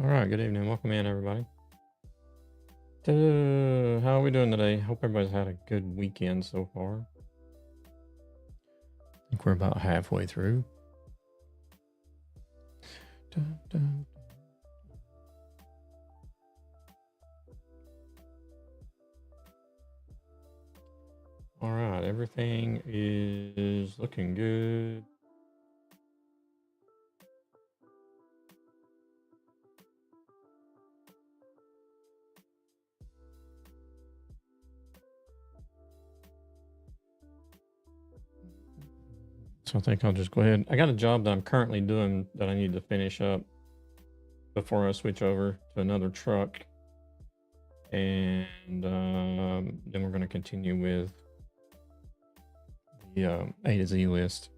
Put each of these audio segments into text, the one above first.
All right, good evening. Welcome in, everybody. How are we doing today? Hope everybody's had a good weekend so far. I think we're about halfway through. All right, everything is looking good. So I think I'll just go ahead. I got a job that I'm currently doing that I need to finish up before I switch over to another truck. And then we're going to continue with the A to Z list.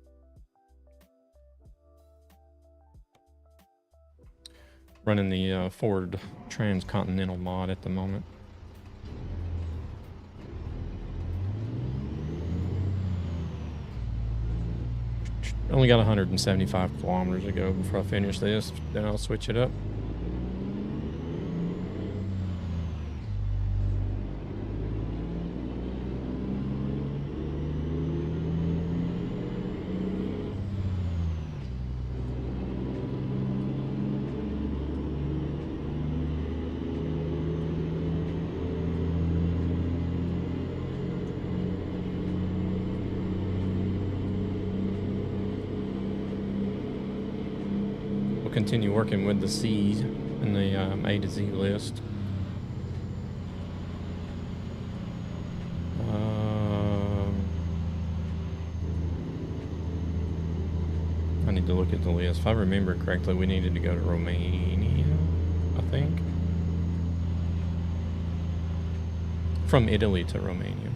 Running the Ford Transcontinental mod at the moment. Only got 175 kilometers to go before I finish this. Then I'll switch it up. Continue working with the C in the A to Z list. I need to look at the list. If I remember correctly, we needed to go to Romania, I think. From Italy to Romania.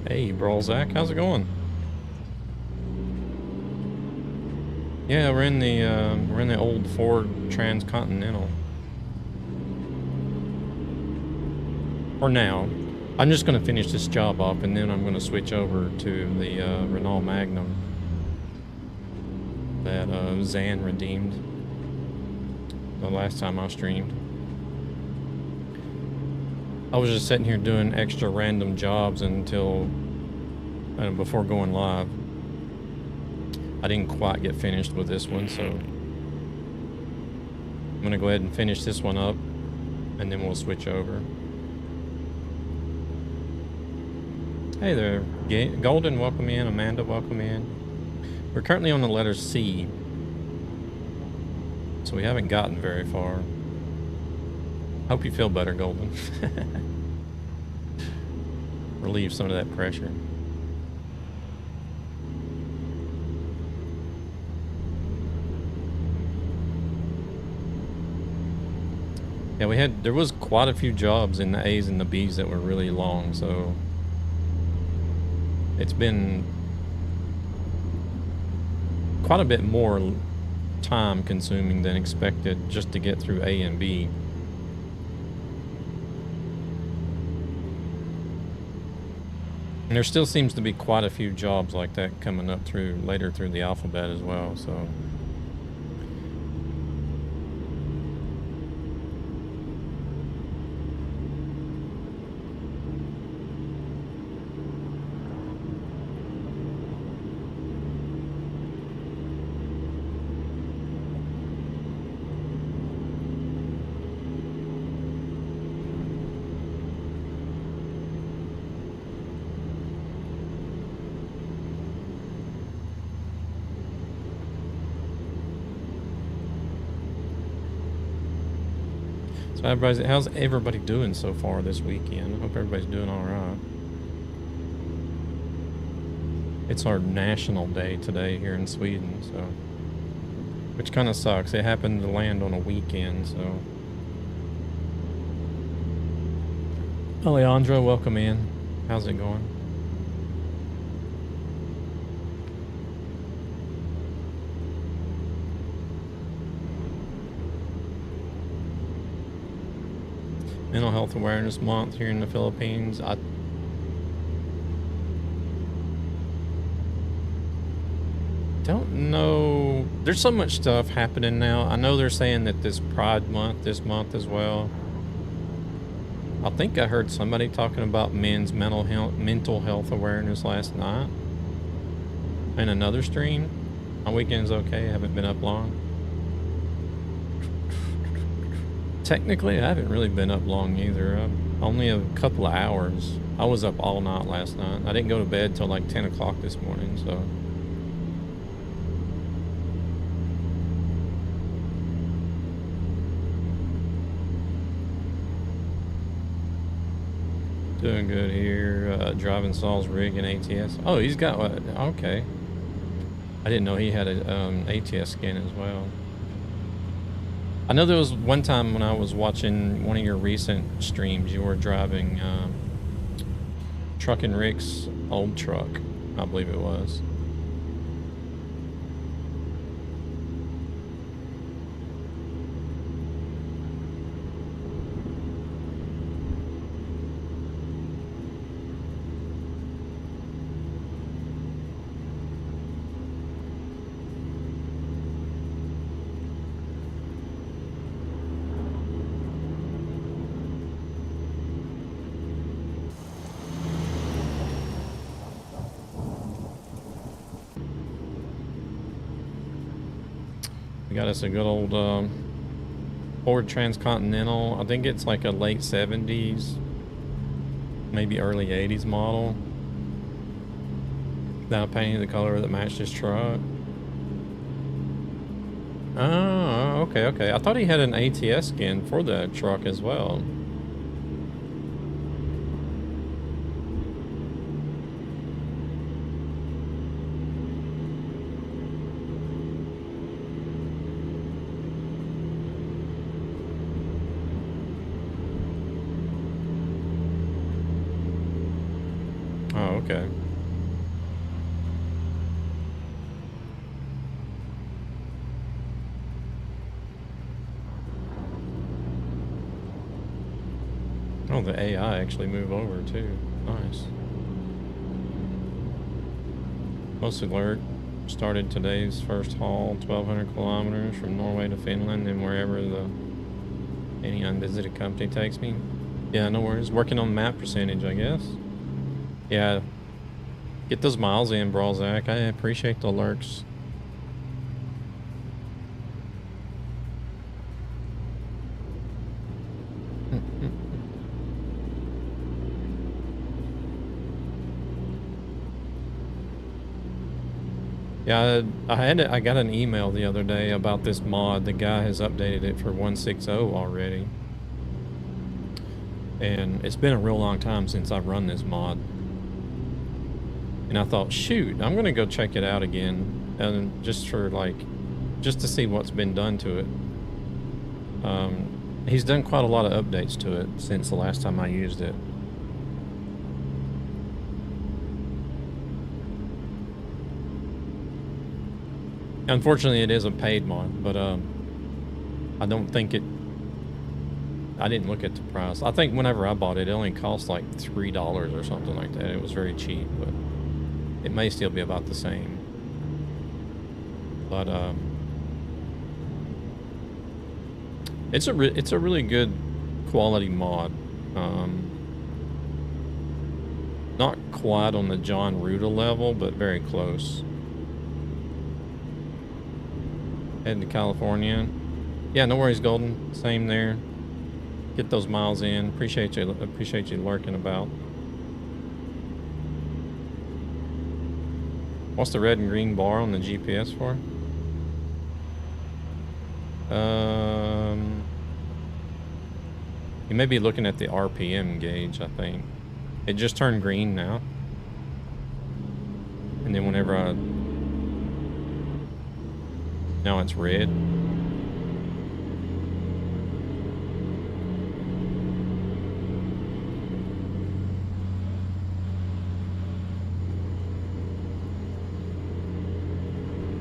Hey, Brawlzak, how's it going? Yeah, we're in the old Ford Transcontinental. For now, I'm just going to finish this job up, and then I'm going to switch over to the Renault Magnum that Zan redeemed the last time I streamed. I was just sitting here doing extra random jobs until before going live. I didn't quite get finished with this one, so I'm gonna go ahead and finish this one up, and then we'll switch over. Hey there, Golden, welcome in. Amanda, welcome in. We're currently on the letter C, so we haven't gotten very far. Hope you feel better, Golden. Relieve some of that pressure. Yeah, there was quite a few jobs in the A's and the B's that were really long, so it's been quite a bit more time consuming than expected just to get through A and B. And there still seems to be quite a few jobs like that coming up later through the alphabet as well, so. How's everybody doing so far this weekend? I hope everybody's doing all right. It's our national day today here in Sweden, so which kind of sucks. It happened to land on a weekend, so. Alejandro, welcome in. How's it going? Mental Health Awareness Month here in the Philippines. I don't know. There's so much stuff happening now. I know they're saying that this Pride Month, this month as well. I think I heard somebody talking about men's mental health awareness last night in another stream. My weekend's okay. I haven't been up long. Technically, I haven't really been up long either. Only a couple of hours. I was up all night last night. I didn't go to bed till like 10 o'clock this morning, so. Doing good here. Driving Saul's rig in ATS. Oh, he's got what? Okay. I didn't know he had an ATS skin as well. I know there was one time when I was watching one of your recent streams, you were driving Truck and Rick's old truck, I believe it was. We got us a good old Ford Transcontinental. I think it's like a late 70s, maybe early 80s model. That I painted the color that matched his truck. Oh, okay, okay. I thought he had an ATS skin for the truck as well. Oh, okay. Oh, the AI actually move over too. Nice. Post alert. Started today's first haul, 1,200 kilometers from Norway to Finland and wherever any unvisited company takes me. Yeah, no worries. Working on map percentage, I guess. Yeah. Get those miles in, Brawlzack. I appreciate the alerts. Yeah, I got an email the other day about this mod. The guy has updated it for 1.6.0 already. And it's been a real long time since I've run this mod. And I thought, shoot, I'm gonna go check it out again, and just to see what's been done to it. He's done quite a lot of updates to it since the last time I used it. Unfortunately, it is a paid mod, but I don't think I didn't look at the price. I think whenever I bought it, it only cost like $3 or something like that. It was very cheap, but it may still be about the same. But it's a really good quality mod. Not quite on the John Ruda level, but very close. Heading to California. Yeah, no worries, Golden. Same there. Get those miles in. Appreciate you lurking about. What's the red and green bar on the GPS for? You may be looking at the RPM gauge, I think. It just turned green now. And then whenever Now it's red.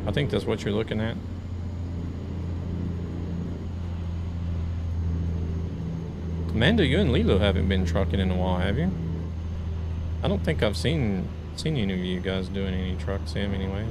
I think that's what you're looking at. Amanda, you and Lilo haven't been trucking in a while, have you? I don't think I've seen any of you guys doing any truck sim anyways.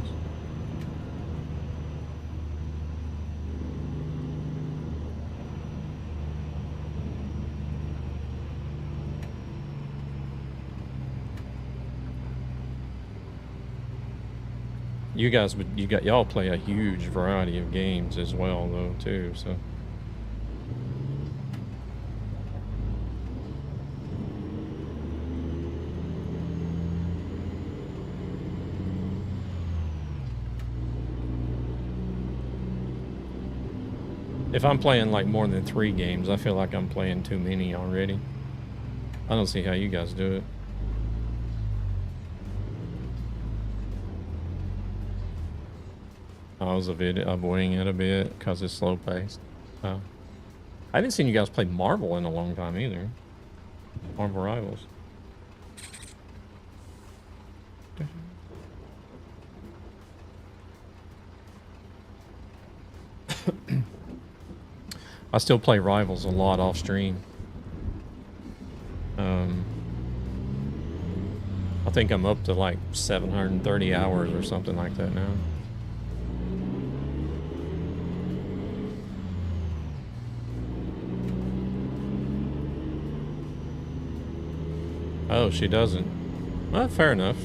You guys, y'all play a huge variety of games as well, though, too. So, if I'm playing like more than 3 games, I feel like I'm playing too many already. I don't see how you guys do it. I was avoiding it a bit because it's slow paced. I haven't seen you guys play Marvel in a long time either. Marvel Rivals. I still play Rivals a lot off stream. I think I'm up to like 730 hours or something like that now. Oh, she doesn't. Well, fair enough.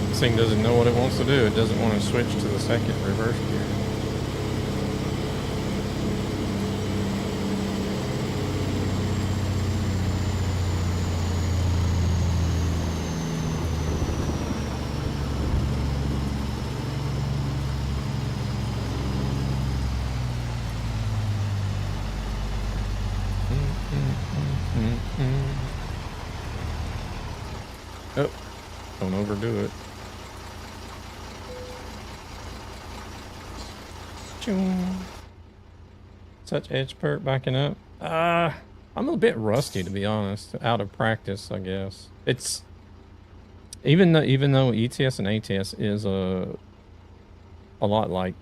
This thing doesn't know what it wants to do. It doesn't want to switch to the second reverse gear. Oh, don't overdo it. Such edge perk backing up. I'm a bit rusty, to be honest. Out of practice, I guess. It's even though ETS and ATS is a lot like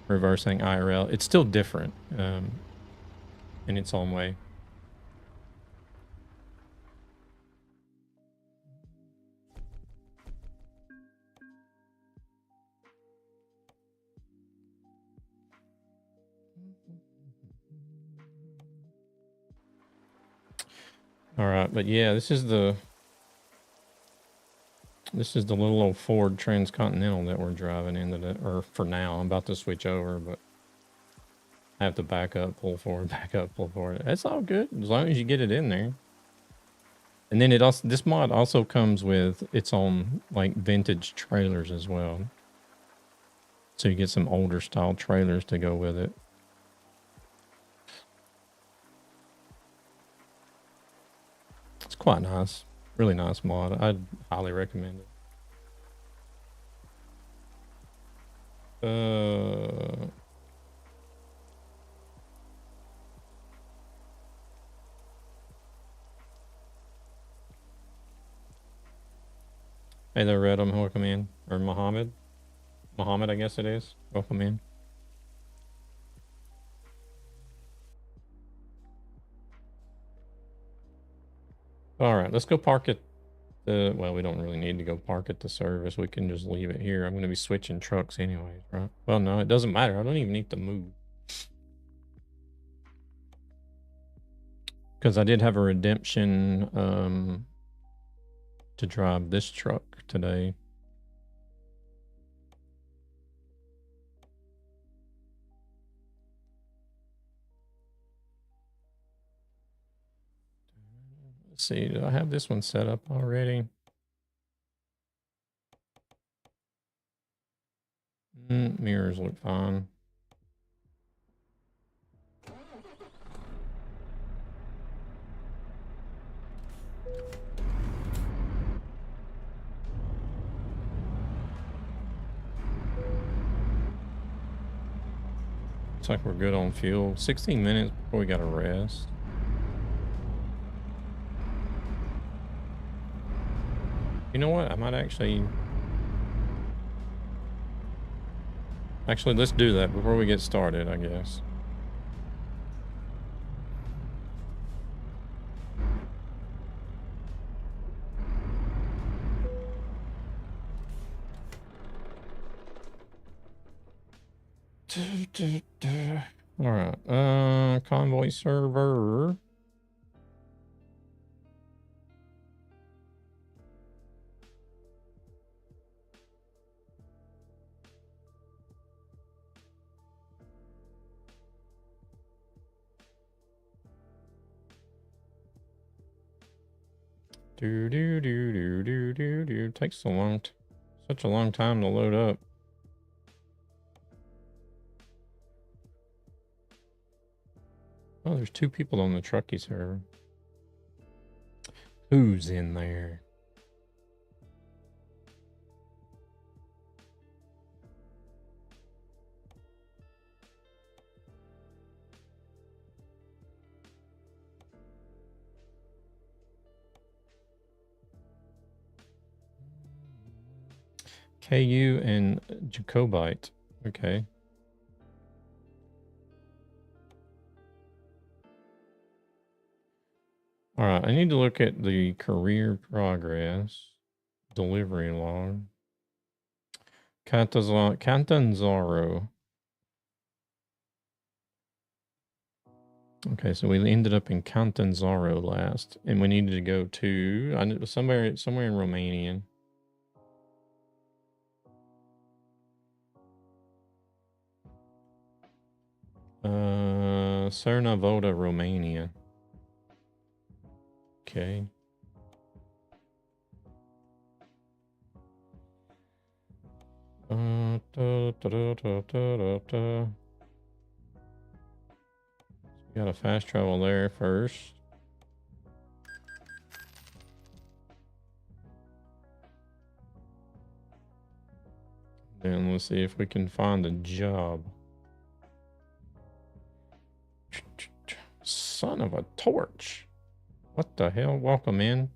reversing IRL, it's still different in its own way. All right, but yeah, this is the little old Ford Transcontinental that we're driving into or for now. I'm about to switch over, but I have to back up, pull forward, back up, pull forward. That's all good as long as you get it in there. And then this mod also comes with its own like vintage trailers as well. So you get some older style trailers to go with it. It's quite nice. Really nice mod. I'd highly recommend it. Hey there, Redham. Welcome in. Or Mohammed. Mohammed, I guess it is. Welcome in. All right, let's go park at the, well, we don't really need to go park at the service. We can just leave it here. I'm going to be switching trucks anyways, right? Well, no, it doesn't matter. I don't even need to move. Because I did have a redemption to drive this truck today. Let's see, do I have this one set up already? Mirrors look fine. Looks like we're good on fuel. 16 minutes before we got to rest. You know what? I might actually... Actually, let's do that before we get started, I guess. All right, convoy server. Takes such a long time to load up. Oh, there's 2 people on the truckie server. Who's in there? KU and Jacobite. Okay. All right, I need to look at the career progress delivery log. Catanzaro. Okay, so we ended up in Catanzaro last, and we needed to go to somewhere in Romania. Cernavoda, Romania. Okay. We gotta fast travel there first. Then let's see if we can find a job. Son of a torch. What the hell? Welcome in.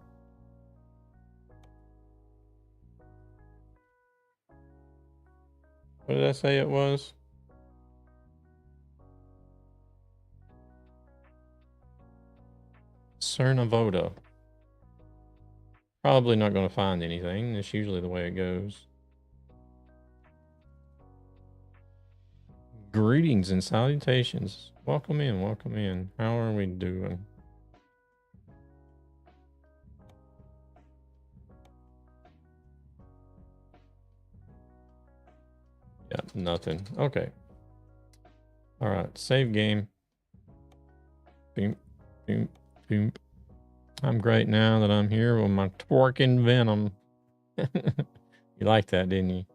What did I say it was? Cernavoda. Probably not going to find anything. That's usually the way it goes. Greetings and salutations. Welcome in, welcome in. How are we doing? Yeah, nothing. Okay. All right, save game. Boom, boom, boom. I'm great now that I'm here with my twerking Venom. You liked that, didn't you?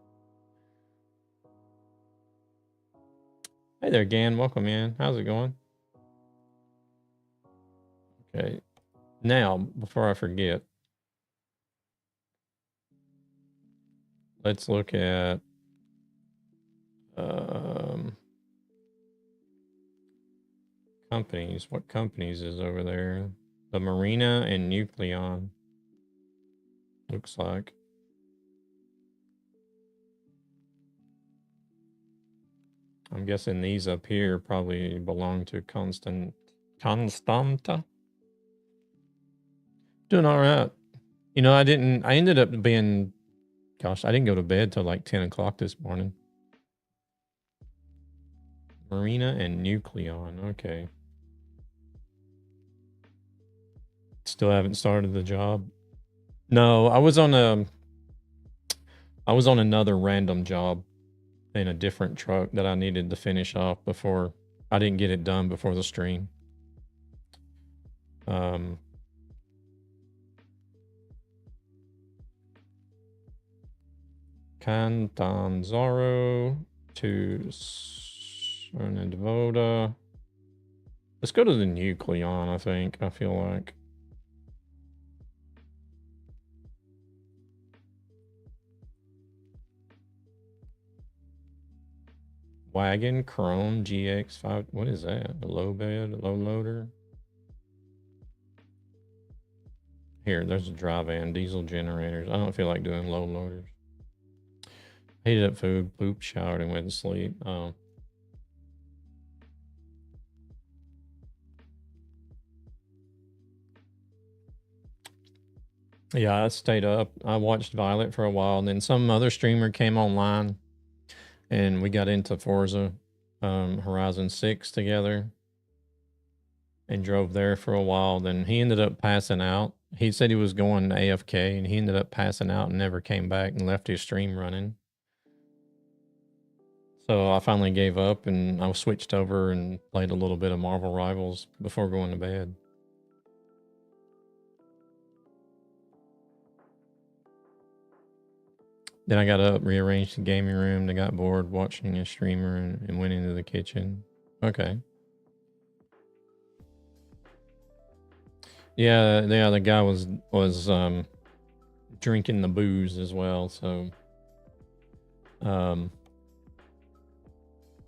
Hey there, Gan. Welcome in. How's it going? Okay. Now, before I forget, let's look at companies. What companies is over there? The Marina and Nucleon. Looks like. I'm guessing these up here probably belong to Constanta. Doing all right. You know, I ended up being, gosh, I didn't go to bed till like 10 o'clock this morning. Marina and Nucleon, okay. Still haven't started the job. No, I was on another random job in a different truck that I needed to finish off before I didn't get it done before the stream. Cantanzaro to Devoda. Let's go to the Nucleon, I think. I feel like. Wagon, Chrome, GX5. What is that? A low bed, a low loader? Here, there's a dry van, diesel generators. I don't feel like doing low loaders. Heated up food, pooped, showered, and went to sleep. Oh. Yeah, I stayed up. I watched Violet for a while, and then some other streamer came online, and we got into Forza Horizon 6 together and drove there for a while. Then he ended up passing out. He said he was going to AFK, and he ended up passing out and never came back and left his stream running. So I finally gave up, and I switched over and played a little bit of Marvel Rivals before going to bed. Then I got up, rearranged the gaming room. Then got bored watching a streamer and went into the kitchen. Okay. Yeah, the guy was drinking the booze as well. So,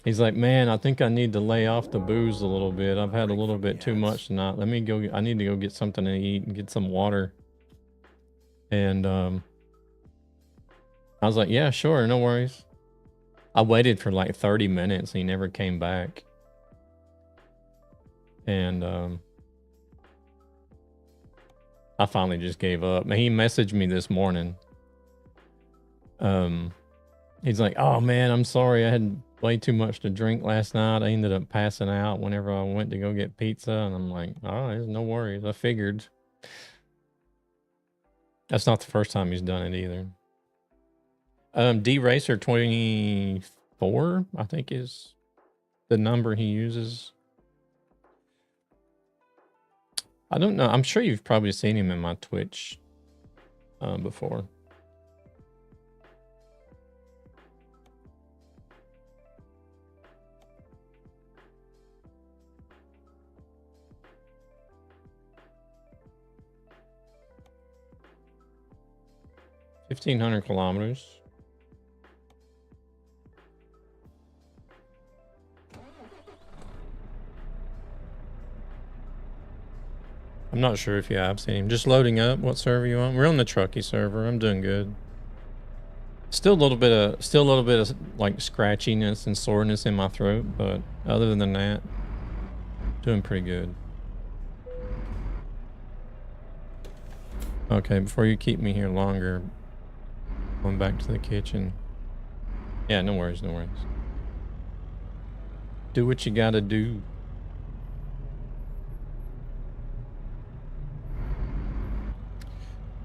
he's like, man, I think I need to lay off the booze a little bit. I've had a little bit too much tonight. Let me go. I need to go get something to eat and get some water. And I was like, yeah, sure, no worries. I waited for like 30 minutes. And he never came back. And I finally just gave up. And he messaged me this morning. He's like, oh man, I'm sorry. I had way too much to drink last night. I ended up passing out whenever I went to go get pizza. And I'm like, oh, there's no worries. I figured. That's not the first time he's done it either. D-Racer 24, I think is the number he uses. I don't know. I'm sure you've probably seen him in my Twitch before. $1,500 kilometers. I'm not sure if you have seen him. Just loading up. What server you on? We're on the Truckee server. I'm doing good. Still a little bit of like scratchiness and soreness in my throat, but other than that, doing pretty good. Okay, before you keep me here longer, going back to the kitchen. Yeah, no worries, no worries. Do what you gotta do.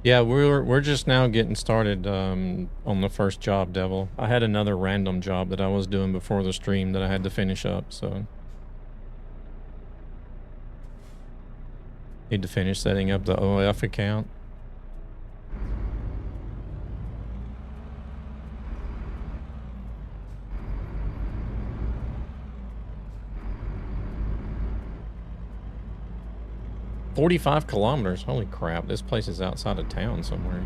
Yeah, we're just now getting started on the first job, Devil. I had another random job that I was doing before the stream that I had to finish up, so need to finish setting up the OF account. $45 kilometers. Holy crap. This place is outside of town somewhere.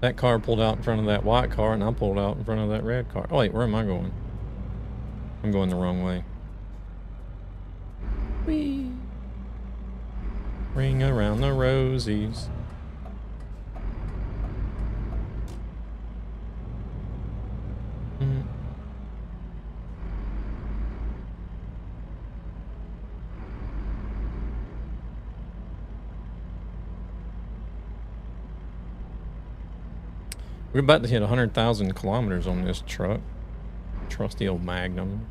That car pulled out in front of that white car, and I pulled out in front of that red car. Oh, wait, where am I going? I'm going the wrong way. Whee. Ring around the rosies. We're about to hit 100,000 kilometers on this truck. Trusty old Magnum.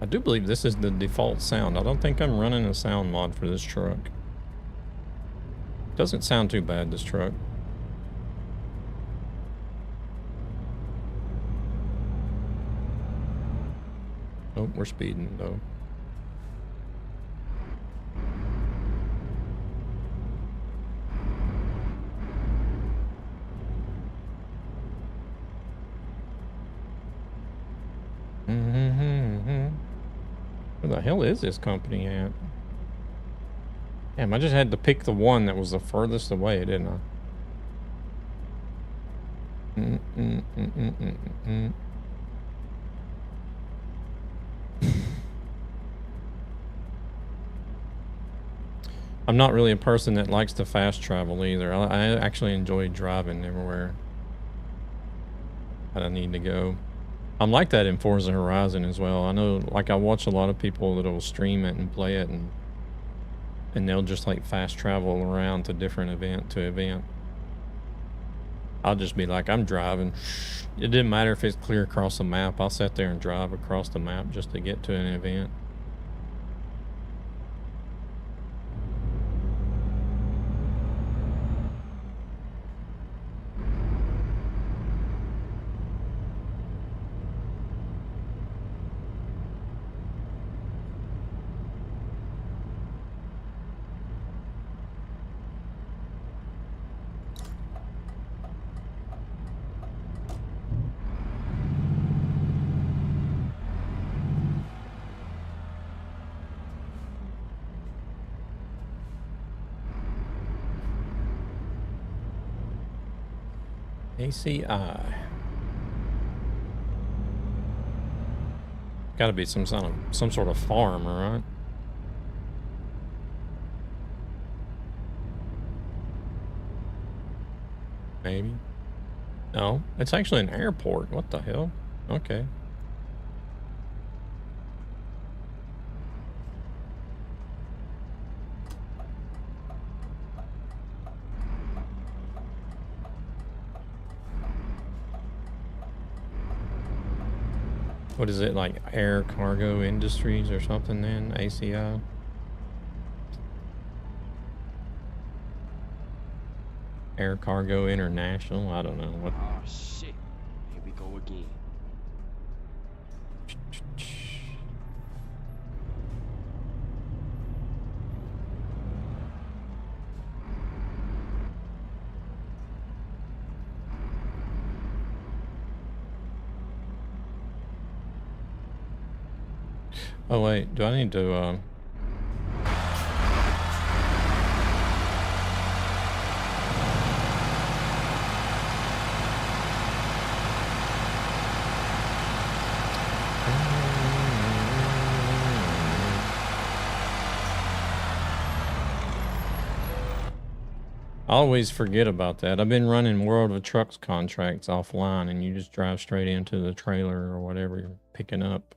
I do believe this is the default sound. I don't think I'm running a sound mod for this truck. Doesn't sound too bad, this truck. Oh, we're speeding though. Where the hell is this company at? Damn, I just had to pick the one that was the furthest away, didn't I? I'm not really a person that likes to fast travel either. I actually enjoy driving everywhere that I need to go. I'm like that in Forza Horizon as well. I know, like, I watch a lot of people that will stream it and play it, and they'll just like fast travel around to different event to event. I'll just be like, I'm driving. It didn't matter if it's clear across the map. I'll sit there and drive across the map just to get to an event. ACI. Got to be some sort of farm, right? Maybe. No, it's actually an airport. What the hell? Okay. What is it, like Air Cargo Industries or something then? ACI? Air Cargo International? I don't know. What? Oh shit. Here we go again. Oh wait, do I need to I always forget about that. I've been running World of Trucks contracts offline, and you just drive straight into the trailer or whatever you're picking up.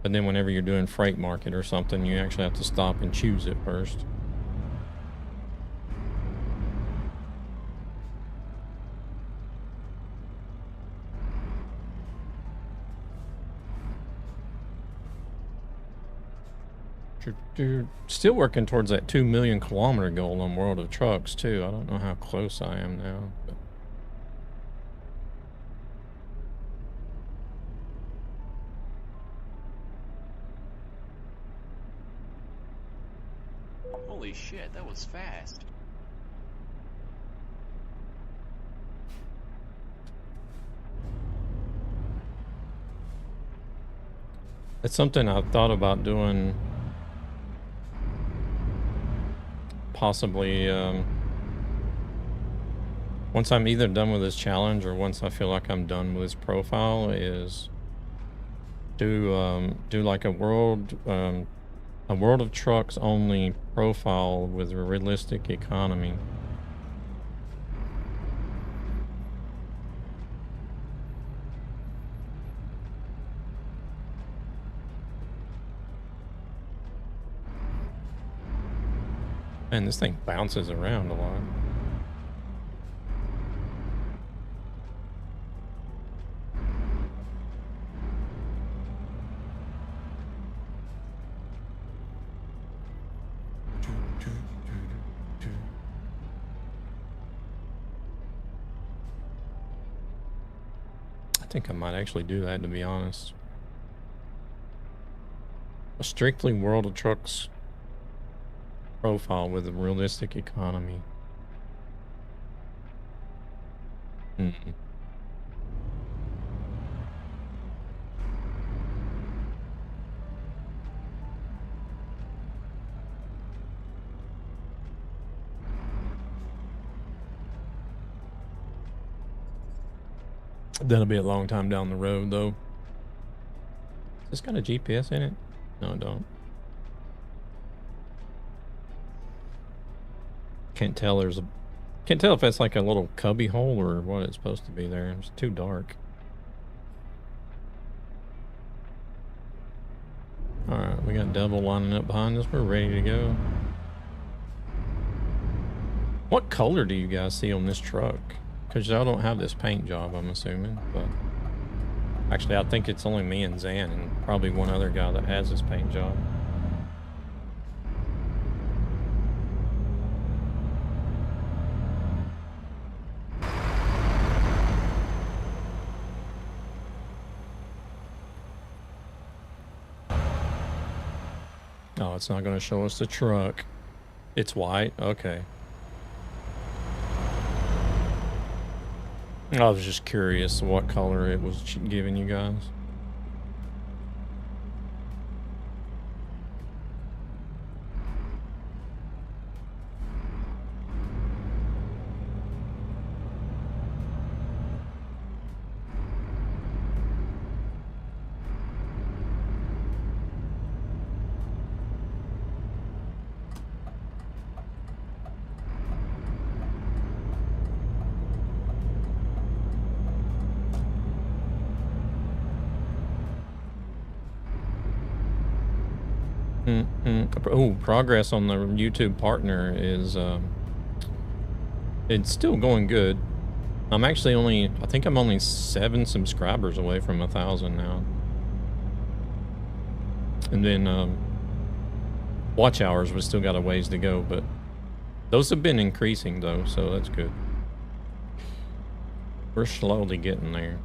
But then whenever you're doing freight market or something, you actually have to stop and choose it first. Still working towards that 2 million kilometer goal on World of Trucks too. I don't know how close I am now. But... Holy shit, that was fast. It's something I've thought about doing possibly, once I'm either done with this challenge or once I feel like I'm done with this profile, is do like a world of trucks only profile with a realistic economy. Man, this thing bounces around a lot. I think I might actually do that, to be honest. A strictly World of Trucks profile with a realistic economy. That'll be a long time down the road, though. Has this got a GPS in it? No, it don't. Can't tell if that's like a little cubby hole or what it's supposed to be there. It's too dark. Alright, we got double lining up behind us. We're ready to go. What color do you guys see on this truck? Because y'all don't have this paint job, I'm assuming. But actually, I think it's only me and Zan and probably one other guy that has this paint job. Oh, it's not going to show us the truck. It's white? Okay. I was just curious what color it was giving you guys. Oh, progress on the YouTube partner is, it's still going good. I'm actually I think I'm only 7 subscribers away from 1,000 now. And then, watch hours, we still got a ways to go, but those have been increasing though, so that's good. We're slowly getting there.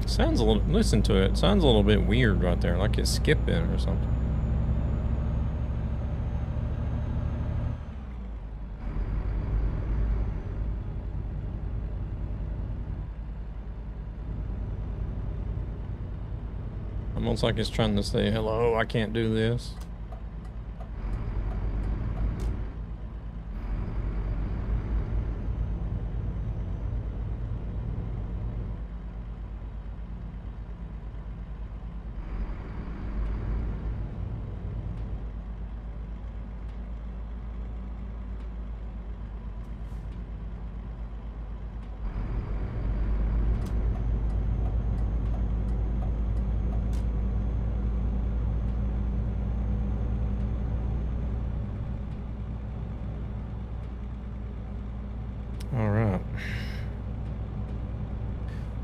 Sounds a little, listen to it, sounds a little bit weird right there, like it's skipping or something. Almost like it's trying to say, hello, I can't do this.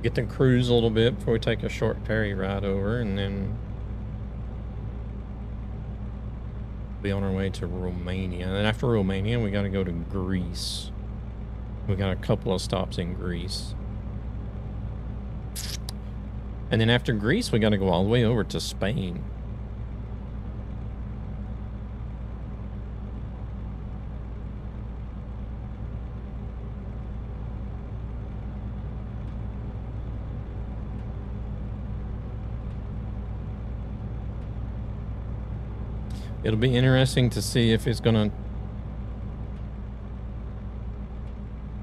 Get to cruise a little bit before we take a short ferry ride over, and then be on our way to Romania. And then after Romania, we got to go to Greece. We got a couple of stops in Greece. And then after Greece, we got to go all the way over to Spain. It'll be interesting to see if it's gonna...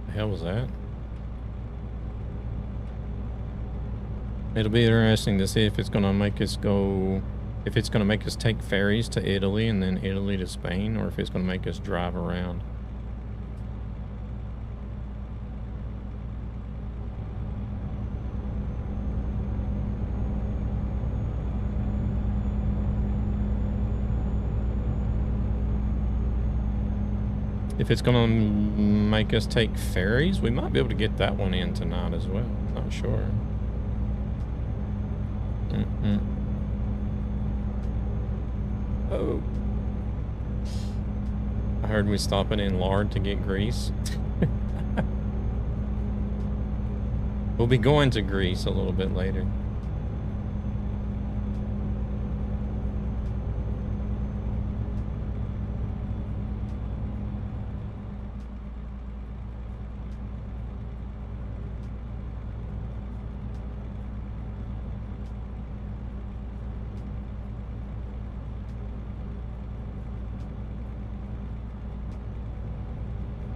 The hell was that? It'll be interesting to see if it's gonna make us go... If it's gonna make us take ferries to Italy and then Italy to Spain, or if it's gonna make us drive around. If it's gonna make us take ferries, we might be able to get that one in tonight as well. Not sure. Oh. I heard we stopping in Lard to get grease. We'll be going to Greece a little bit later.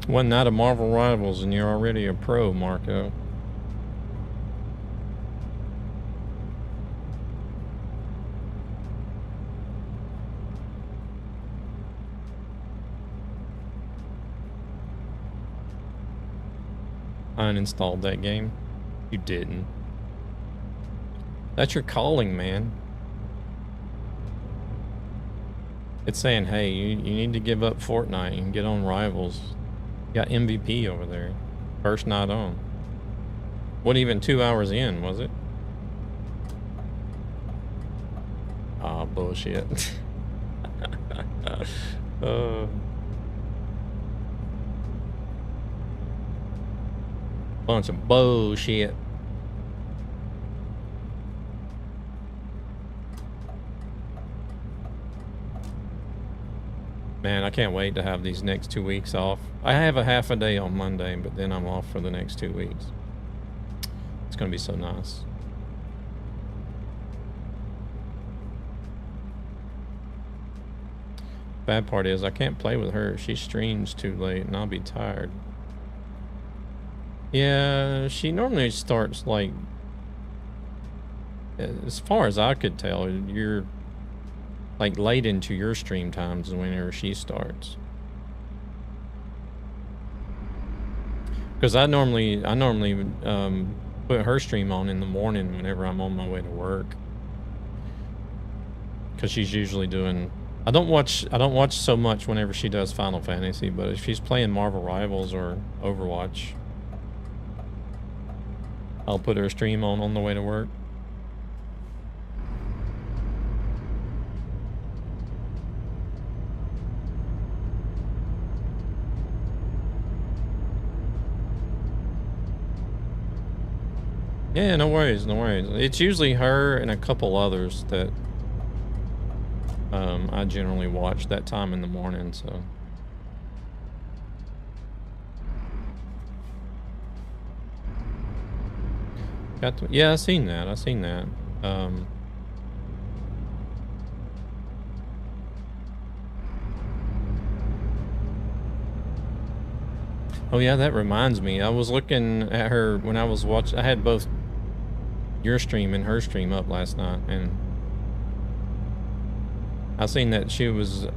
One night of Marvel Rivals and you're already a pro, Marco. I uninstalled that game. You didn't. That's your calling, man. It's saying, hey, you need to give up Fortnite and get on Rivals. You got MVP over there. First night on. Wasn't even 2 hours in, was it? Ah, bullshit. Bunch of bullshit. Man, I can't wait to have these next 2 weeks off. I have a half a day on Monday, but then I'm off for the next 2 weeks. It's gonna be so nice. Bad part is I can't play with her. She streams too late and I'll be tired. Yeah, she normally starts like... As far as I could tell, you're... like late into your stream times whenever she starts. Because I normally put her stream on in the morning whenever I'm on my way to work. Because she's usually doing... I don't watch so much whenever she does Final Fantasy, but if she's playing Marvel Rivals or Overwatch, I'll put her stream on the way to work. Yeah, no worries, no worries. It's usually her and a couple others that I generally watch that time in the morning, so. Yeah, I seen that. Oh yeah, that reminds me. I was looking at her when I was watching. I had both your stream and her stream up last night, and I seen that she was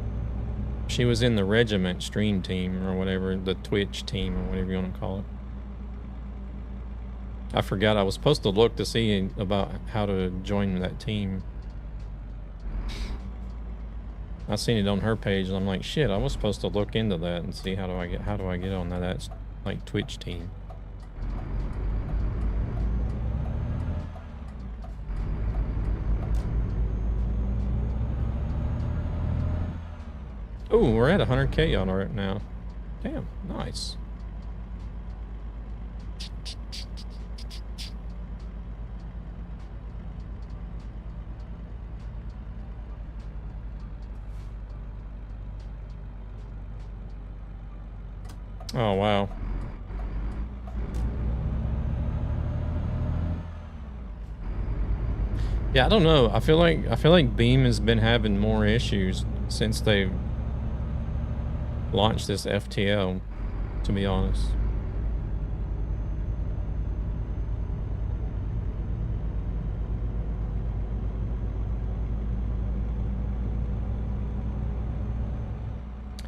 in the regiment stream team or whatever, the Twitch team or whatever you want to call it. I forgot I was supposed to look to see about how to join that team. I seen it on her page and I'm like, shit, I was supposed to look into that and see how do I get on that like Twitch team. Oh, we're at 100K on right now. Damn, nice. Oh, wow. Yeah, I don't know. I feel like Beam has been having more issues since they've launched this FTL, to be honest.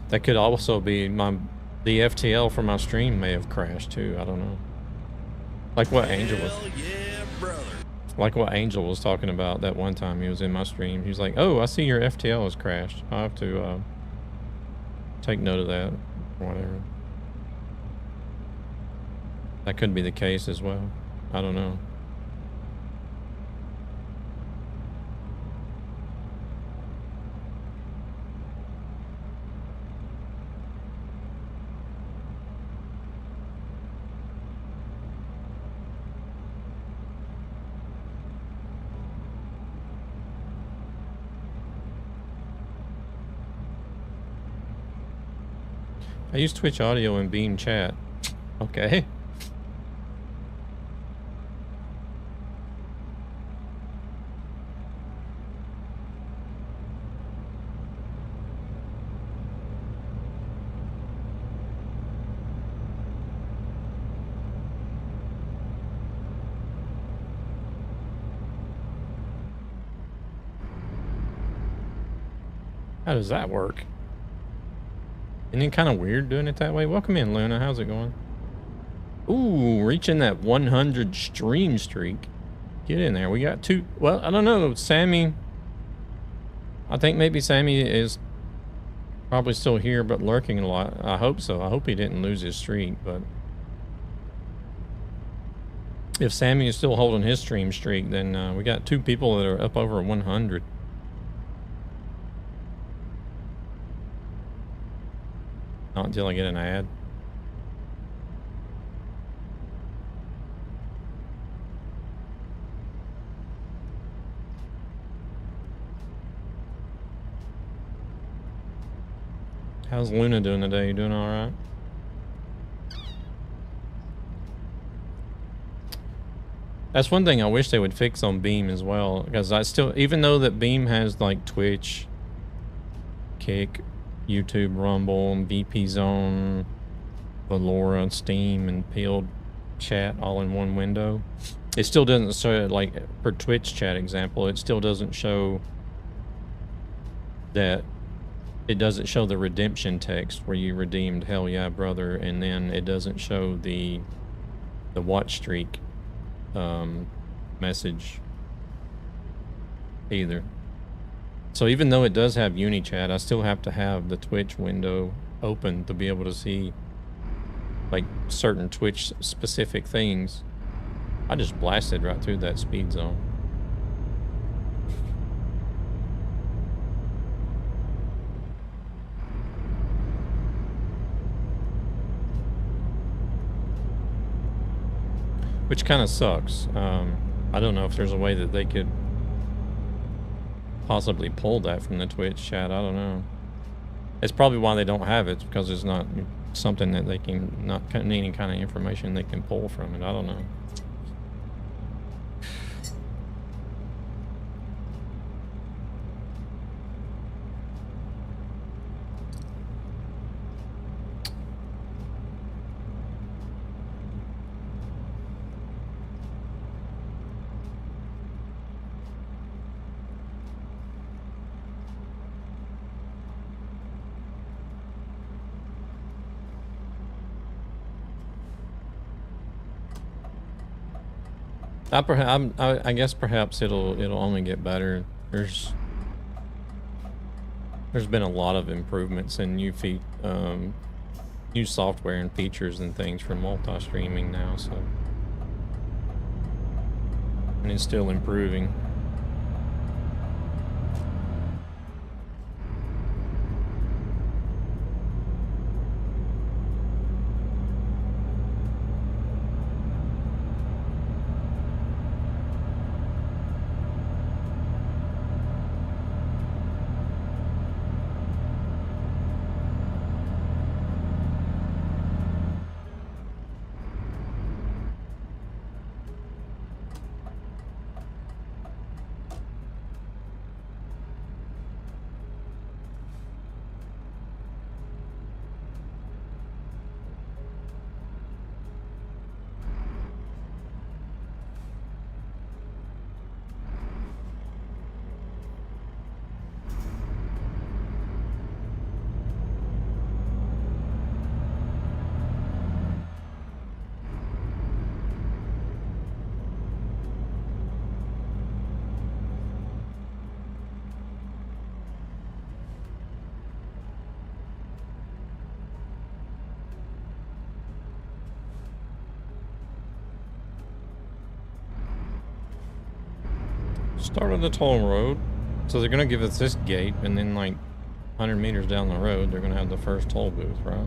That could also be the FTL for my stream may have crashed too. I don't know. Like what Angel was. Yeah, brother. Like what Angel was talking about that one time he was in my stream. He was like, "Oh, I see your FTL has crashed. I'll have to take note of that or whatever." That could be the case as well. I don't know. I use Twitch audio and Beam chat. Okay. How does that work? Isn't it kind of weird doing it that way? Welcome in, Luna. How's it going? Ooh, reaching that 100 stream streak. Get in there. We got two. Well, I don't know. Sammy. I think maybe Sammy is probably still here, but lurking a lot. I hope so. I hope he didn't lose his streak, but if Sammy is still holding his stream streak, then we got two people that are up over 100. Not until I get an ad. How's Luna doing today? You doing all right? That's one thing I wish they would fix on Beam as well, because I still, even though that Beam has like Twitch, Kick, YouTube, Rumble, and VP Zone, Valora, Steam, and Peeled Chat all in one window, it still doesn't show, like for Twitch chat example, it still doesn't show that, it doesn't show the redemption text where you redeemed Hell Yeah Brother, and then it doesn't show the watch streak message either. So even though it does have UniChat, I still have to have the Twitch window open to be able to see like certain Twitch specific things. I just blasted right through that speed zone. Which kind of sucks. I don't know if there's a way that they could possibly pull that from the Twitch chat. I don't know. It's probably why they don't have it, because it's not something that they can, not any kind of information they can pull from it. I don't know. I guess perhaps it'll only get better. There's been a lot of improvements in new software and features and things for multi-streaming now, so, and it's still improving. Start of the toll road. So they're gonna give us this gate, and then like 100 meters down the road, they're gonna have the first toll booth, right?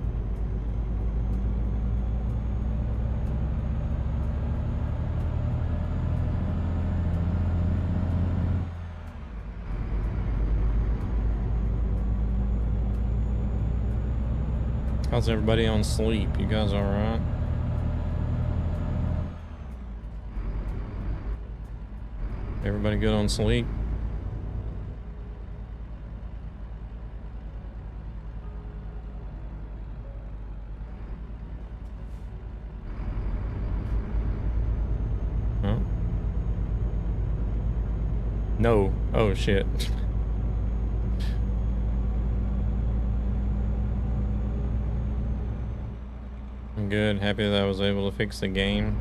How's everybody on sleep? You guys all right? Everybody good on sleep? Huh? No. Oh, shit. I'm good. Happy that I was able to fix the game.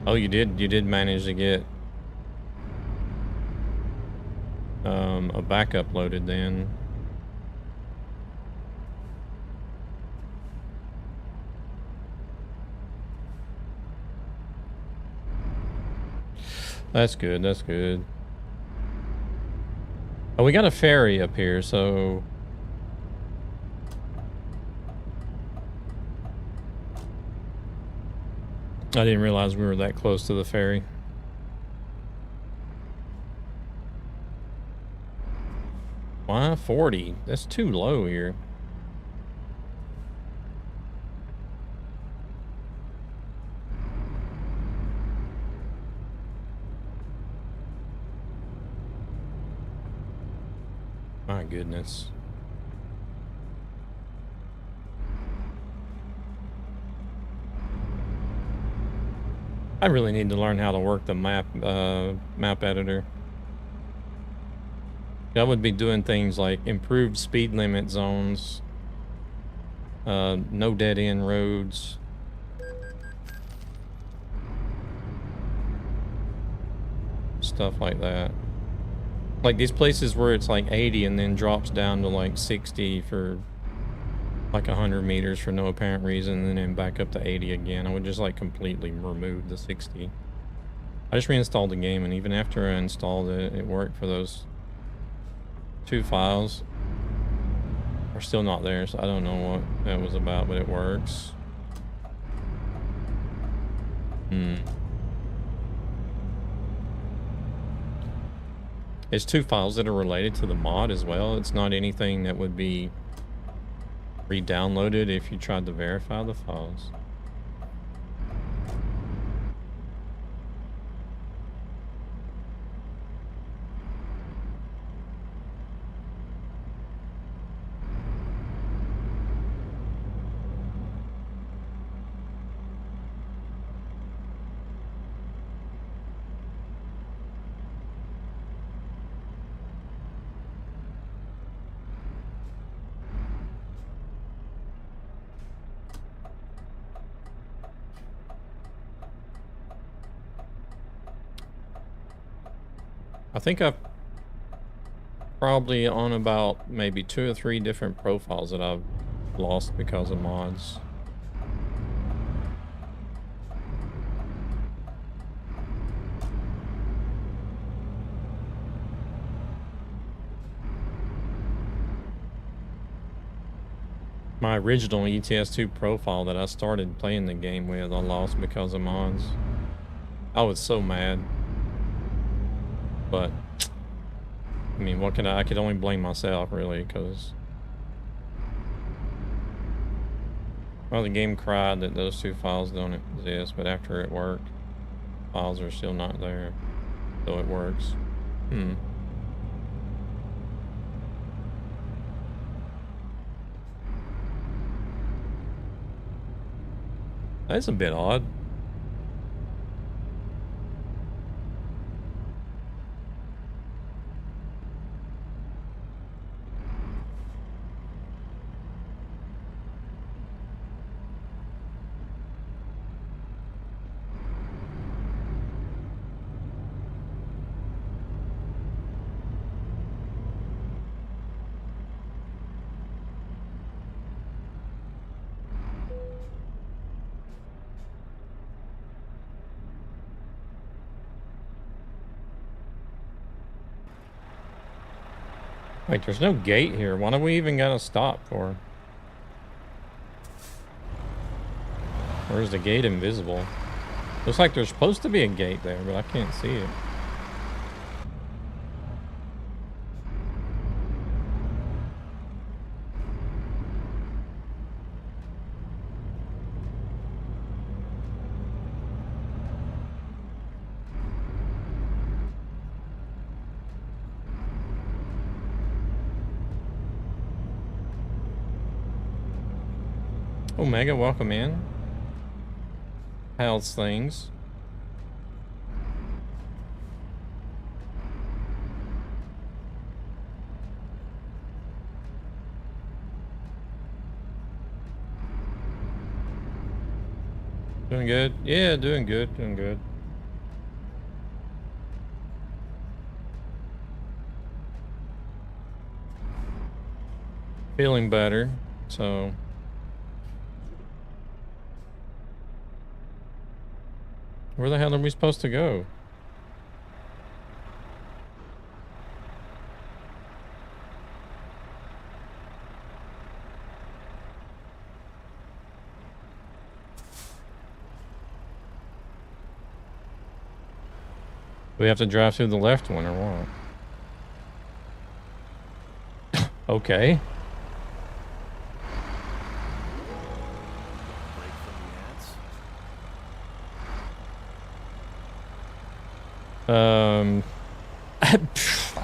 Oh, you did manage to get a backup loaded then. That's good, that's good. Oh, we got a ferry up here, so... I didn't realize we were that close to the ferry. Why 40? That's too low here. My goodness. I really need to learn how to work the map editor. I would be doing things like improved speed limit zones, no dead end roads. Stuff like that. Like these places where it's like 80 and then drops down to like 60 for like 100 meters for no apparent reason, and then back up to 80 again. I would just like completely remove the 60. I just reinstalled the game, and even after I installed it, it worked for those 2 files. Are still not there, so I don't know what that was about, but it works. It's 2 files that are related to the mod as well. It's not anything that would be re-downloaded if you tried to verify the files. I think I've probably on about maybe 2 or 3 different profiles that I've lost because of mods. My original ETS2 profile that I started playing the game with, I lost because of mods. I was so mad. But, I mean, what can I could only blame myself, really, because... Well, the game cried that those 2 files don't exist, but after it worked, files are still not there. So it works. That's a bit odd. Wait, there's no gate here. Why do we even gotta stop for? Or is the gate invisible? Looks like there's supposed to be a gate there, but I can't see it. Omega, welcome in. How's things? Doing good? Yeah, doing good, doing good. Feeling better, so... Where the hell are we supposed to go? Do we have to drive through the left one or what? Okay.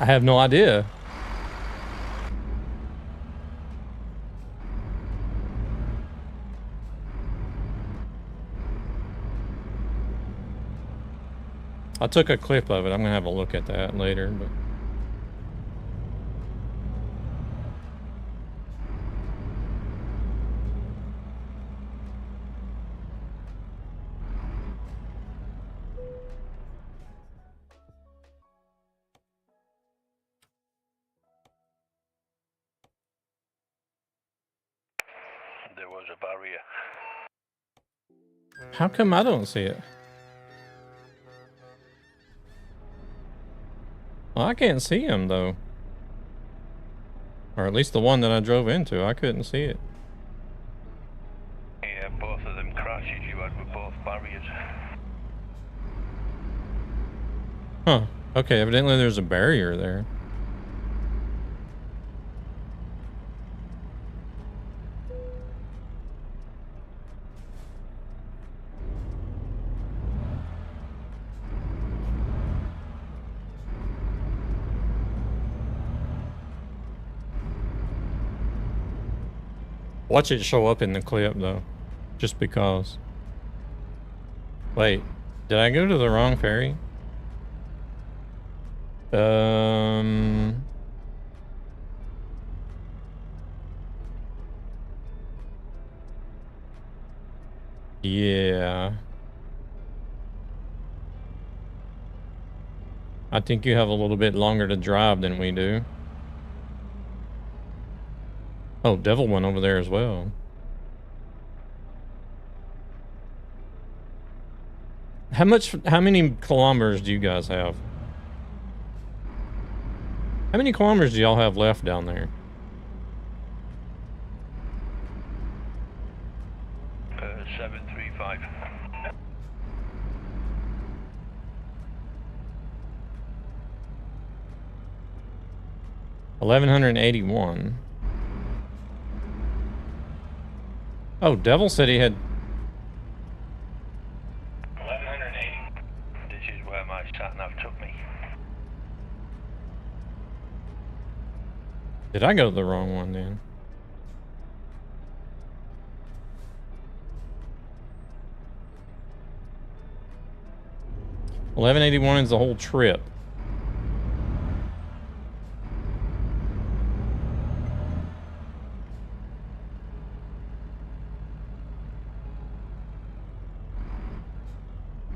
I have no idea. I took a clip of it. I'm gonna have a look at that later, but there was a barrier. how come I don't see it? Well, I can't see him though. Or at least the one that I drove into, I couldn't see it. Yeah, both of them crashes you had with both barriers. Huh. Okay, evidently there's a barrier there. Watch it show up in the clip though, just because. Wait, did I go to the wrong ferry? Yeah. I think you have a little bit longer to drive than we do. Oh, Devil went over there as well. How many kilometers do you guys have? How many kilometers do y'all have left down there? 735. 1181. Oh, Devil said he had 1180. This is where my sat nav took me. Did I go to the wrong one then? $11.81 is the whole trip.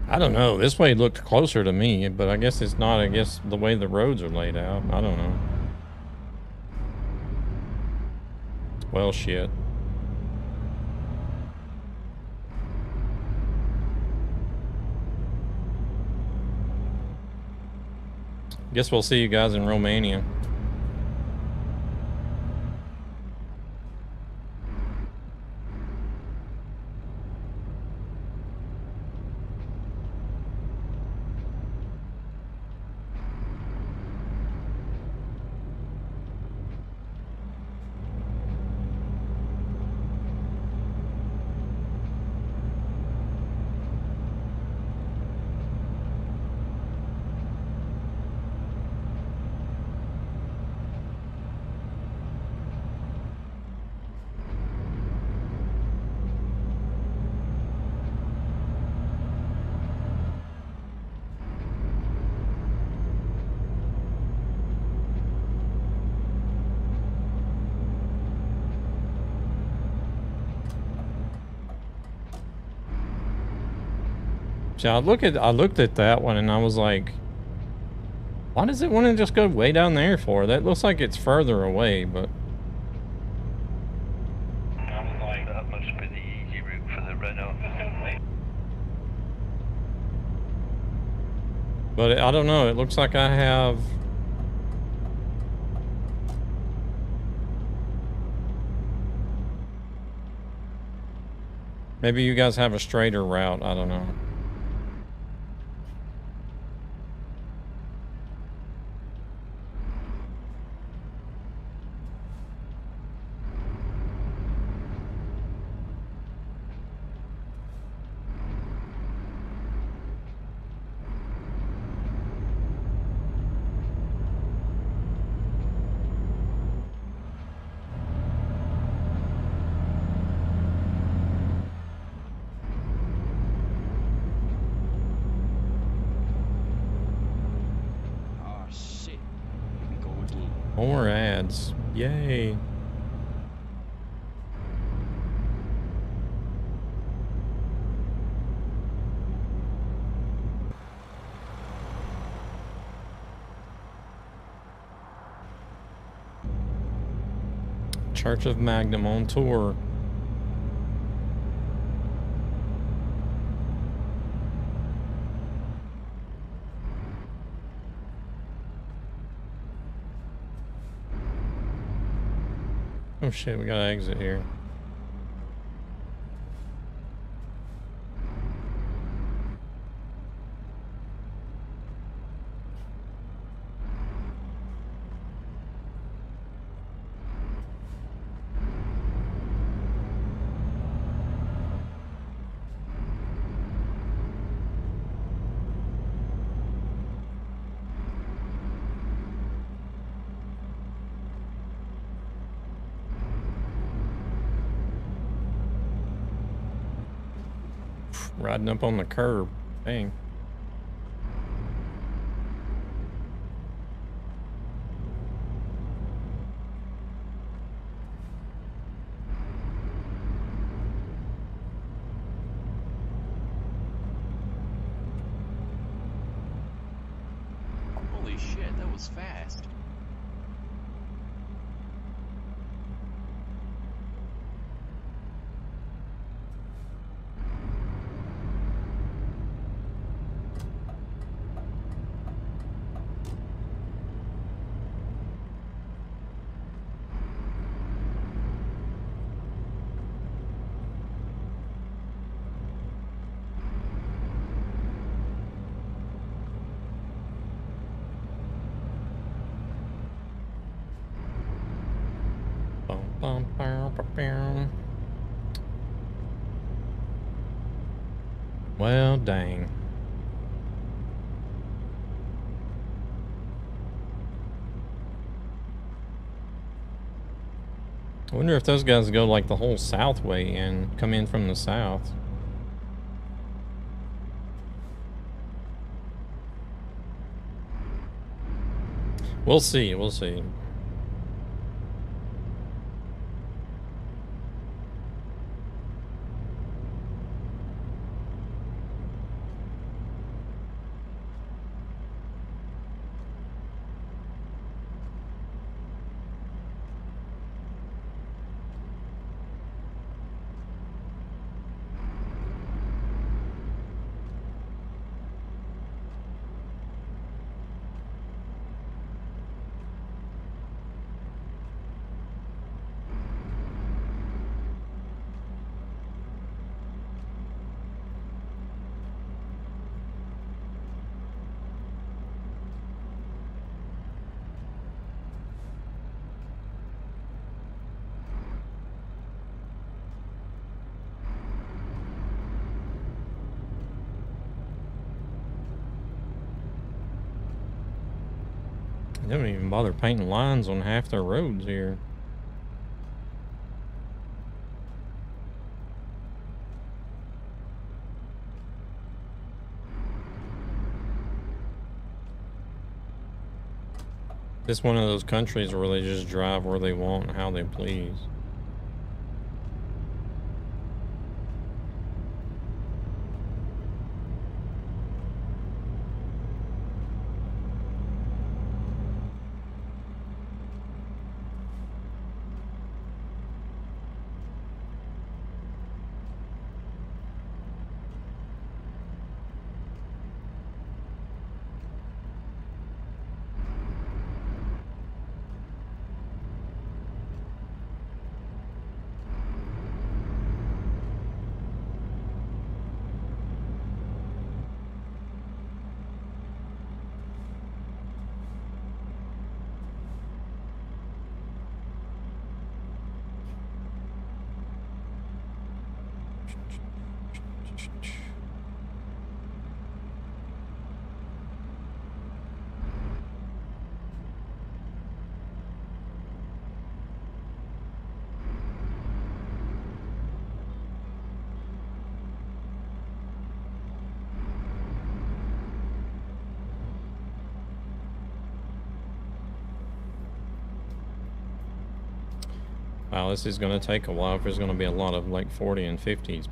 I don't know. This way looked closer to me, but I guess it's not. I guess the way the roads are laid out. I don't know. Well, shit. Guess we'll see you guys in Romania. See, I looked at that one and I was like, why does it want to just go way down there for? That looks like it's further away, but I was like, that must be the easy route for the runoff. but I don't know. It looks like I have. Maybe you guys have a straighter route. I don't know. Oh shit. Here we go again. More ads. Yay. Church of Magnum on tour. Oh shit, we gotta exit here. Riding up on the curb. Dang. Holy shit, that was fast. Well, dang. I wonder if those guys go like the whole south way and come in from the south. We'll see, we'll see. They don't even bother painting lines on half their roads here. It's one of those countries where they just drive where they want and how they please. Wow, this is going to take a while if there's going to be a lot of like 40 and 50s.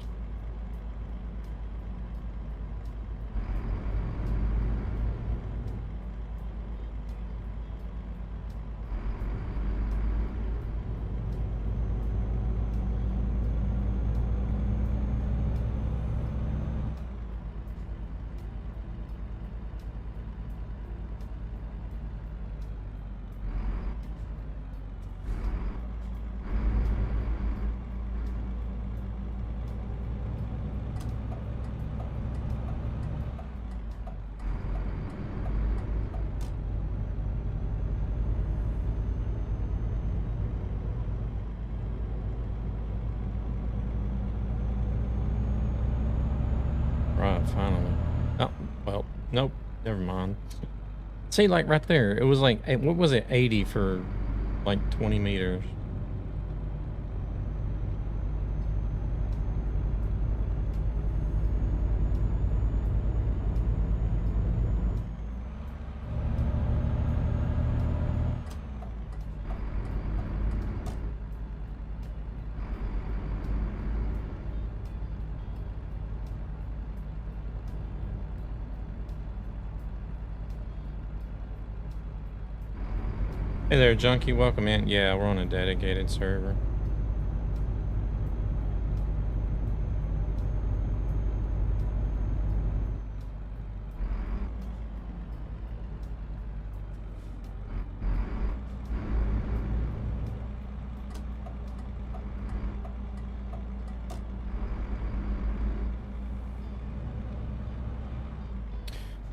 Right, finally. Oh, well, nope, never mind. See, like right there, it was like, what was it, 80 for like 20 meters. Hey there, Junkie. Welcome in. Yeah, we're on a dedicated server.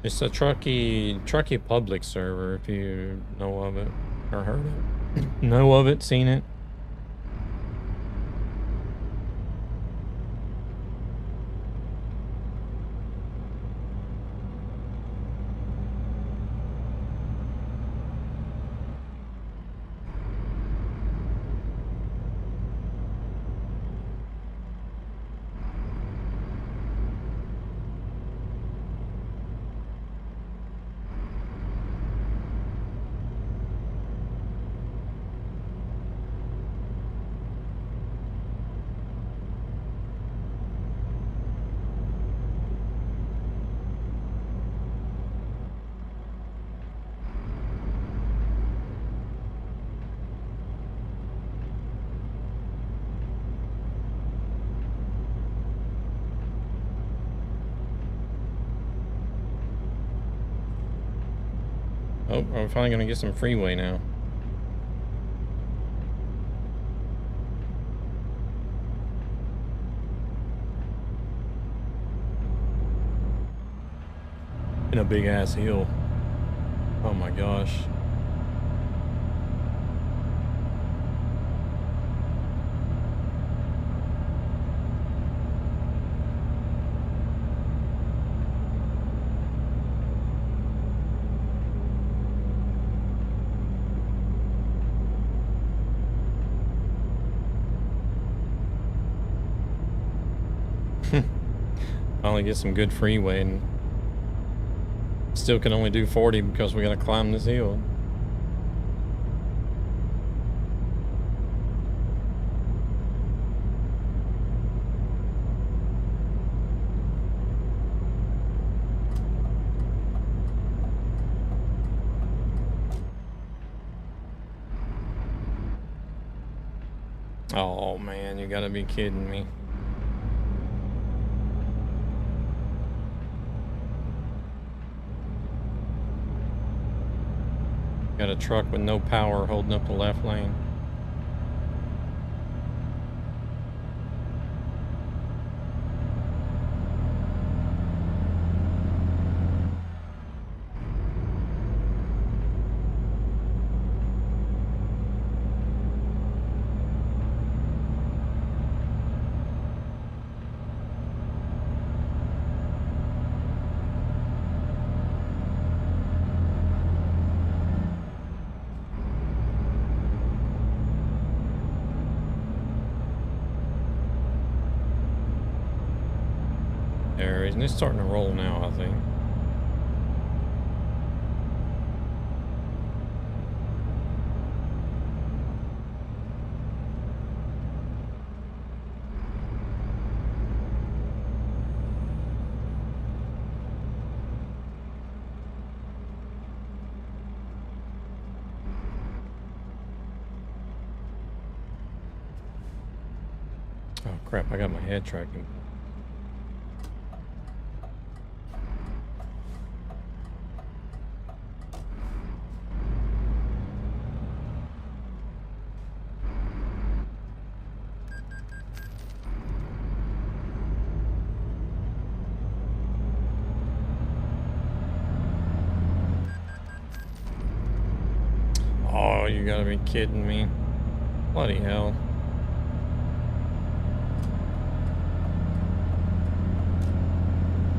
It's a trucky public server, if you know of it or heard it. Know of it, seen it. Oh, we're finally gonna get some freeway now. In a big ass hill. Oh my gosh. Finally get some good freeway, and still can only do 40 because we gotta climb this hill. Oh man, you gotta be kidding me. Got a truck with no power holding up the left lane. There he is, and it's starting to roll now, I think. Oh crap, I got my head tracking. Oh, you gotta be kidding me. Bloody hell.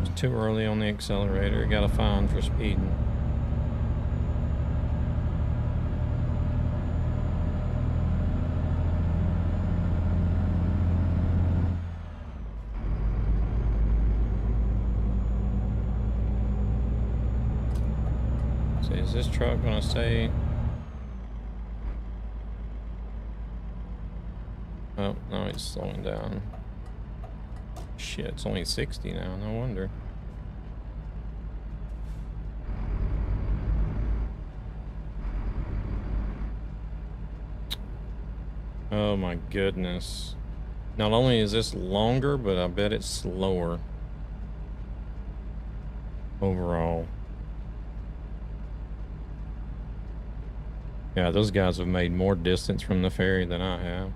It's too early on the accelerator. Got a fine for speeding. So is this truck gonna stay? Oh, no, it's slowing down. Shit, it's only 60 now, no wonder. Oh my goodness. Not only is this longer, but I bet it's slower. Overall. Yeah, those guys have made more distance from the ferry than I have.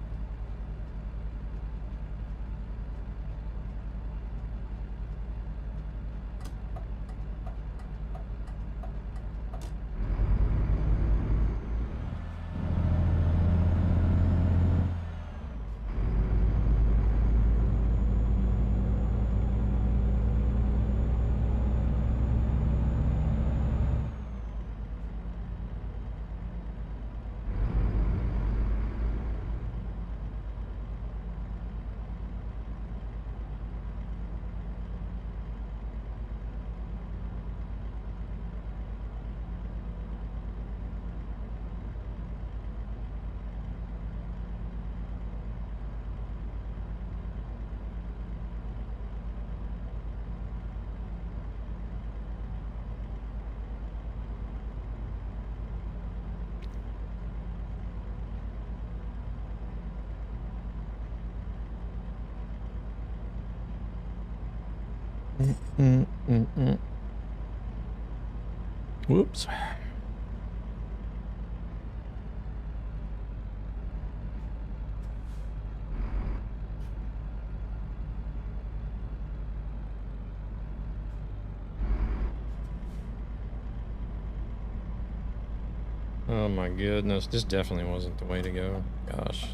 Whoops. Oh my goodness, this definitely wasn't the way to go. Gosh.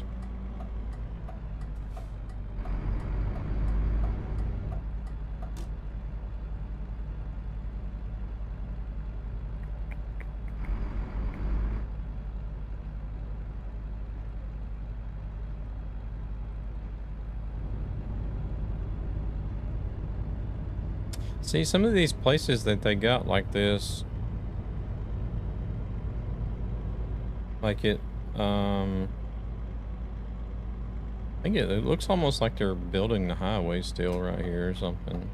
See, some of these places that they got like this, like it, I think it looks almost like they're building the highway still right here or something.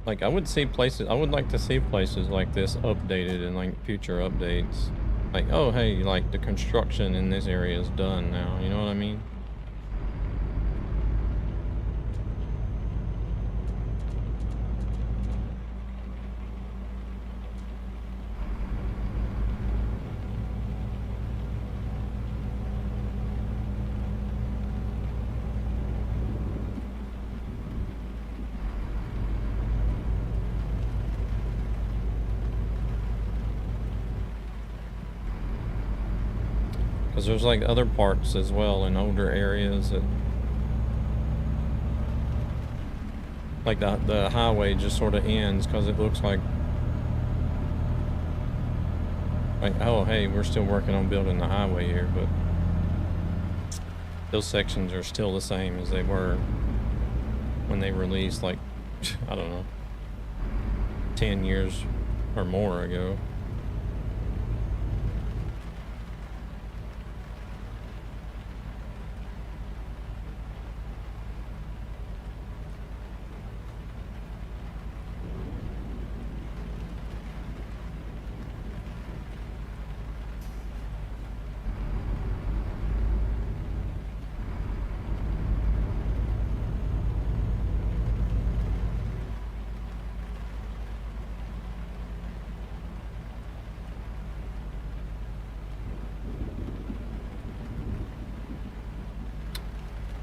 Like I would see places, I would like to see places like this updated in like future updates. Like, oh hey, like the construction in this area is done now, you know what I mean? Because there's like other parts as well in older areas that, like the highway just sort of ends because it looks like, oh hey, we're still working on building the highway here, but those sections are still the same as they were when they released, like, I don't know, 10 years or more ago.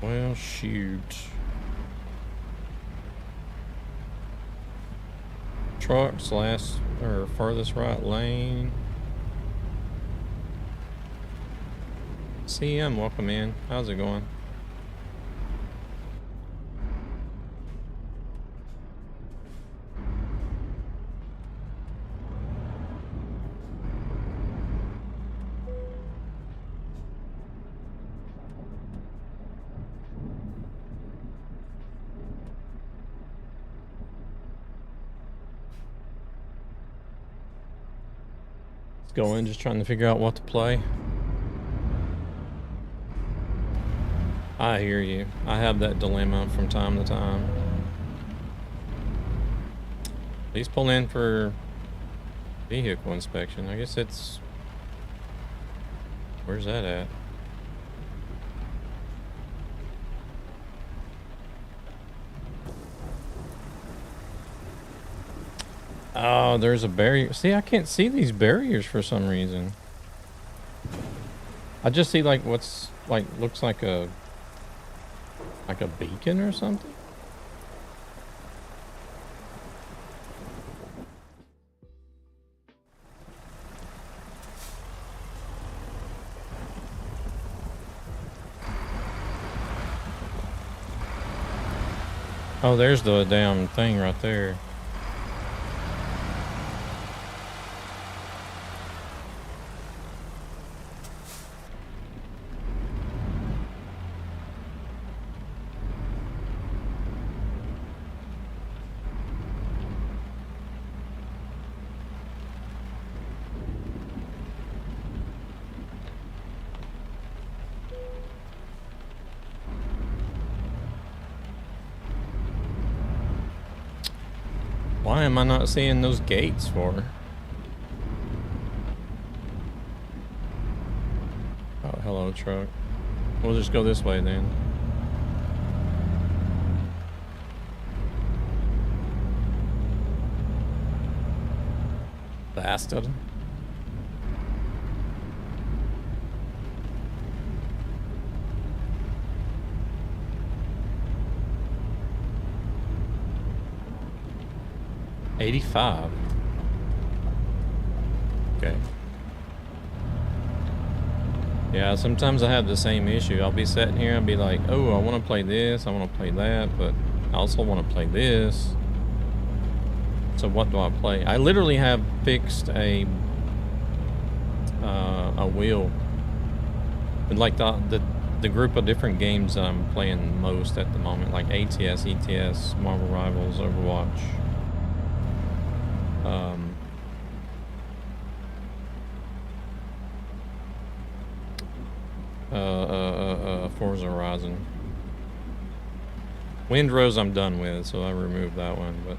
Well, shoot. Trucks, last or furthest right lane. CM, welcome in. How's it going? Going, just trying to figure out what to play. I hear you. I have that dilemma from time to time. Please pull in for vehicle inspection. I guess it's... Where's that at? Oh, there's a barrier. See, I can't see these barriers for some reason. I just see like what's like looks like a beacon or something. Oh, there's the damn thing right there. Why am I not seeing those gates for? Oh, hello, truck. We'll just go this way then. Bastard. $85. Okay. Yeah, sometimes I have the same issue. I'll be sitting here and be like, oh, I want to play this, I want to play that, but I also want to play this. So what do I play? I literally have fixed a wheel. And like the group of different games that I'm playing most at the moment, like ATS, ETS, Marvel Rivals, Overwatch. Forza Horizon. Windrose I'm done with, so I removed that one, but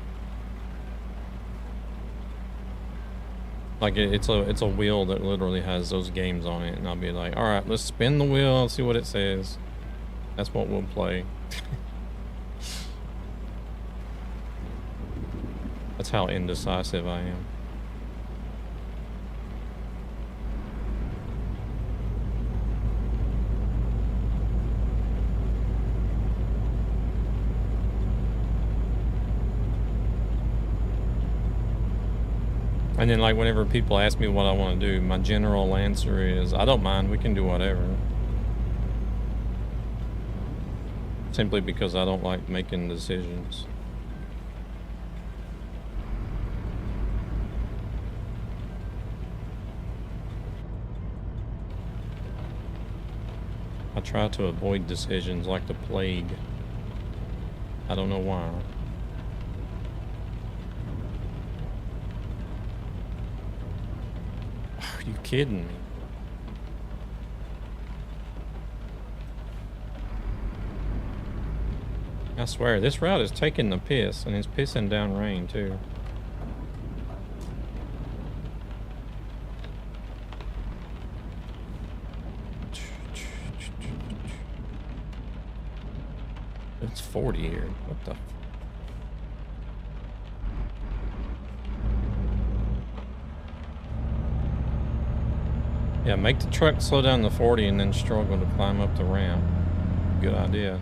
like it's a wheel that literally has those games on it, and I'll be like, all right, let's spin the wheel and see what it says. That's what we'll play. That's how indecisive I am. And then like whenever people ask me what I want to do, my general answer is, I don't mind, we can do whatever. Simply because I don't like making decisions. I try to avoid decisions like the plague. I don't know why. Are you kidding me? I swear, this route is taking the piss, and it's pissing down rain too. It's 40 here. What the? Yeah, make the truck slow down to 40 and then struggle to climb up the ramp. good idea.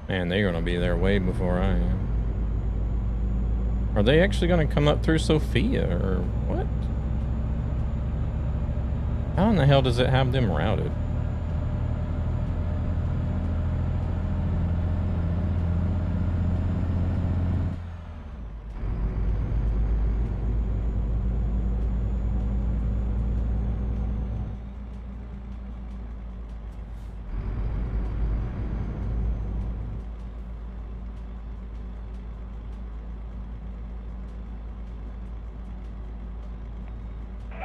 Man, they're gonna be there way before I am. Are they actually gonna come up through Sophia or what? How in the hell does it have them routed?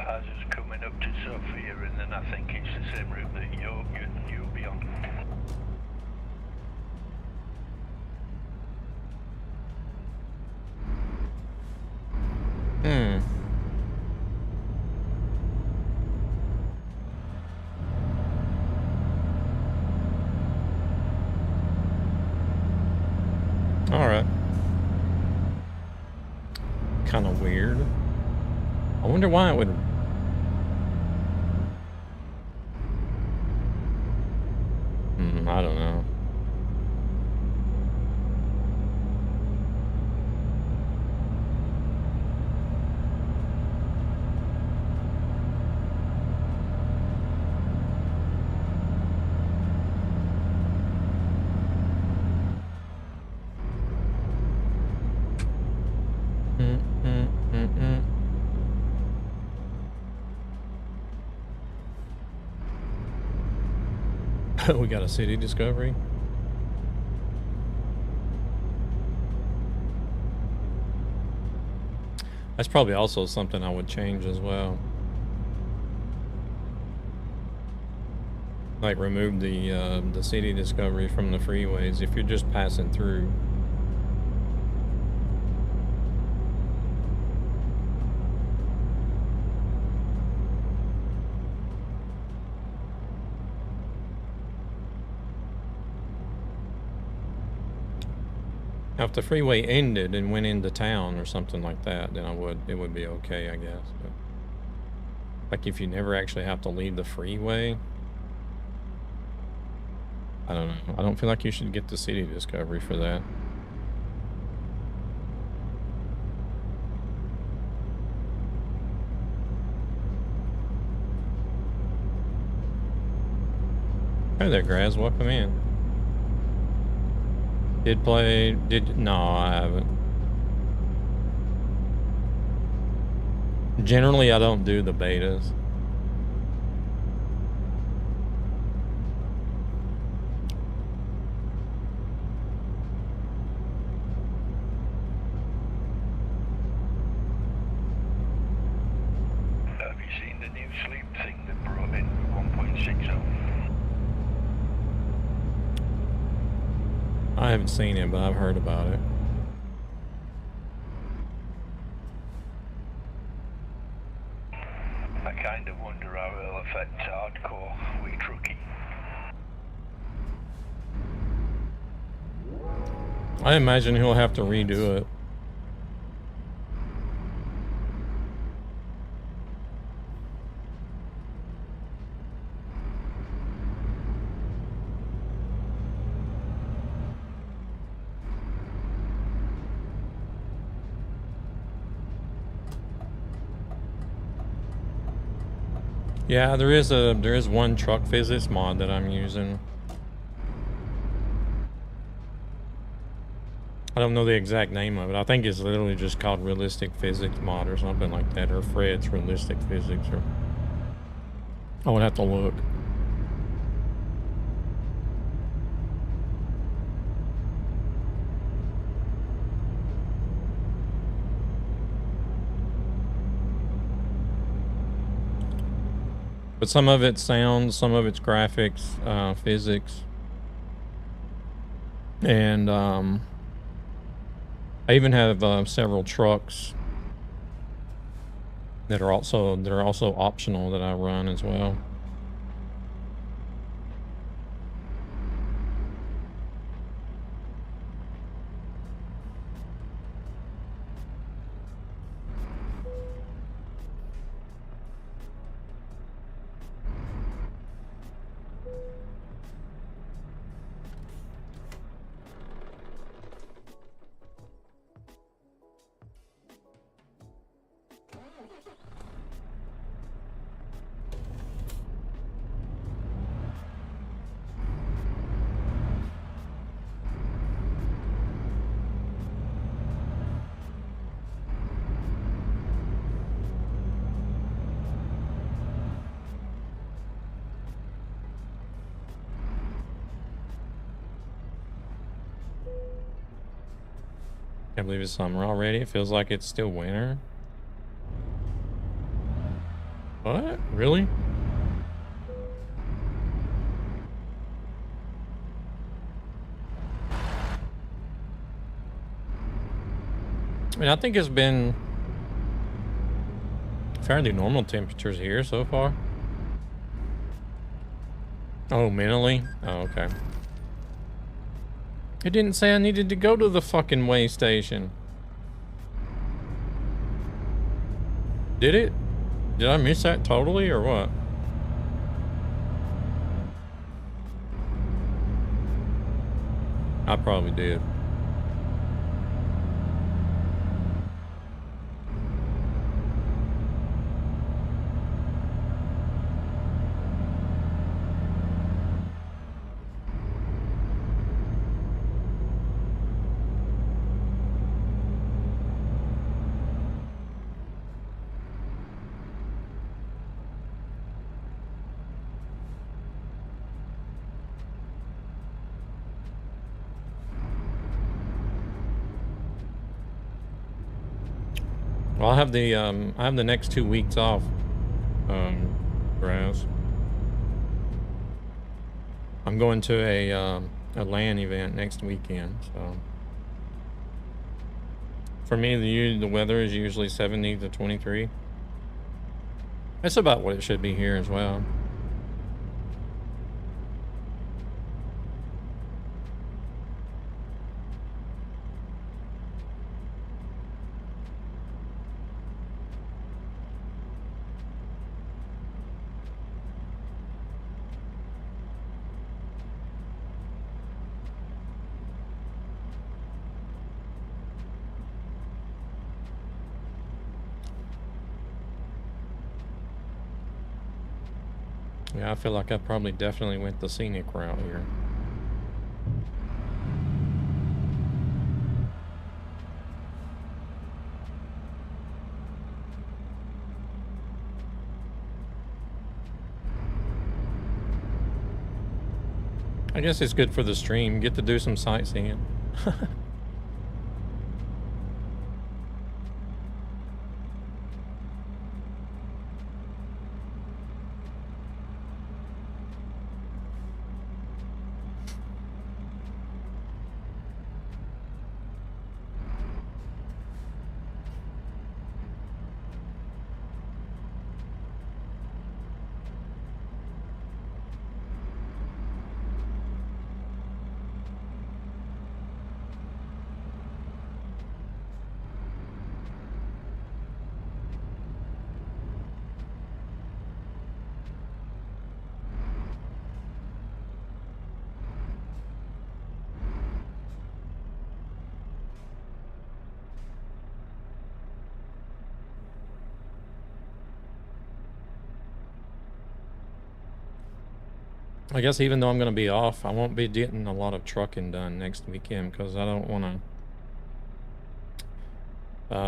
Ours is coming up to Sophia, and then I think it's the same route that you'll be on. Alright. Kind of weird. I wonder why it would... I don't know. We got a city discovery. That's probably also something I would change as well. Like remove the city discovery from the freeways if you're just passing through. Now, if the freeway ended and went into town or something like that, then it would be okay, I guess. But like if you never actually have to leave the freeway, I don't know. I don't feel like you should get the city discovery for that. Hey there, Graz. Welcome in. No, I haven't. Generally, I don't do the betas. Have you seen the new sleep thing that brought in 1.60? I haven't seen it, but I've heard about it. I kind of wonder how it'll affect hardcore with trucking. I imagine he'll have to redo it. Yeah, there is one truck physics mod that I'm using. I don't know the exact name of it. I think it's literally just called Realistic Physics Mod or something like that, or Fred's Realistic Physics, or I would have to look. But some of it's sound, some of it's graphics, physics, and I even have several trucks that are also optional that I run as well. Can't believe it's summer already. It feels like it's still winter. What? Really? I mean, I think it's been fairly normal temperatures here so far. Oh, mentally? Oh, okay. It didn't say I needed to go to the fucking way station. Did it? Did I miss that totally or what? I probably did. Well, I have the next 2 weeks off, Grass. I'm going to a LAN event next weekend, so. For me, the weather is usually 70 to 23. That's about what it should be here as well. Yeah, I feel like I probably definitely went the scenic route here. I guess it's good for the stream. Get to do some sightseeing. I guess even though I'm going to be off, I won't be getting a lot of trucking done next weekend because I don't want to.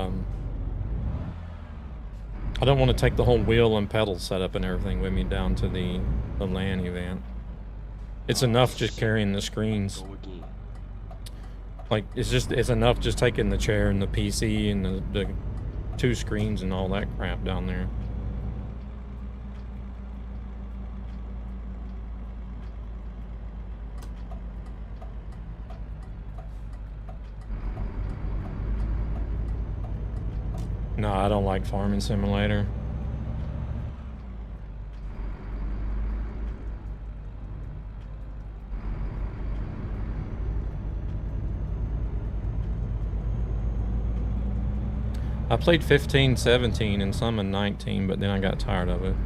I don't want to take the whole wheel and pedal setup and everything with me down to the LAN event. It's enough just carrying the screens. Like it's enough just taking the chair and the PC and the 2 screens and all that crap down there. No, I don't like Farming Simulator. I played 15, 17, and some in 19, but then I got tired of it.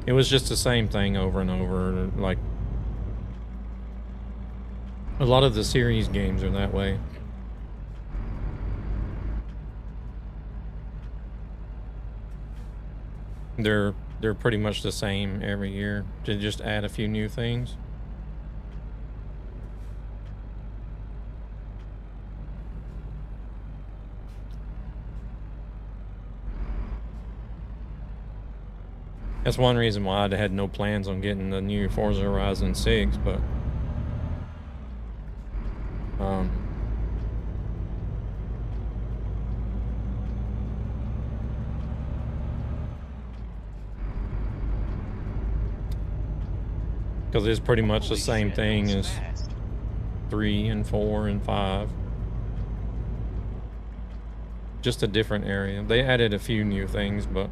It was just the same thing over and over. Like, a lot of the series games are that way. They're pretty much the same every year. To just add a few new things. That's one reason why I had no plans on getting the new Forza Horizon 6, but Because it's pretty much the Holy same shit, thing that was as fast. 3 and 4 and 5. Just a different area. They added a few new things, but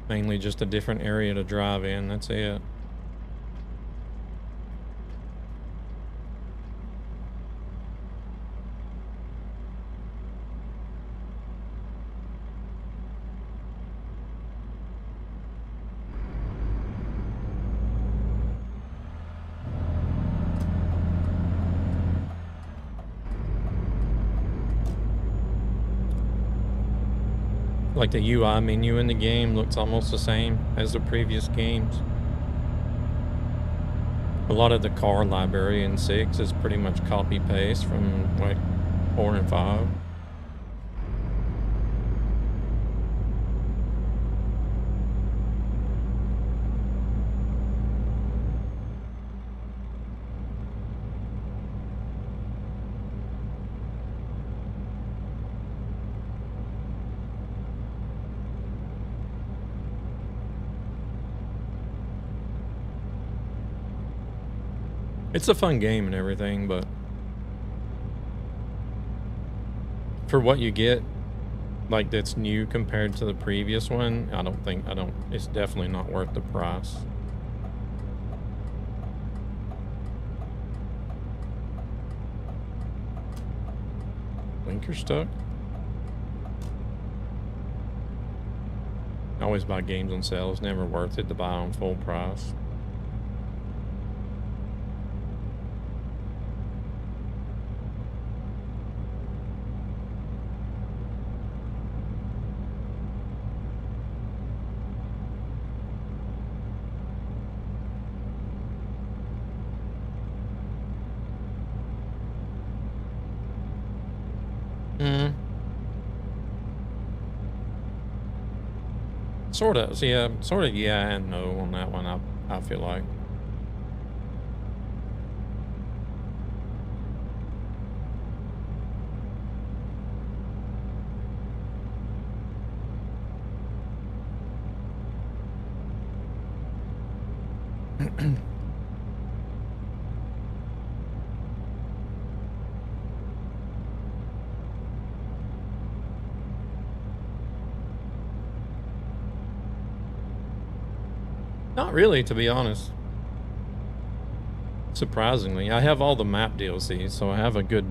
mainly just a different area to drive in, that's it. Like the UI menu in the game looks almost the same as the previous games. A lot of the car library in 6 is pretty much copy paste from like 4 and 5. It's a fun game and everything, but for what you get, like that's new compared to the previous one, it's definitely not worth the price. Blinker stuck? I always buy games on sale. It's never worth it to buy on full price. Sort of, yeah, yeah and no on that one, I feel like. Not really, to be honest. Surprisingly, I have all the map DLCs, so I have a good...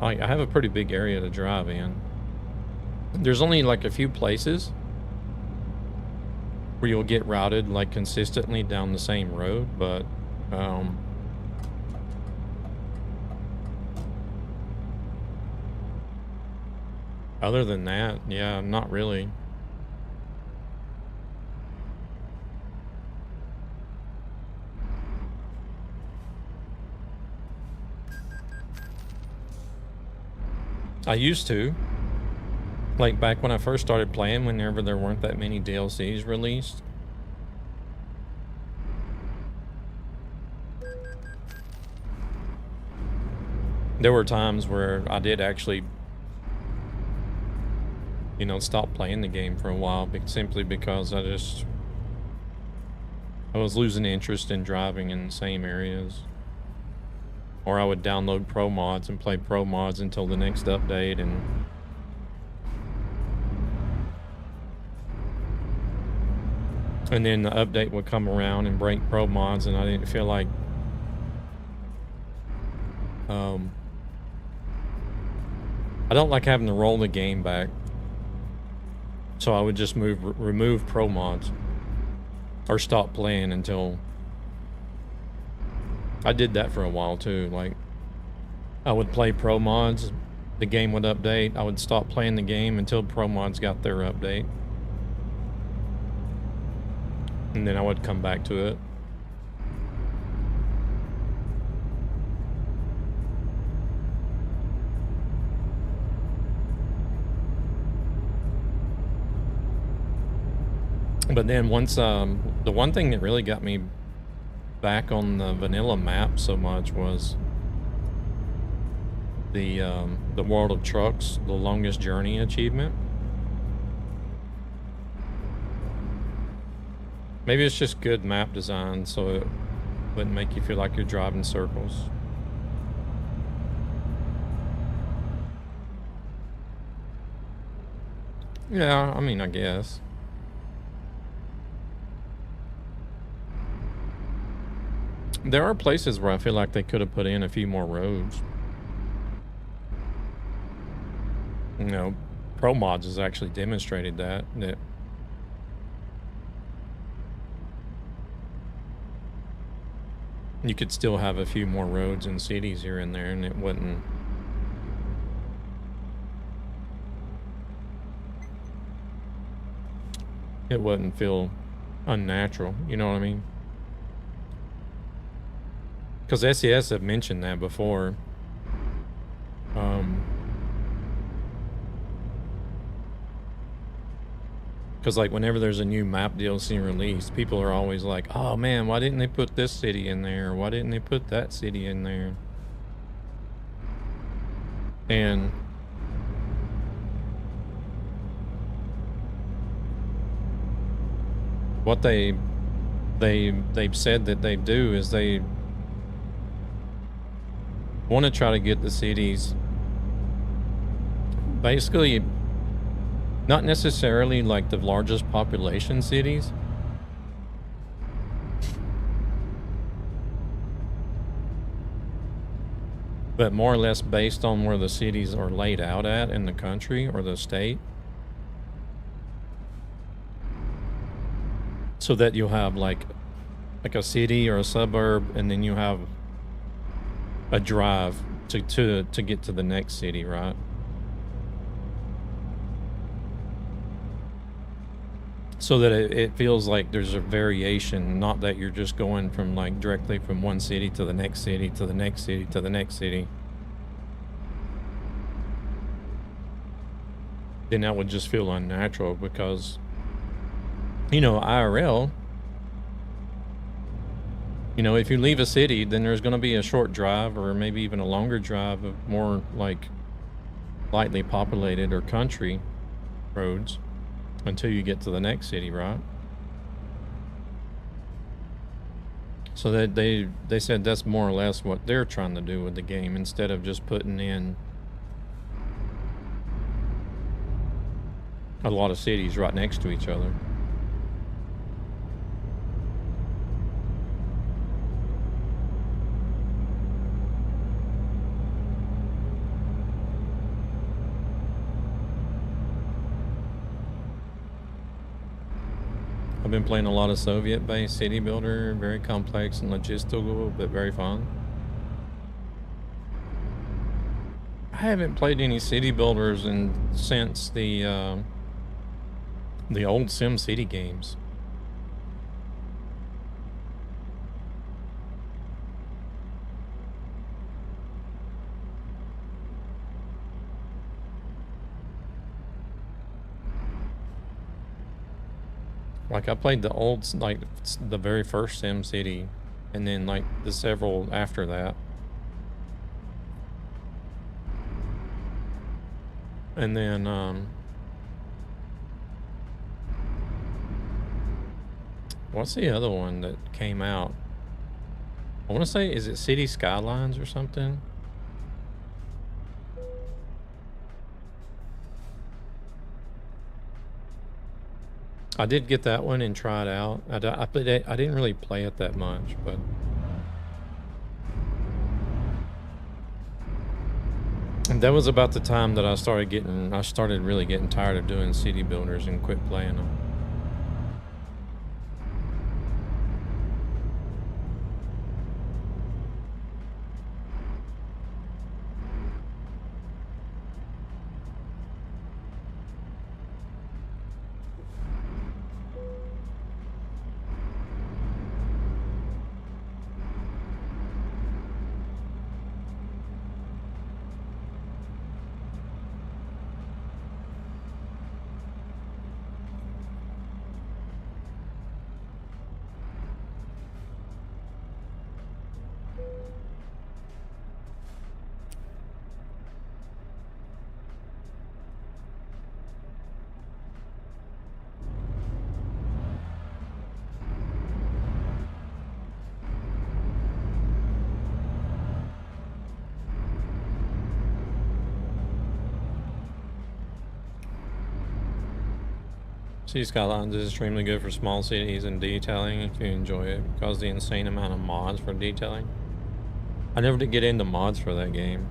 I have a pretty big area to drive in. There's only like a few places where you'll get routed like consistently down the same road, but other than that, yeah, not really. I used to. Like back when I first started playing, whenever there weren't that many DLCs released. There were times where I did actually, you know, stop playing the game for a while, simply because I was losing interest in driving in the same areas. Or I would download pro mods and play pro mods until the next update, and then the update would come around and break pro mods, and I didn't feel like I don't like having to roll the game back, so I would just remove pro mods or stop playing until I did that for a while too. Like, I would play pro mods, the game would update, I would stop playing the game until pro mods got their update, and then I would come back to it. But then once, the one thing that really got me back on the vanilla map so much was the World of Trucks, the longest journey achievement. Maybe it's just good map design, so it wouldn't make you feel like you're driving circles. Yeah, I mean, I guess. There are places where I feel like they could have put in a few more roads. You know, Pro Mods has actually demonstrated that you could still have a few more roads and cities here and there, and it wouldn't feel unnatural, you know what I mean? Because SCS have mentioned that before. Because like whenever there's a new map DLC released, people are always like, oh man, why didn't they put this city in there? Why didn't they put that city in there? And what they've said that they do is they want to try to get the cities basically not necessarily like the largest population cities, but more or less based on where the cities are laid out at in the country or the state. So that you'll have like a city or a suburb, and then you have a drive to get to the next city, right? So that it feels like there's a variation, not that you're just going from like directly from one city to the next city to the next city to the next city. Then that would just feel unnatural because, you know, IRL, you know, if you leave a city, then there's going to be a short drive or maybe even a longer drive of more like lightly populated or country roads until you get to the next city, right? So that they said that's more or less what they're trying to do with the game, instead of just putting in a lot of cities right next to each other. I've been playing a lot of Soviet-based city builder, very complex and logistical, but very fun. I haven't played any city builders since the old SimCity games. Like I played the old, like the very first SimCity, and then like the several after that. And then, what's the other one that came out? I want to say, is it City Skylines or something? I did get that one and try it out. I didn't really play it that much, but and that was about the time that I started really getting tired of doing city builders and quit playing them. Sea Skylines is extremely good for small cities and detailing if you enjoy it because of the insane amount of mods for detailing. I never did get into mods for that game.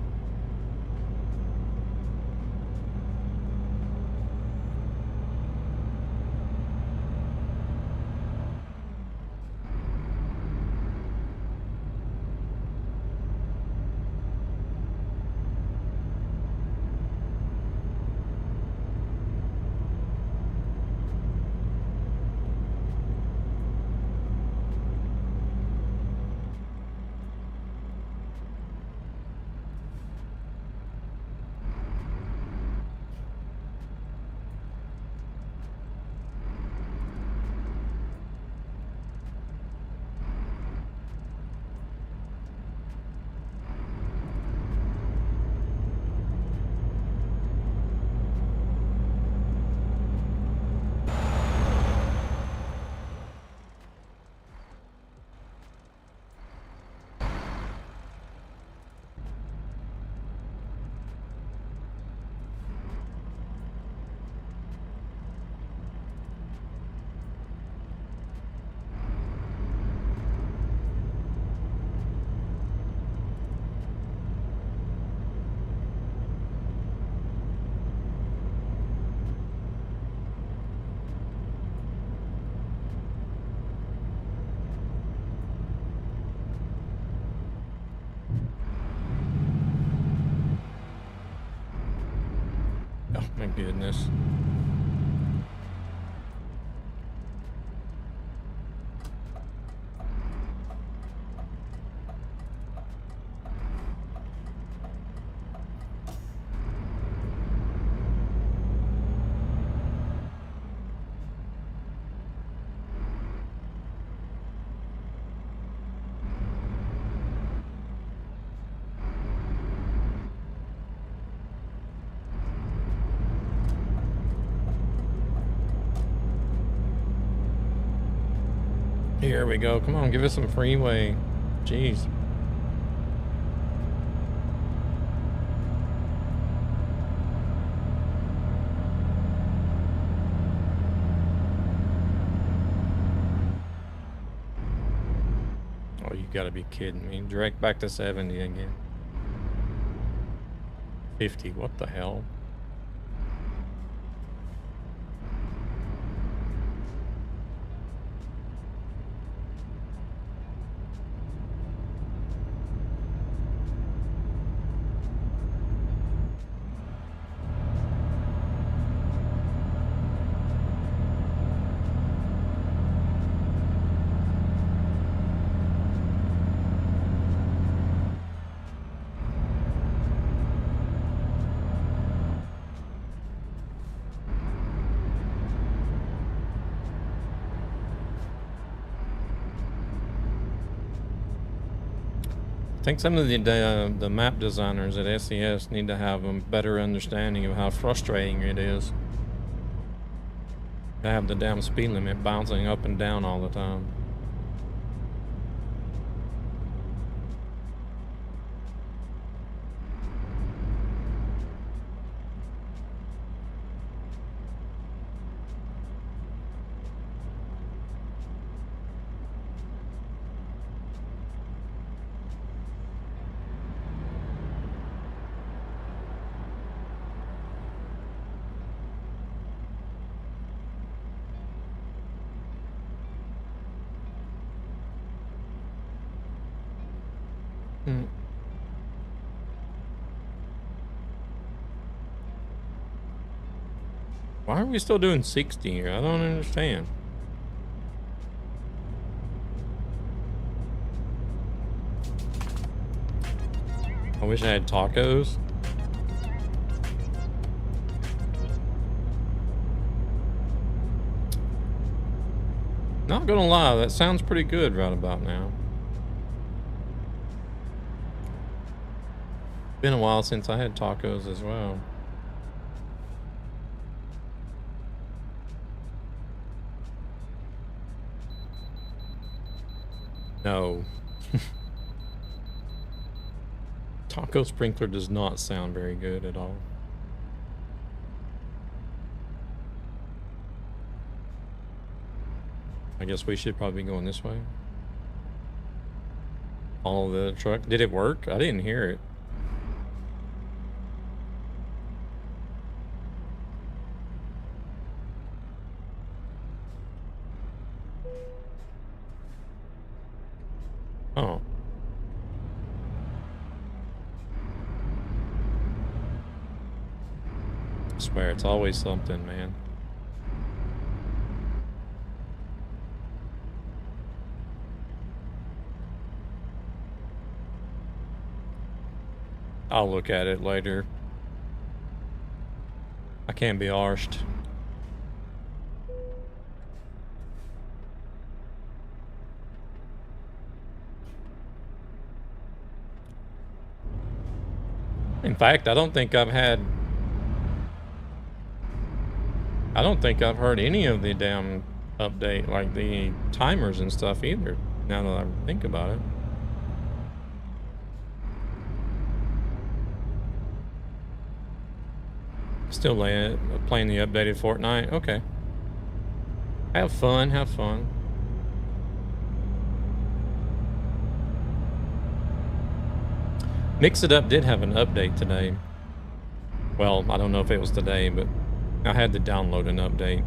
Oh my goodness. Here we go. Come on, give us some freeway. Jeez. Oh, you gotta be kidding me. Direct back to 70 again. 50, what the hell? I think some of the map designers at SCS need to have a better understanding of how frustrating it is to have the damn speed limit bouncing up and down all the time. Why are we still doing 60 here? I don't understand. I wish I had tacos. Not gonna lie, that sounds pretty good right about now. Been a while since I had tacos as well. No. Taco sprinkler does not sound very good at all. I guess we should probably be going this way. Follow the truck. Did it work? I didn't hear it. Oh. I swear, it's always something, man. I'll look at it later. I can't be arsed. In fact, I don't think I've heard any of the damn update, like the timers and stuff either, now that I think about it. Still playing the updated Fortnite? Okay. Have fun, have fun. Mix It Up did have an update today. Well, I don't know if it was today, but I had to download an update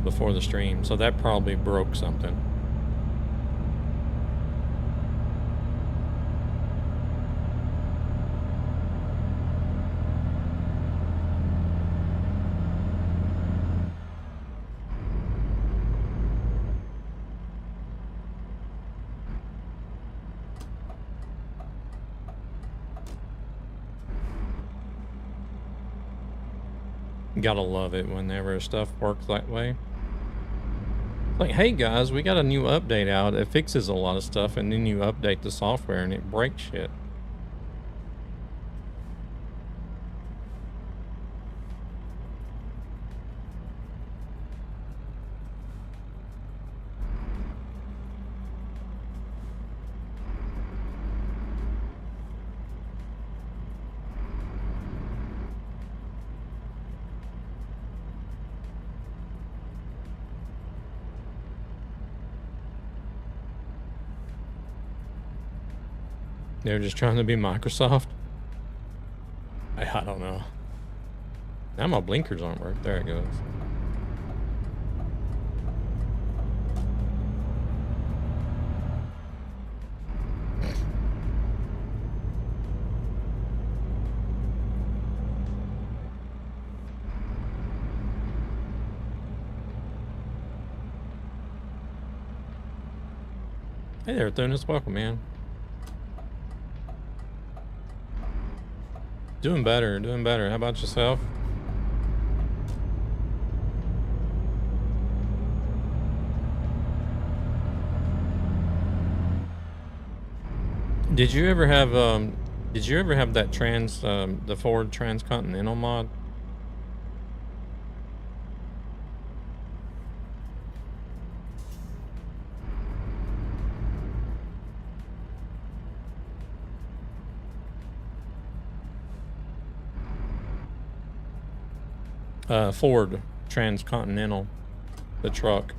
before the stream, so that probably broke something. Gotta love it whenever stuff works that way. Like, hey guys, we got a new update out. It fixes a lot of stuff, and then you update the software and it breaks shit. They're just trying to be Microsoft. I don't know. Now my blinkers aren't working. There it goes. Hey there, Thunis. Welcome, man. Doing better, doing better. How about yourself? Did you ever have that the Ford Transcontinental mod? Ford Transcontinental, the truck.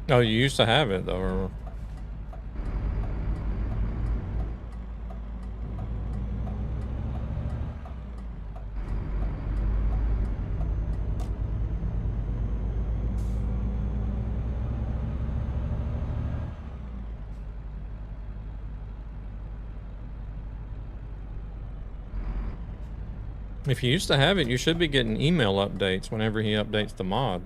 Oh, you used to have it though, or... If you used to have it, you should be getting email updates whenever he updates the mod.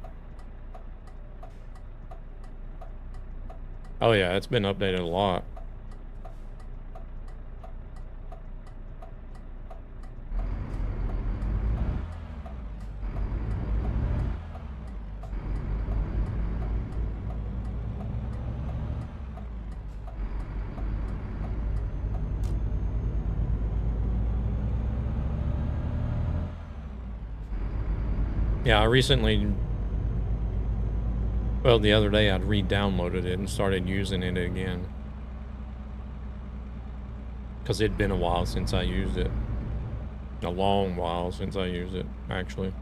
Oh yeah, it's been updated a lot. Yeah, I recently, well, the other day I'd re-downloaded it and started using it again. Because it'd been a while since I used it. A long while since I used it, actually.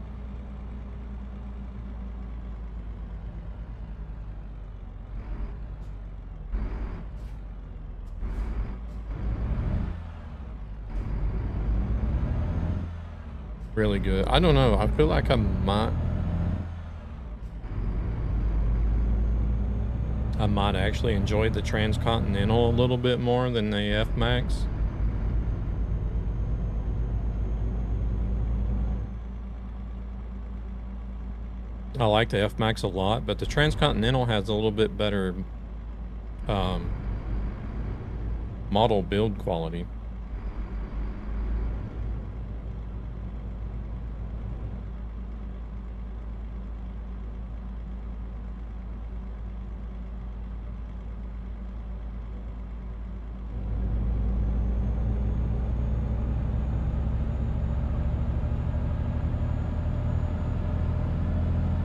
Really good. I don't know. I feel like I might actually enjoy the Transcontinental a little bit more than the F-Max. I like the F-Max a lot, but the Transcontinental has a little bit better model build quality.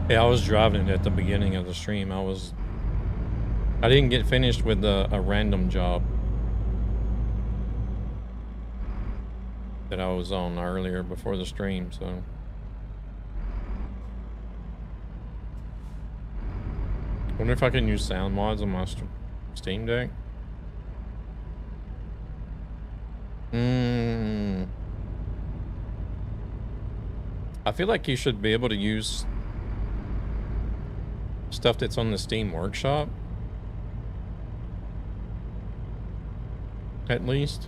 Yeah, I was driving it at the beginning of the stream. I didn't get finished with a random job that I was on earlier before the stream, so. Wonder if I can use sound mods on my Steam Deck. I feel like you should be able to use stuff that's on the Steam Workshop. At least.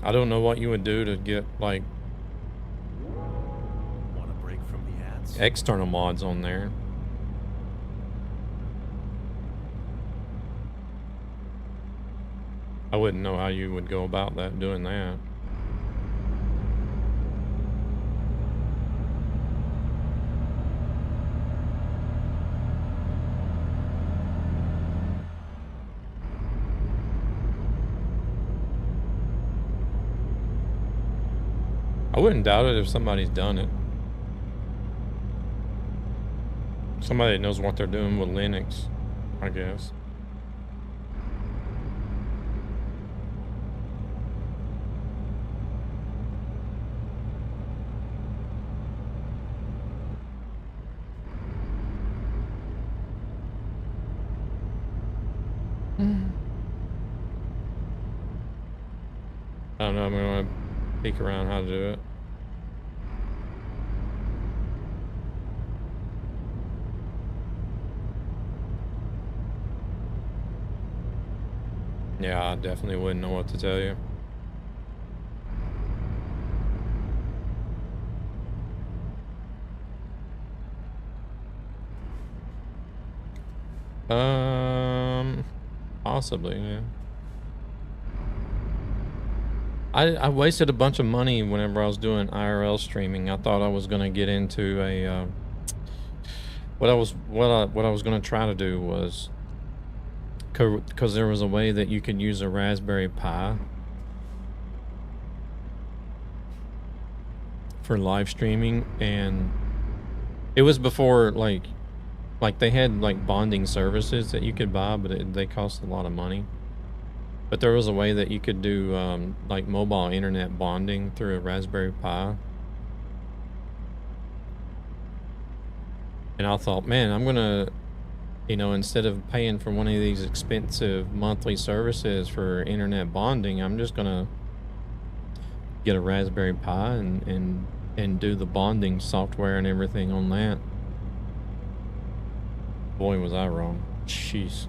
I don't know what you would do to get, like, Want a break from the ads? external mods on there. I wouldn't know how you would go about doing that. I wouldn't doubt it if somebody's done it. Somebody that knows what they're doing with Linux, I guess. I don't know, I'm gonna peek around how to do it. Yeah, I definitely wouldn't know what to tell you. Possibly, yeah. I wasted a bunch of money whenever I was doing IRL streaming. I thought I was gonna get into a what I was gonna try to do was, because there was a way that you could use a Raspberry Pi for live streaming, and it was before like they had like bonding services that you could buy, but they cost a lot of money. But there was a way that you could do like mobile internet bonding through a Raspberry Pi. And I thought, man, I'm gonna, you know, instead of paying for one of these expensive monthly services for internet bonding, I'm just gonna get a Raspberry Pi and do the bonding software and everything on that. Boy, was I wrong. Jeez.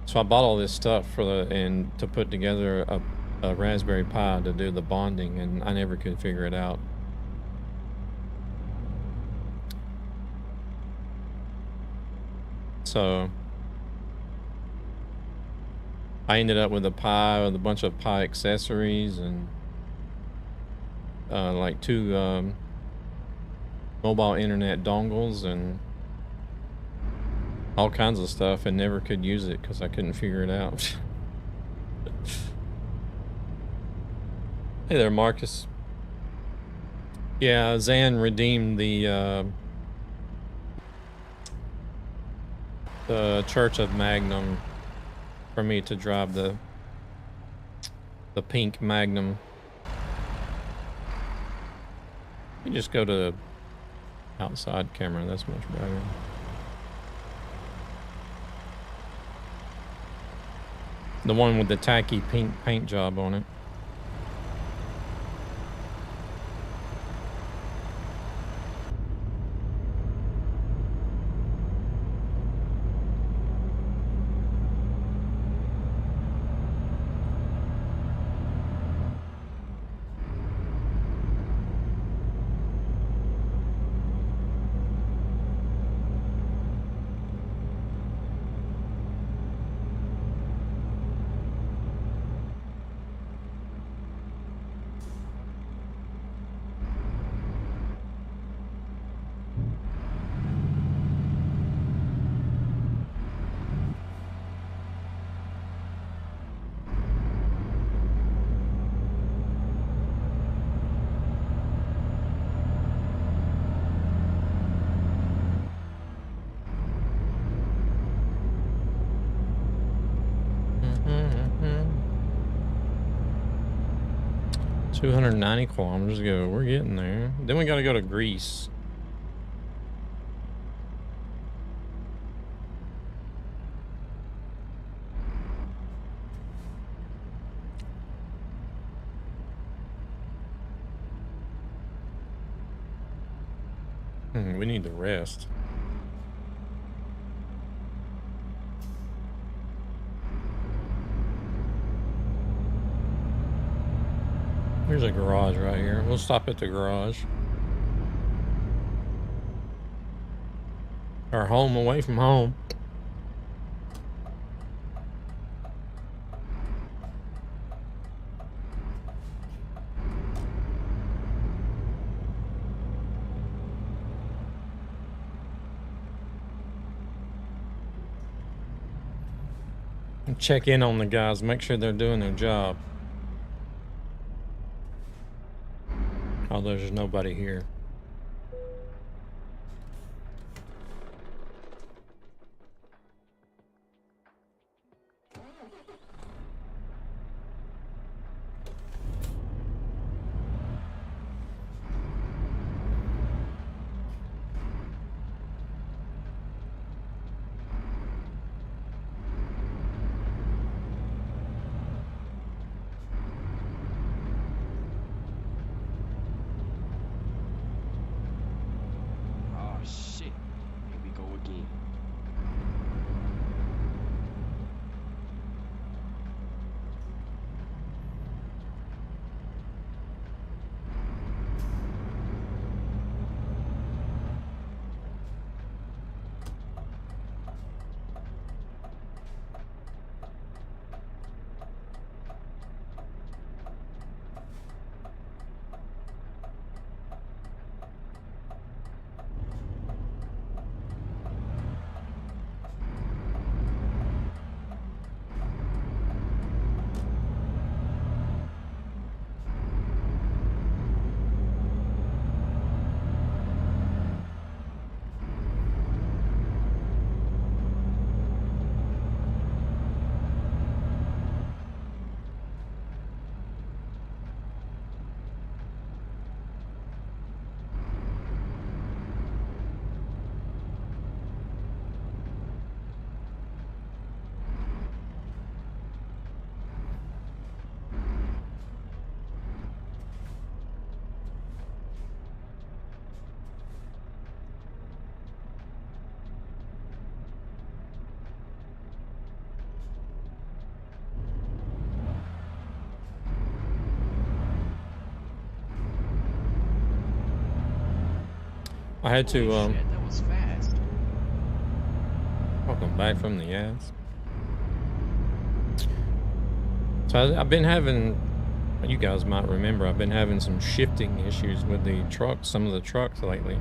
So I bought all this stuff to put together a Raspberry Pi to do the bonding, and I never could figure it out. So I ended up with a Pi with a bunch of Pi accessories and like two mobile internet dongles and all kinds of stuff, and never could use it because I couldn't figure it out. Hey there, Marcus. Yeah, Zan redeemed the Church of Magnum for me to drive the pink Magnum. You just go to outside camera, that's much better. The one with the tacky pink paint job on it. Mm-hmm. 290 kilometers ago. We're getting there. Then we got to go to Greece. We need to rest. There's a garage right here. We'll stop at the garage. Our home away from home. And check in on the guys, make sure they're doing their job. Oh, there's nobody here. Oh shit. Here we go again. I had to, Holy shit, that was fast. welcome back from the ads. So I've been having, you guys might remember, I've been having some shifting issues with the trucks, some of the trucks lately.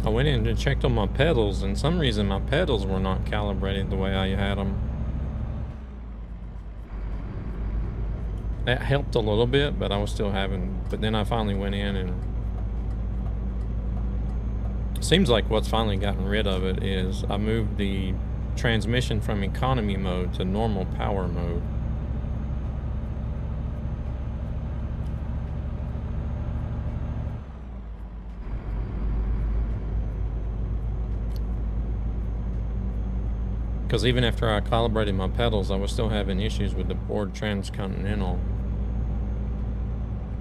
I went in and checked on my pedals, and some reason my pedals were not calibrated the way I had them. That helped a little bit, but I was still having, but then I finally went in and it seems like what's finally gotten rid of it is I moved the transmission from economy mode to normal power mode. Because even after I calibrated my pedals, I was still having issues with the Ford Transcontinental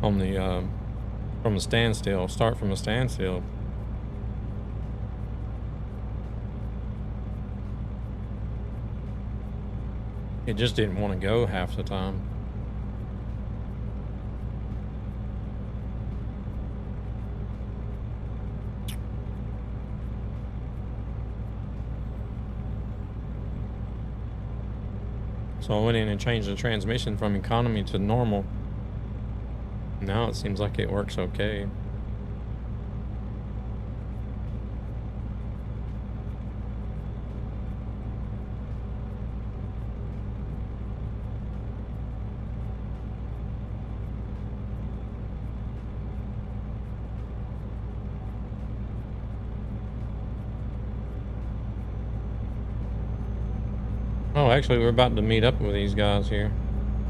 on the from a standstill, start from a standstill. It just didn't want to go half the time. So I went in and changed the transmission from economy to normal. Now it seems like it works okay. Oh, actually, we're about to meet up with these guys here.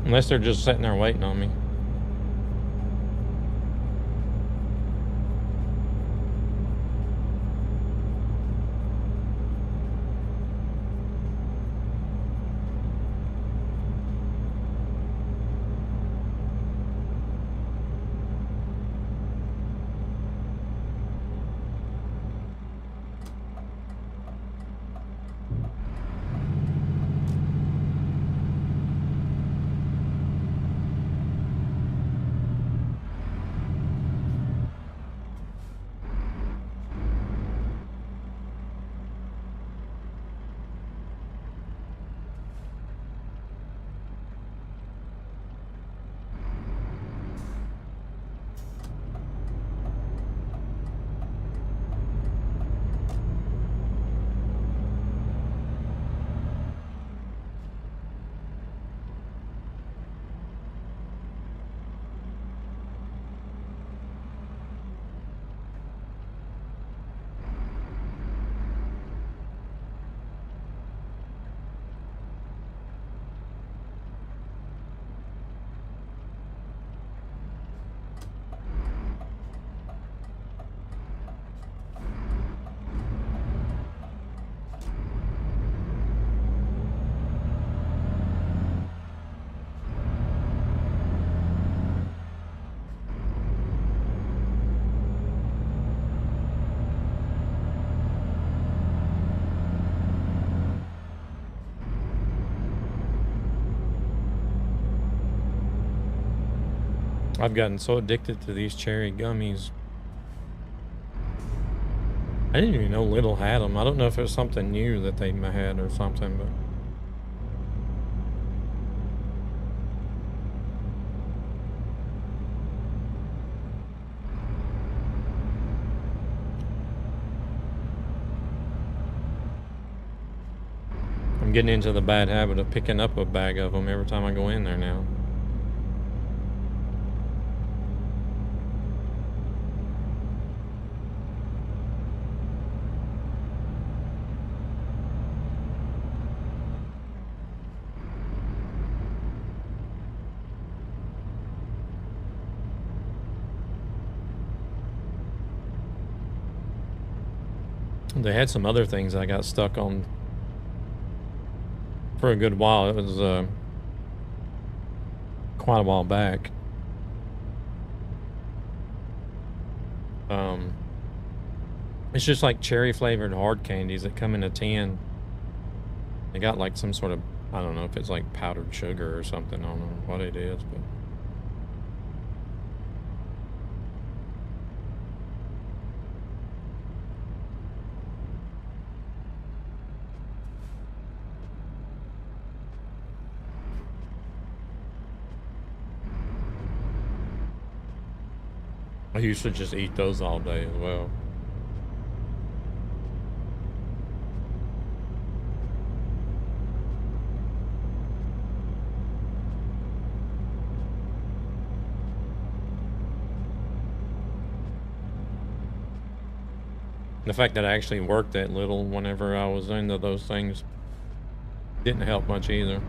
Unless they're just sitting there waiting on me. I've gotten so addicted to these cherry gummies. I didn't even know Little had them. I don't know if it was something new that they had or something, but... I'm getting into the bad habit of picking up a bag of them every time I go in there now. They had some other things I got stuck on for a good while. It was quite a while back. It's just like cherry flavored hard candies that come in a tin. They got like some sort of, I don't know if it's like powdered sugar or something. I don't know what it is, but... I used to just eat those all day as well. The fact that I actually worked that little whenever I was into those things didn't help much either.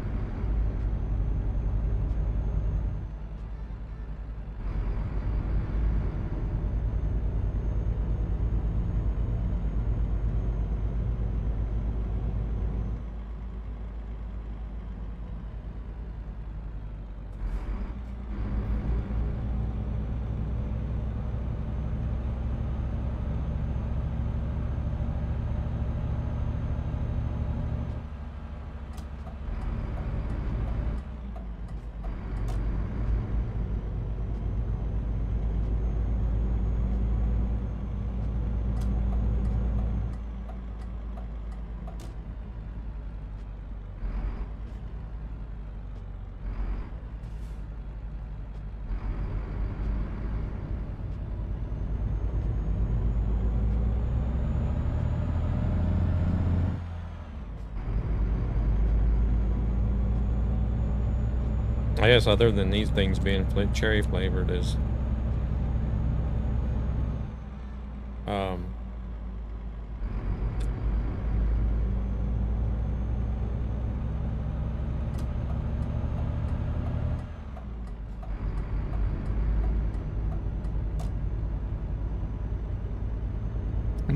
I guess other than these things being cherry flavored is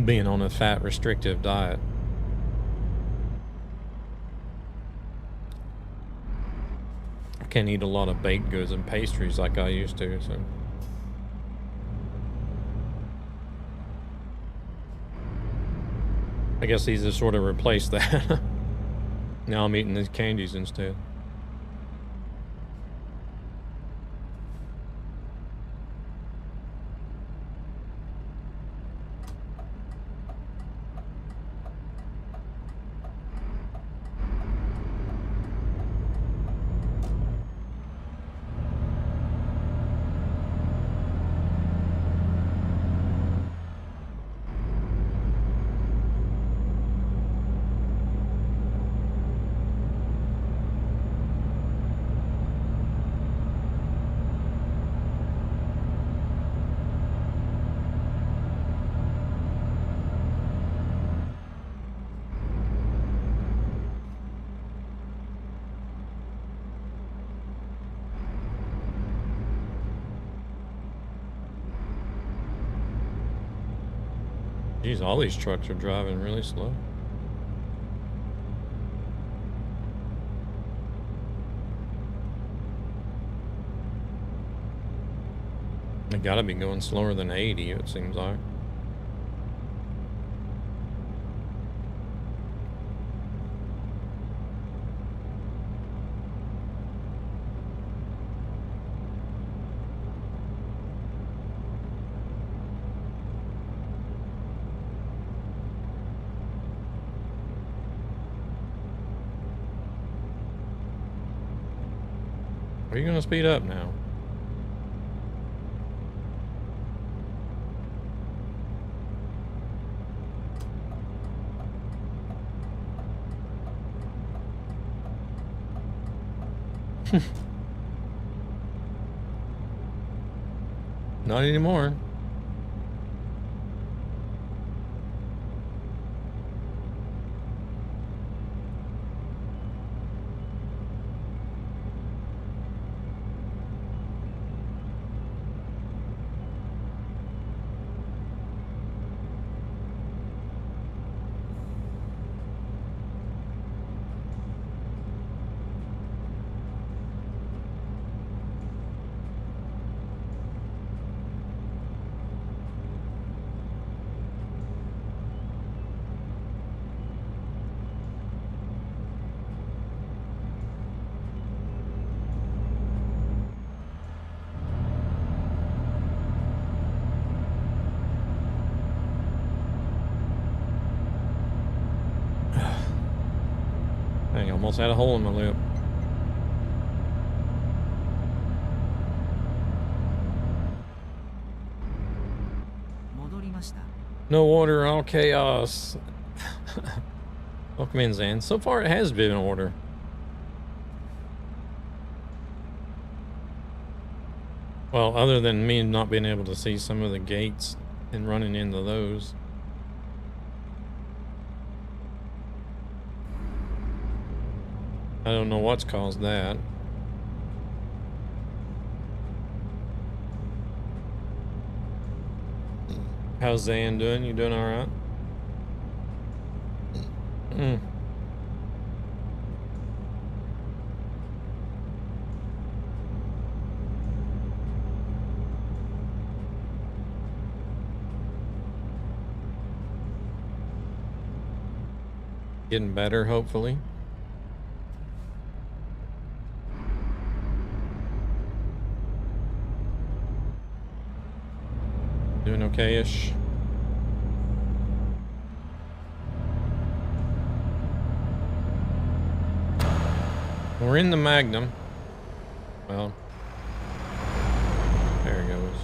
being on a fat restrictive diet. I can't eat a lot of baked goods and pastries like I used to, so. I guess these have sort of replaced that. Now I'm eating these candies instead. Geez, all these trucks are driving really slow. They gotta be going slower than 80, it seems like. Are you gonna speed up now? Not anymore. Dang, I almost had a hole in my lip. No order, all chaos. Welcome in, Zan. So far it has been order. Well, other than me not being able to see some of the gates and running into those. I don't know what's caused that. How's Zan doing? You doing all right? Mm. Getting better, hopefully. Doing okay-ish. We're in the Magnum. Well, there it goes.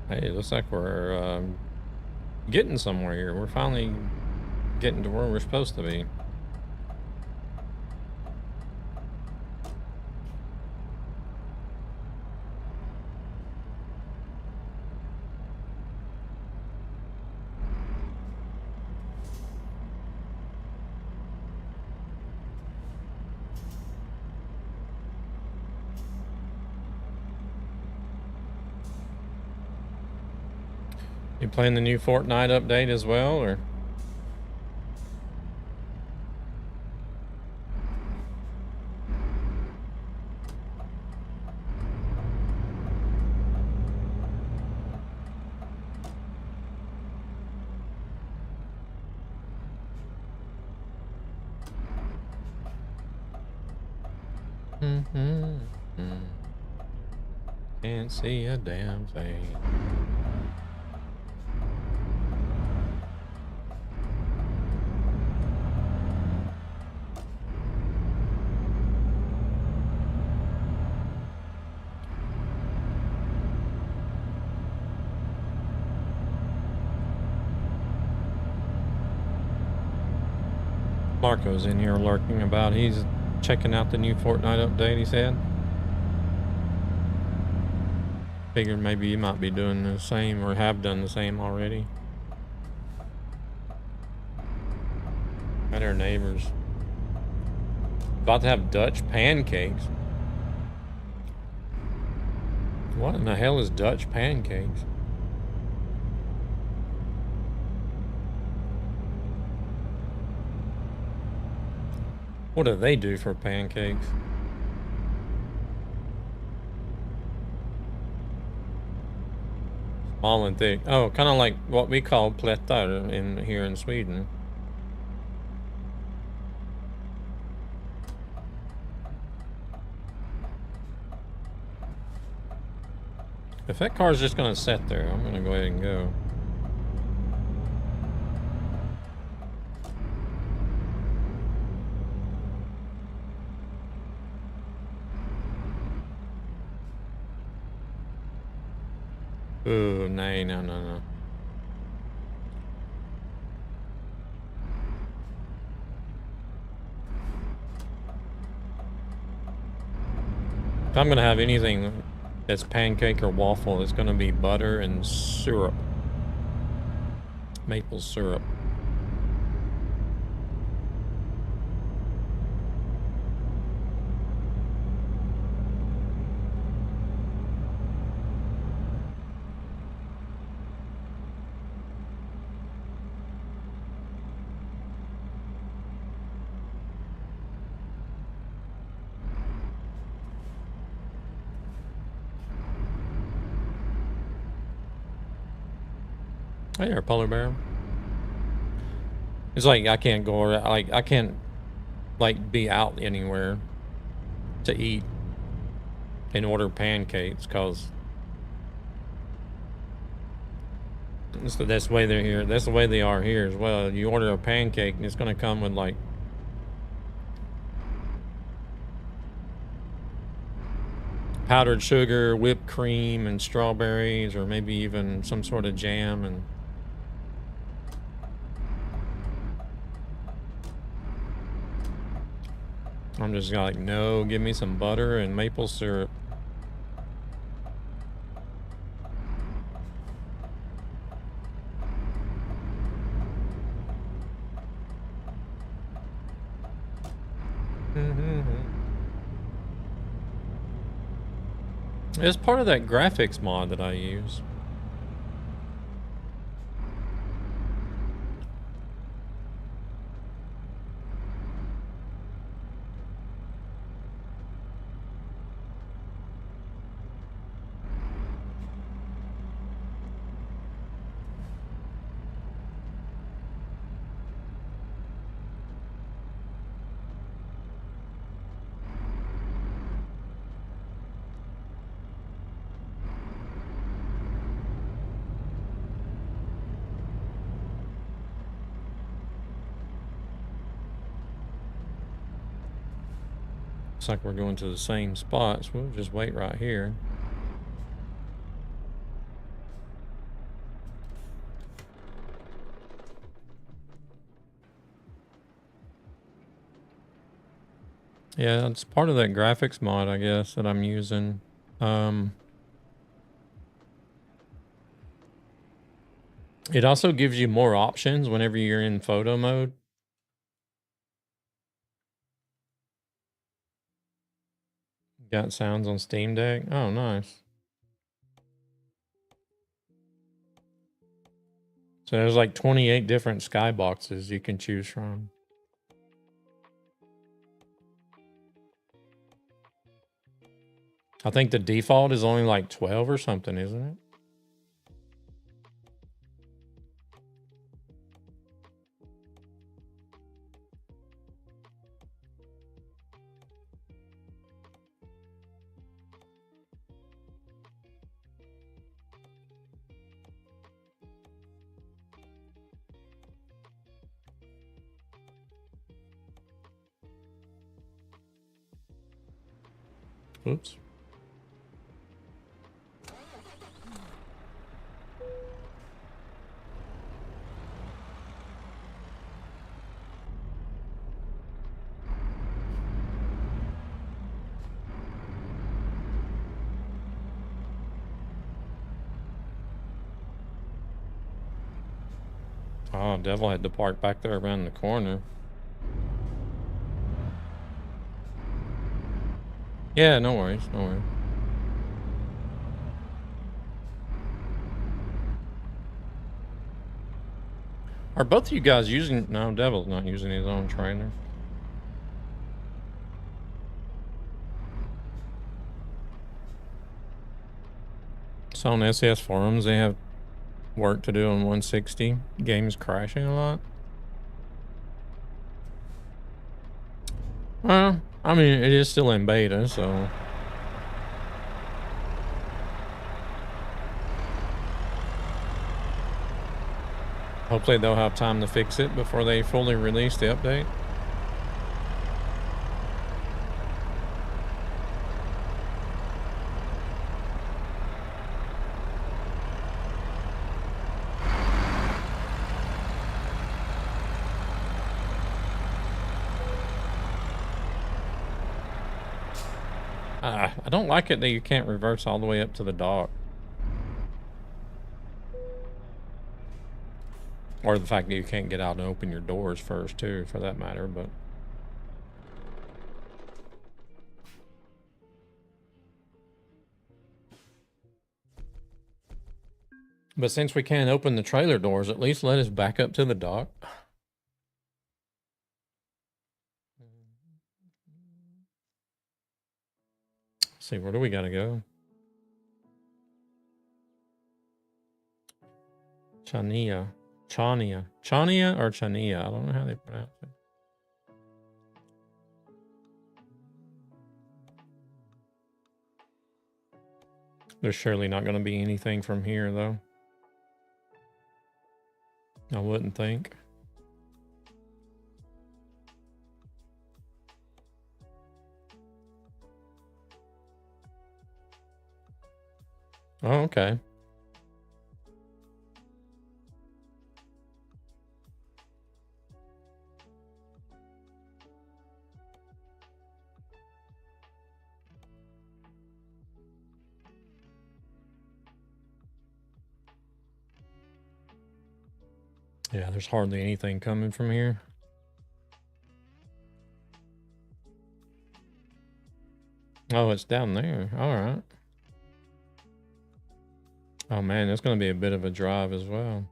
Hey, it looks like we're getting somewhere here. We're finally getting to where we're supposed to be. You playing the new Fortnite update as well, or? Can't see a damn thing. Marco's in here lurking about. He's checking out the new Fortnite update, he said. Figured maybe you might be doing the same or have done the same already. At our neighbors. About to have Dutch pancakes. What in the hell is Dutch pancakes? What do they do for pancakes? Small and thick. Oh, kind of like what we call plättar in here in Sweden. If that car's just gonna sit there, I'm gonna go ahead and go. Ooh, no. If I'm gonna have anything that's pancake or waffle, it's gonna be butter and syrup. Maple syrup. Hey there, polar bear. It's like I can't go around, like I can't like be out anywhere to eat and order pancakes because that's the way they're here. That's the way they are here as well. You order a pancake and it's gonna come with like powdered sugar, whipped cream, and strawberries, or maybe even some sort of jam and I'm just like, no, give me some butter and maple syrup. It's part of that graphics mod that I use. Looks like we're going to the same spot, so we'll just wait right here. Yeah, it's part of that graphics mod, I guess, that I'm using. It also gives you more options whenever you're in photo mode. Got sounds on Steam Deck. Oh, nice. So there's like 28 different skyboxes you can choose from. I think the default is only like 12 or something, isn't it? Oops. Oh, Devil had to park back there around the corner. Yeah, no worries, no worries. Are both of you guys using... No, Devil's not using his own trailer. So on SCS forums, they have work to do on 160. Game's crashing a lot. Well, I mean, it is still in beta, so... Hopefully they'll have time to fix it before they fully release the update. I don't like it that you can't reverse all the way up to the dock. Or the fact that you can't get out and open your doors first, too, for that matter, but... But since we can't open the trailer doors, at least let us back up to the dock. Let's see, where do we gotta go? Chania. Chania or Chania? I don't know how they pronounce it. There's surely not going to be anything from here, though. I wouldn't think. Oh, okay. Yeah, there's hardly anything coming from here. Oh, it's down there. All right. Oh man, it's going to be a bit of a drive as well.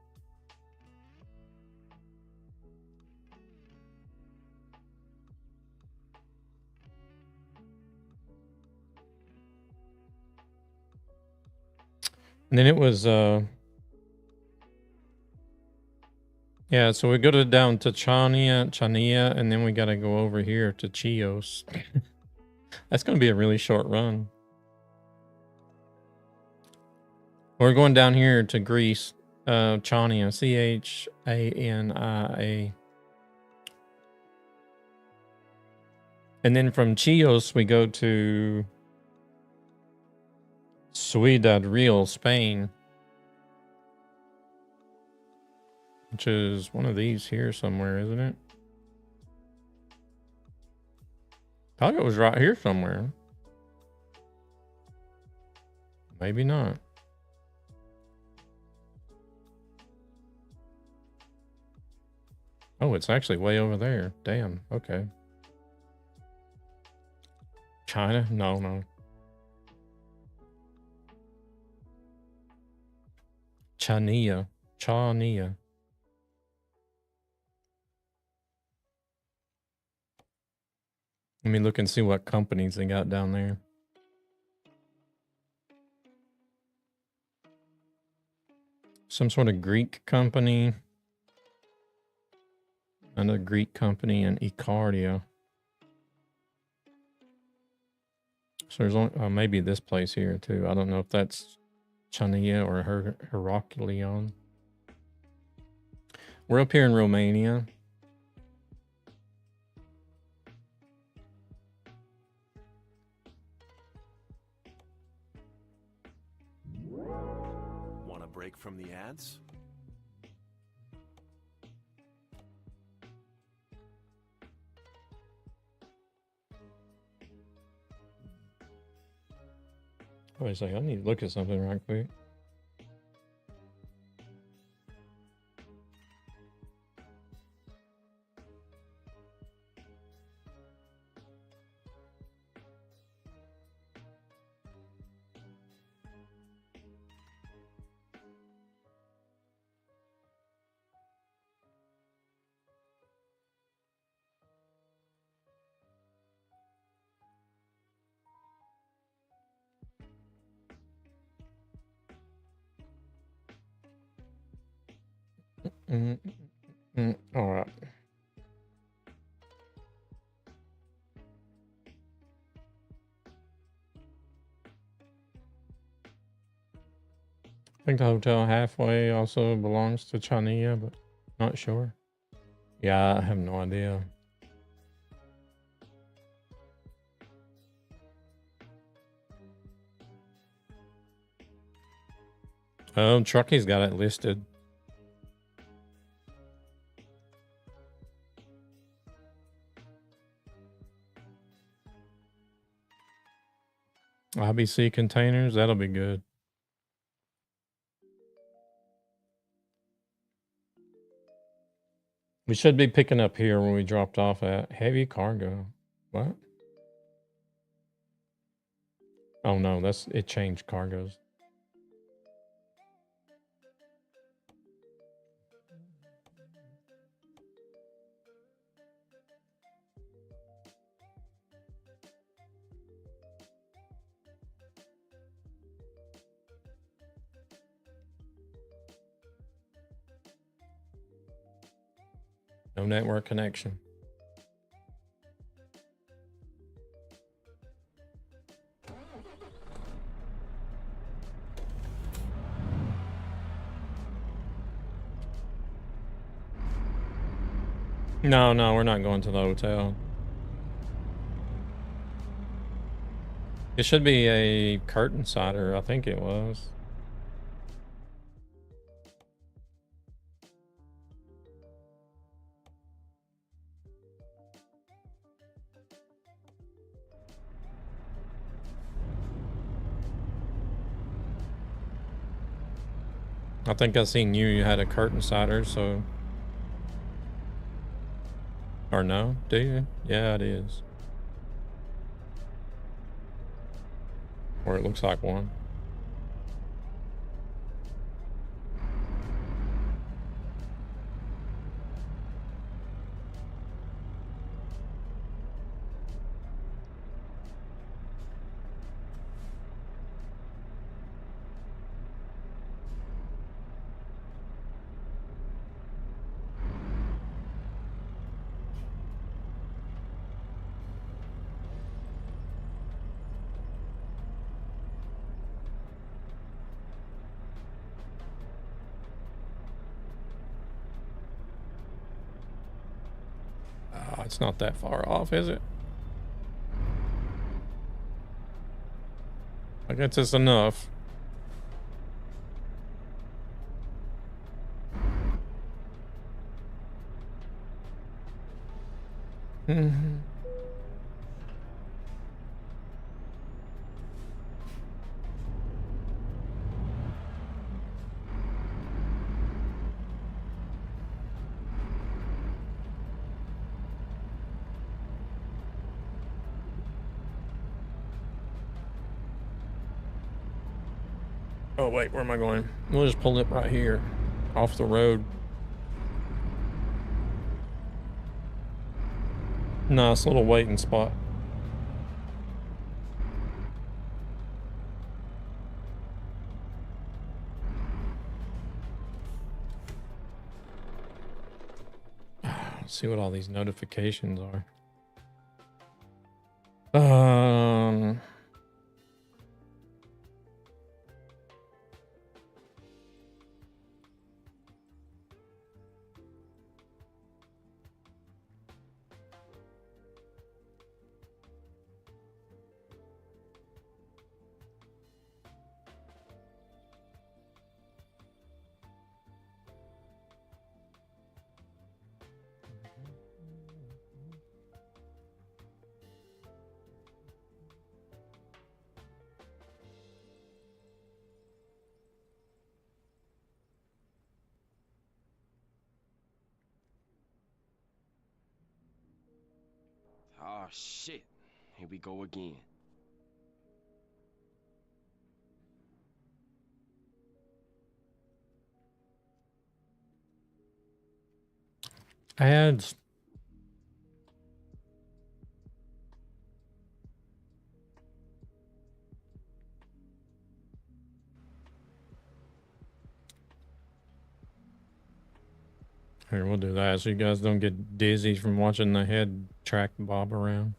And then it was yeah, so we go down to Chania, and then we got to go over here to Chios. That's going to be a really short run. We're going down here to Greece, Chania, Chania. And then from Chios, we go to Ciudad Real, Spain, which is one of these here somewhere, isn't it? I thought it was right here somewhere. Maybe not. Oh, it's actually way over there. Damn. Okay. China? No. Chania. Let me look and see what companies they got down there. Some sort of Greek company. Another Greek company in Icardia. So there's only, maybe this place here too. I don't know if that's Chania or Heraklion. We're up here in Romania. Want a break from the ads? Wait a second, I need to look at something right quick. All right. I think the hotel halfway also belongs to Chania, but not sure. Yeah, I have no idea. Oh, Trucky's got it listed. IBC containers, that'll be good. We should be picking up here where we dropped off at. Heavy cargo. What? Oh no, it changed cargos. No network connection. No, we're not going to the hotel. It should be a curtain sider, I think it was. I think I seen you had a curtain sider, so Or no? Do you? Yeah, it is. Or it looks like one. It's not that far off, is it? I guess it's enough. Mm-hmm. Oh, wait, where am I going? We'll just pull it right here, off the road. Nice little waiting spot. Let's see what all these notifications are. Oh shit. Here we go again. Ads. Here, we'll do that so you guys don't get dizzy from watching the head track bob around.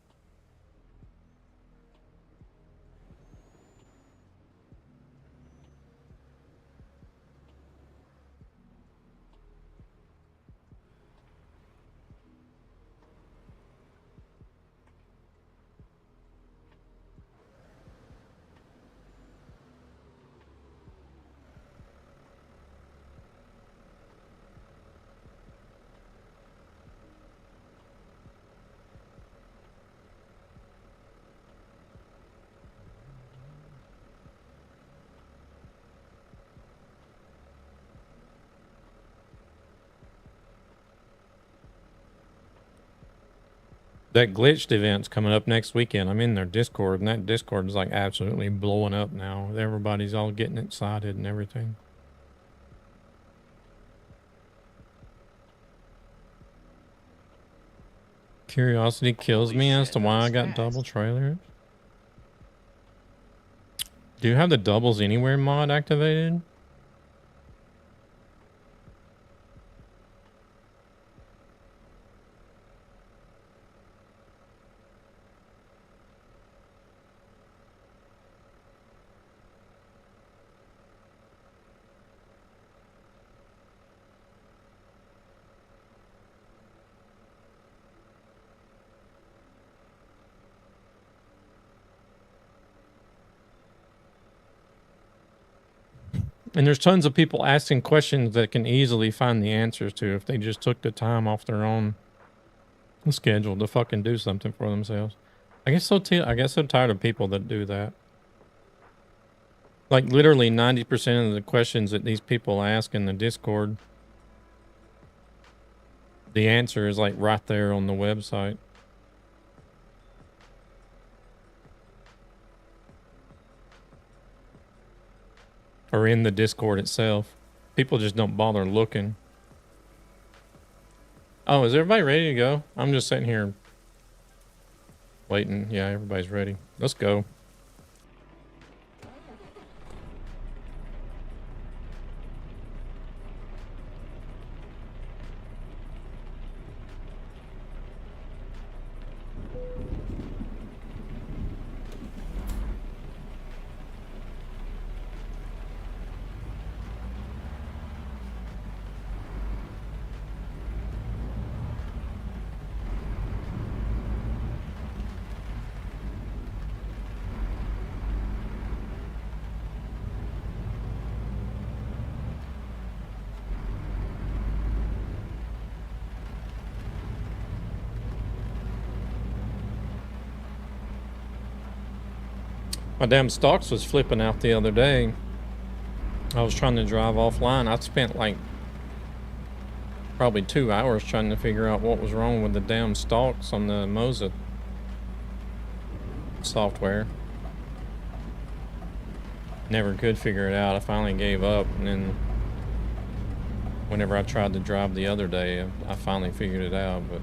That glitched event's coming up next weekend. I'm in their Discord, and that Discord is like absolutely blowing up now. Everybody's all getting excited and everything. Curiosity kills me as to why I got double trailers. Do you have the doubles anywhere mod activated? And there's tons of people asking questions that can easily find the answers to if they just took the time off their own schedule to fucking do something for themselves. I get so tired of people that do that. Like literally 90% of the questions that these people ask in the Discord The answer is like right there on the website. Or in the Discord itself. People just don't bother looking. Oh, is everybody ready to go? I'm just sitting here waiting. Yeah, everybody's ready. Let's go. My damn stalks was flipping out the other day. I was trying to drive offline. I spent like probably 2 hours trying to figure out what was wrong with the damn stalks on the Moza software. Never could figure it out. I finally gave up, and then whenever I tried to drive the other day, I finally figured it out, but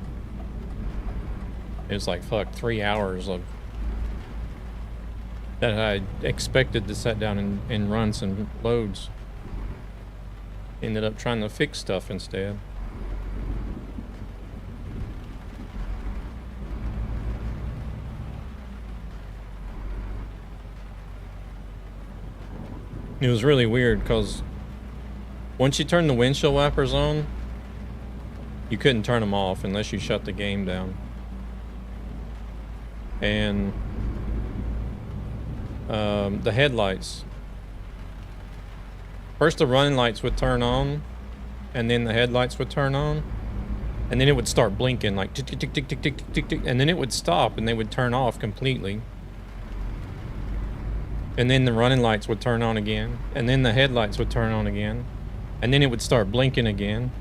it was like, fuck, 3 hours of that I expected to sit down and run some loads. Ended up trying to fix stuff instead. It was really weird because once you turn the windshield wipers on, you couldn't turn them off unless you shut the game down. And the headlights. First the running lights would turn on, and then the headlights would turn on, and then it would start blinking like tick tick tick tick tick tick tick tick, and then it would stop and they would turn off completely. And then the running lights would turn on again, and then the headlights would turn on again, and then it would start blinking again.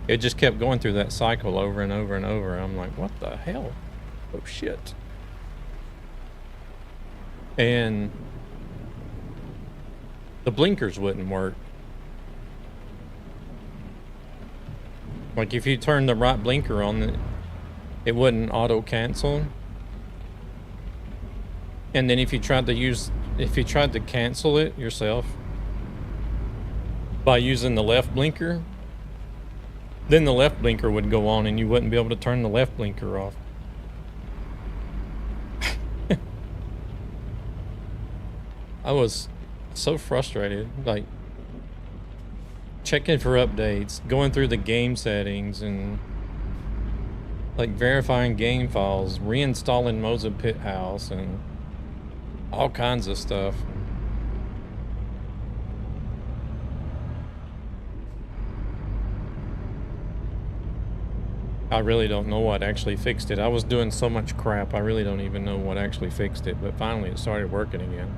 It just kept going through that cycle over and over and over. I'm like, what the hell? Oh shit. And the blinkers wouldn't work. Like if you turn the right blinker on, it wouldn't auto cancel. And then if you tried to cancel it yourself by using the left blinker, then the left blinker would go on and you wouldn't be able to turn the left blinker off. I was so frustrated, like checking for updates, going through the game settings and like verifying game files, reinstalling Moza Pit House and all kinds of stuff. I really don't know what actually fixed it. I was doing so much crap, I really don't even know what actually fixed it, but finally it started working again.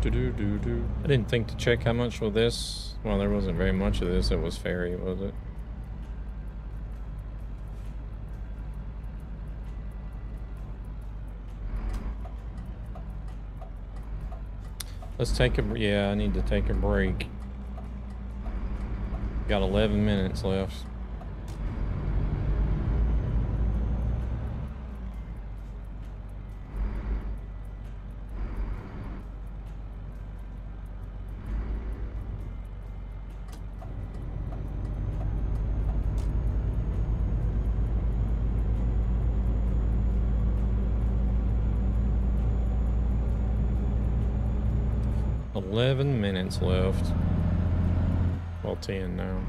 I didn't think to check how much was this. Well, there wasn't very much of this. It was ferry, was it? Let's take a... Yeah, I need to take a break. got 11 minutes left. $11 minutes left. Well, 10 now.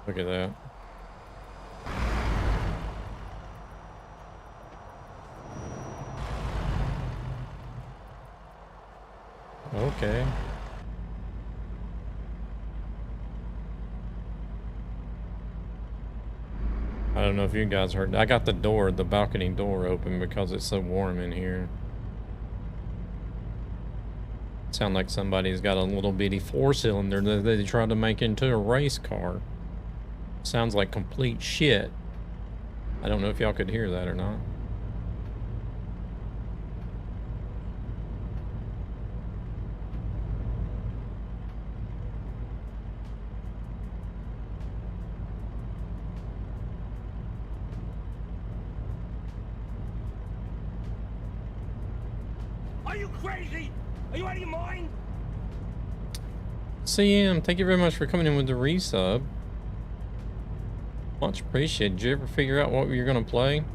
Look at that. Okay. I don't know if you guys heard. I got the balcony door open because it's so warm in here. Sound like somebody's got a little bitty 4-cylinder that they tried to make into a race car. Sounds like complete shit. I don't know if y'all could hear that or not. Are you crazy? Are you out of your mind? CM, thank you very much for coming in with the resub. Much appreciated. Did you ever figure out what you're gonna play?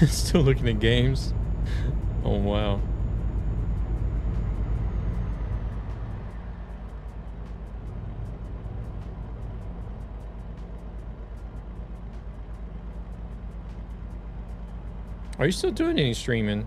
Still looking at games. Oh wow. Are you still doing any streaming?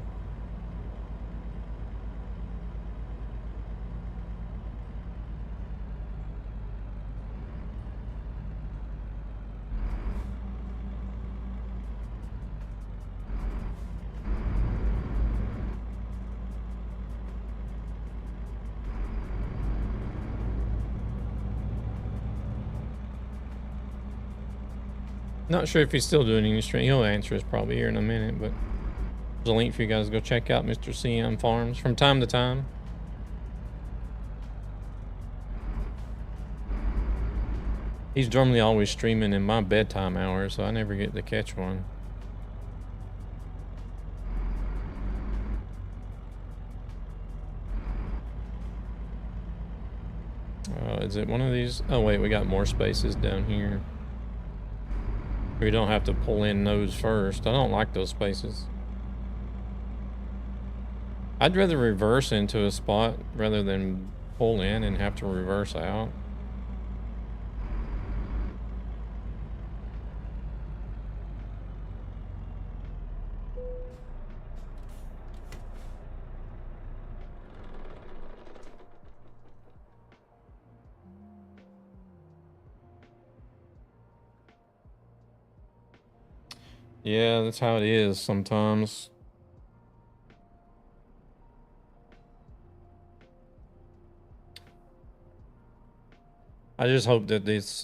Not sure if he's still doing any stream. He'll answer us probably here in a minute, but there's a link for you guys to go check out Mr. CM Farms from time to time. He's normally always streaming in my bedtime hours, so I never get to catch one. Is it one of these? Oh wait, we got more spaces down here. We don't have to pull in those first. I don't like those spaces. I'd rather reverse into a spot rather than pull in and have to reverse out. Yeah, that's how it is sometimes. I just hope that this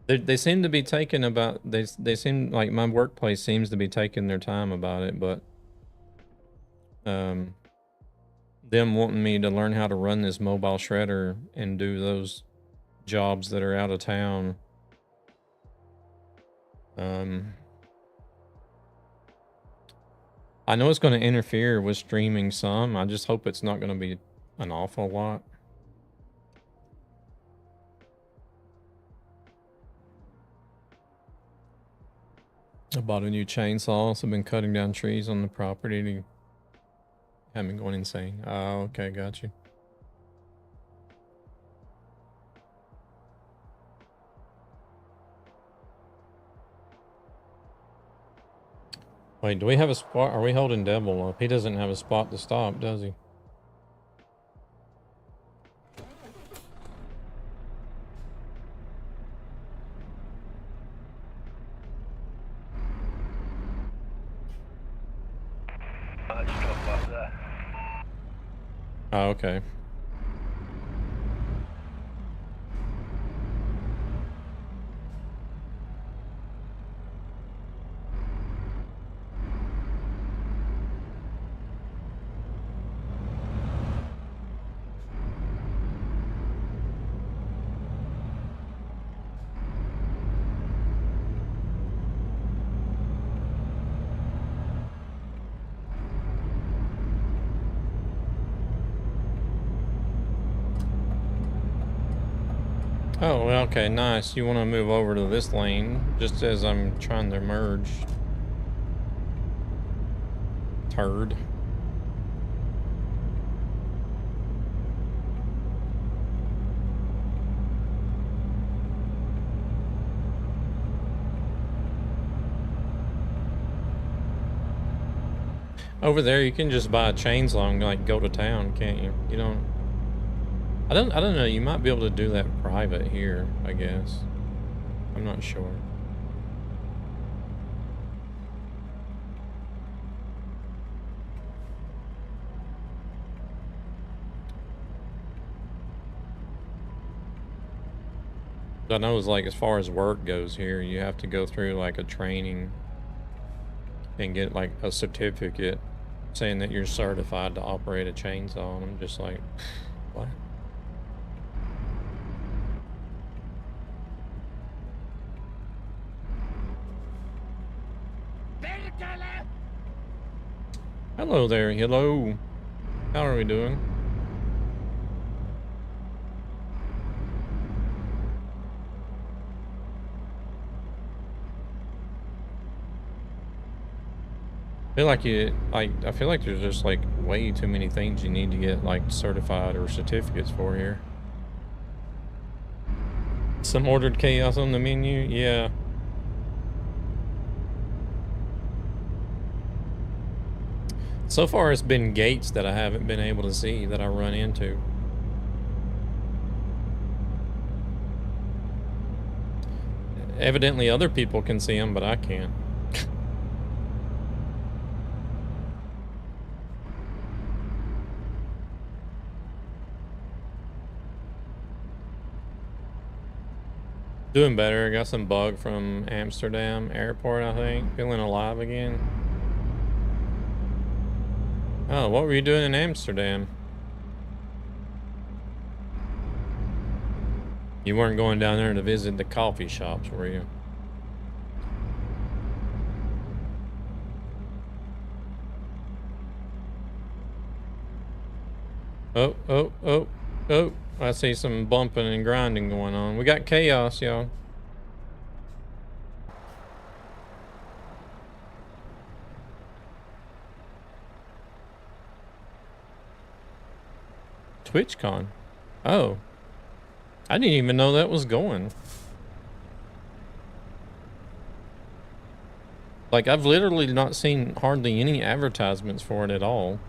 they seem to be taking about they seem like my workplace seems to be taking their time about it, but them wanting me to learn how to run this mobile shredder and do those jobs that are out of town. I know it's going to interfere with streaming some. I just hope it's not going to be an awful lot. I bought a new chainsaw, so I've been cutting down trees on the property to have me going insane. Oh, okay, got you. Wait, do we have a spot? Are we holding Devil up? He doesn't have a spot to stop, does he? Might stop up there. Oh, okay. Oh, well, okay, nice. You want to move over to this lane just as I'm trying to merge. Turd. Over there, you can just buy a chainsaw and like go to town, can't you? You don't. I don't know. You might be able to do that private here, I guess. I'm not sure. I know it's like as far as work goes here, you have to go through like a training and get like a certificate saying that you're certified to operate a chainsaw. And I'm just like, what? Hello there, hello. How are we doing? I feel like there's just like way too many things you need to get like certified or certificates for here. Some ordered chaos on the menu, yeah. So far it's been gates that I haven't been able to see that I run into. Evidently other people can see them, but I can't. Doing better. Got some bug from Amsterdam airport, I think. Feeling alive again. Oh, what were you doing in Amsterdam? You weren't going down there to visit the coffee shops, were you? Oh, oh, oh, oh. I see some bumping and grinding going on. We got chaos, y'all. TwitchCon. Oh. I didn't even know that was going. Like, I've literally not seen hardly any advertisements for it at all.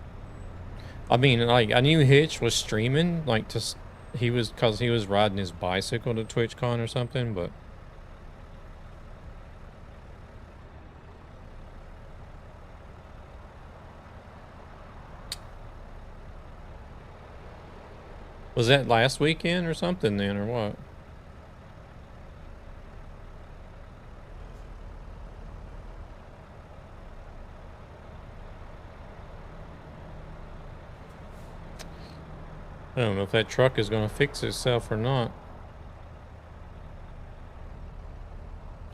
I mean, like, I knew Hitch was streaming, like, cause he was riding his bicycle to TwitchCon or something, but... Was that last weekend or something then, or what? I don't know if that truck is going to fix itself or not.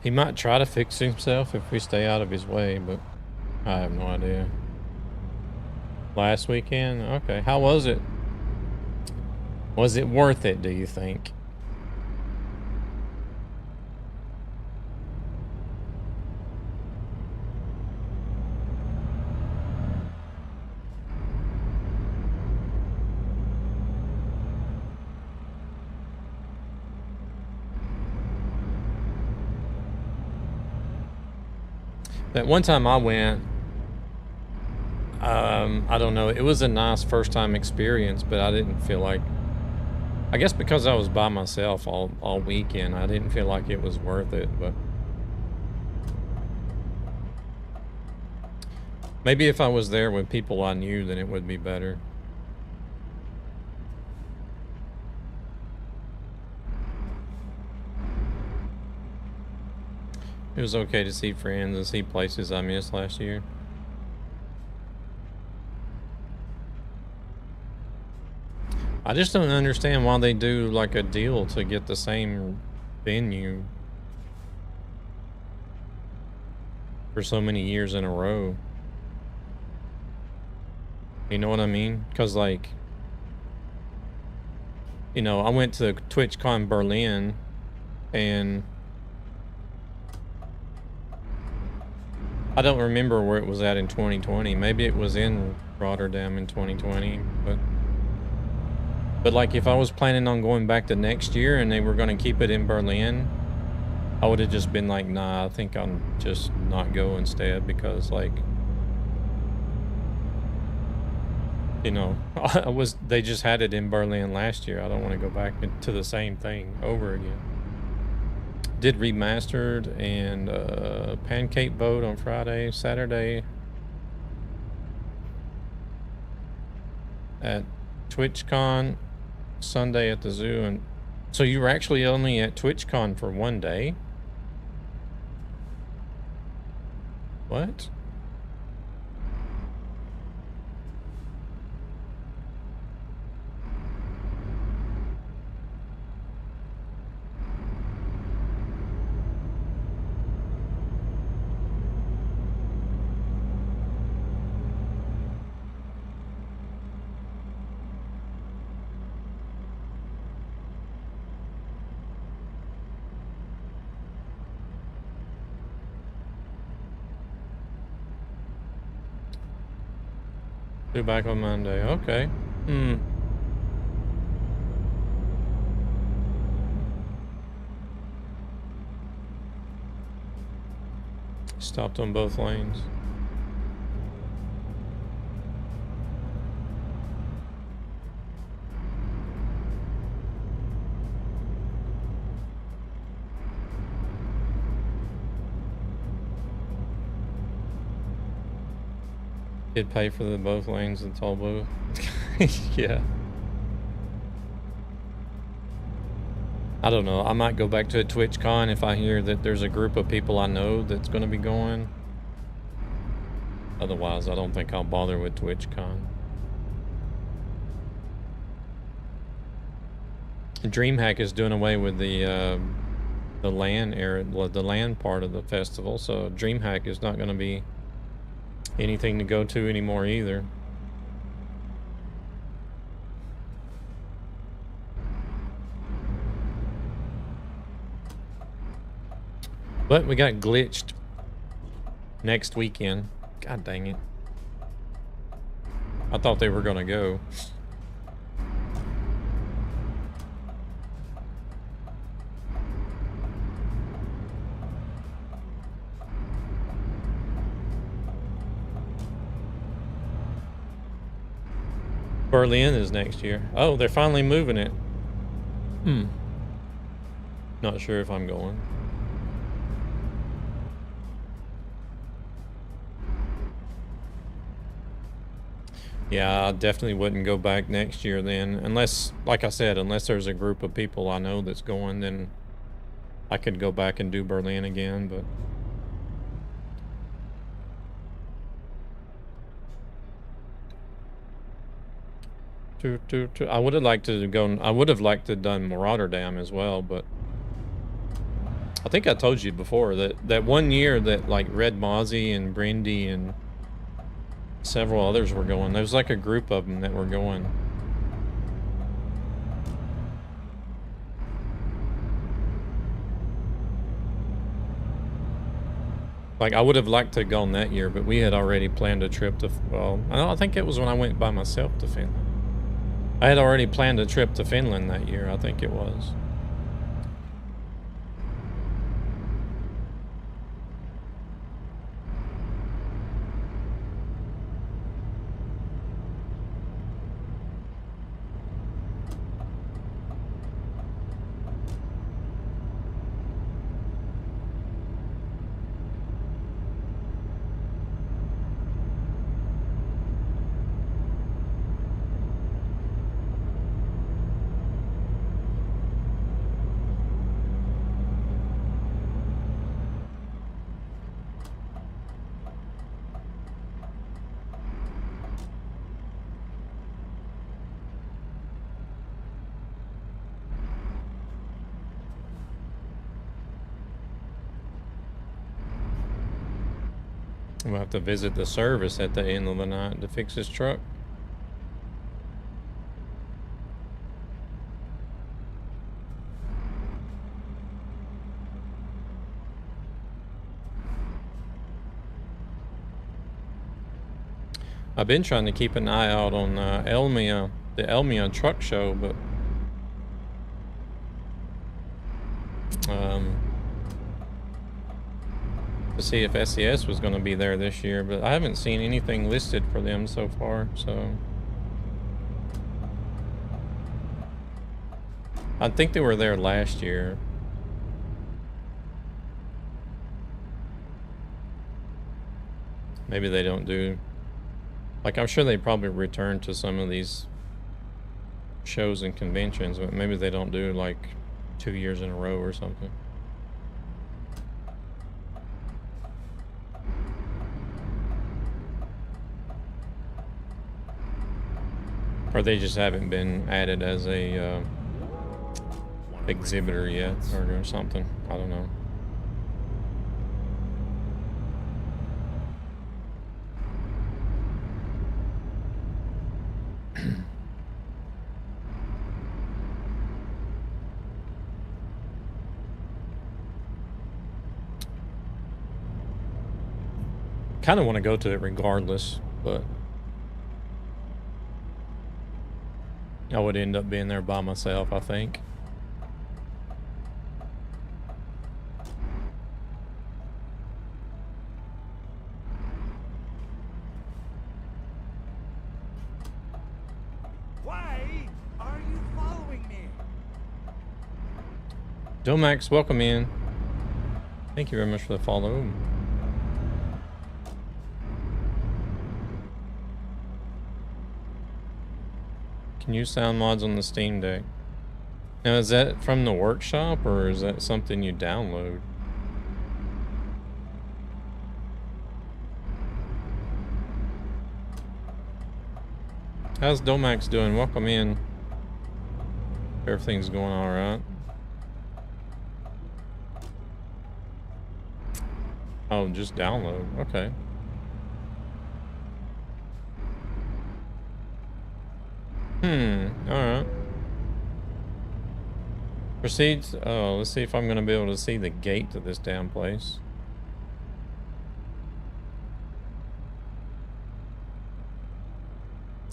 He might try to fix himself if we stay out of his way, but I have no idea. Last weekend? Okay. How was it? Was it worth it, do you think? That one time I went, I don't know. It was a nice first time experience, but I didn't feel like, I guess because I was by myself all weekend, I didn't feel like it was worth it, but maybe if I was there with people I knew, then it would be better. It was okay to see friends and see places I missed last year. I just don't understand why they do like a deal to get the same venue for so many years in a row. You know what I mean? Because like, you know, I went to TwitchCon Berlin and I don't remember where it was at in 2020. Maybe it was in Rotterdam in 2020, but like if I was planning on going back to next year and they were going to keep it in Berlin, I would have just been like, nah, I think I'll just not go instead, because like, you know, they just had it in Berlin last year. I don't want to go back to the same thing over again. Did remastered and pancake vote on Friday, Saturday at TwitchCon, Sunday at the zoo. And so you were actually only at TwitchCon for one day? What? Due back on Monday. Okay. Stopped on both lanes. Did pay for the both lanes in toll booth. Yeah. I don't know. I might go back to a TwitchCon if I hear that there's a group of people I know that's going to be going. Otherwise, I don't think I'll bother with TwitchCon. DreamHack is doing away with the LAN area, the LAN part of the festival, so DreamHack is not going to be anything to go to anymore either. But we got glitched next weekend. God dang it. I thought they were gonna go. Berlin is next year. Oh, they're finally moving it. Not sure if I'm going. Yeah, I definitely wouldn't go back next year then. Unless, like I said, unless there's a group of people I know that's going, then I could go back and do Berlin again, but... I would have liked to go. I would have liked to have done Rotterdam as well, but I think I told you before that one year that like Red Mozzie and Brindy and several others were going. There was like a group of them that were going. Like I would have liked to have gone that year, but we had already planned a trip to. Well, I think it was when I went by myself to Finland. I had already planned a trip to Finland that year, I think it was. We'll have to visit the service at the end of the night to fix his truck. I've been trying to keep an eye out on Elmia, the Elmia truck show, but to see if SCS was going to be there this year, but I haven't seen anything listed for them so far, so I think they were there last year. Maybe they don't do, like, I'm sure they probably return to some of these shows and conventions, but maybe they don't do like 2 years in a row or something. Or they just haven't been added as a exhibitor yet, or something. I don't know. Kind of want to go to it regardless, but I would end up being there by myself, I think. Why are you following me? Domax, welcome in. Thank you very much for the follow. Can use sound mods on the Steam Deck. Now, is that from the workshop, or is that something you download? How's Domax doing? Welcome in. Everything's going all right. Oh, just download. Okay. Alright. Proceeds. Oh, let's see if I'm gonna be able to see the gate to this damn place.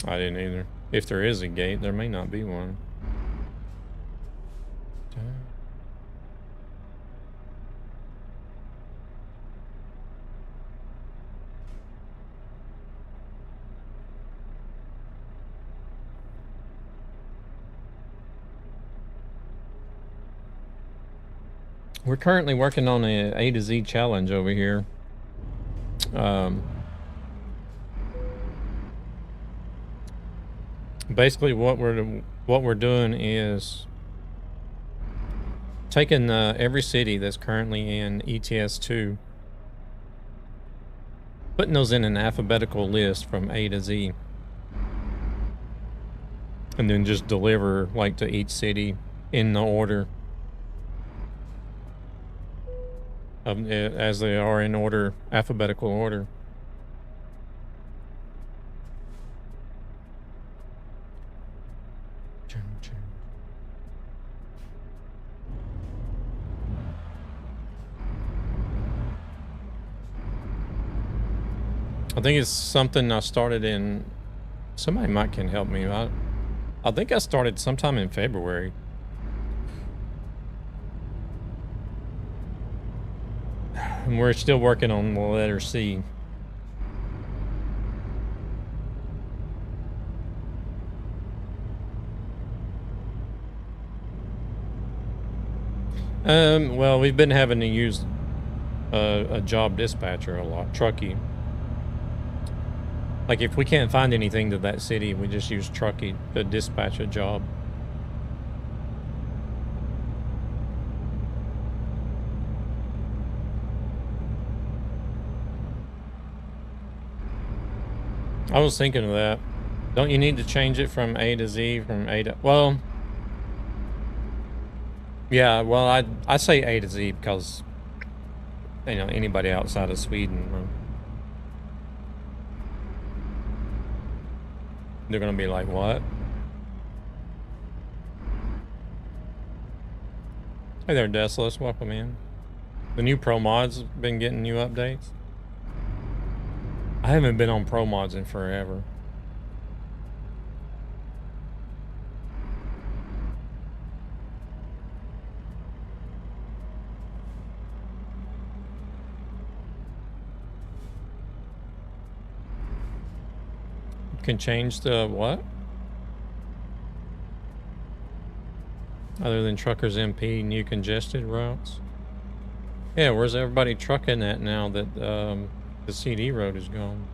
I didn't either. If there is a gate, there may not be one. We're currently working on A to Z challenge over here. Basically, what we're doing is taking every city that's currently in ETS2, putting those in an alphabetical list from A to Z, and then just deliver like to each city in the order. As they are in order, alphabetical order. I think it's something I started in. Somebody might can help me. I think I started sometime in February. And we're still working on the letter C. Well, we've been having to use a job dispatcher a lot, Truckee. Like if we can't find anything to that city, we just use Truckee to dispatch a job. I was thinking of that. Don't you need to change it from A to Z, from A to... Well... Yeah, well, I say A to Z because, you know, anybody outside of Sweden They're gonna be like, what? Hey there, Desolus. Welcome in. The new Pro Mods been getting new updates. I haven't been on Pro Mods in forever. You can change the what? Other than Truckers MP, new congested routes. Yeah, where's everybody trucking at now that the CD road is gone?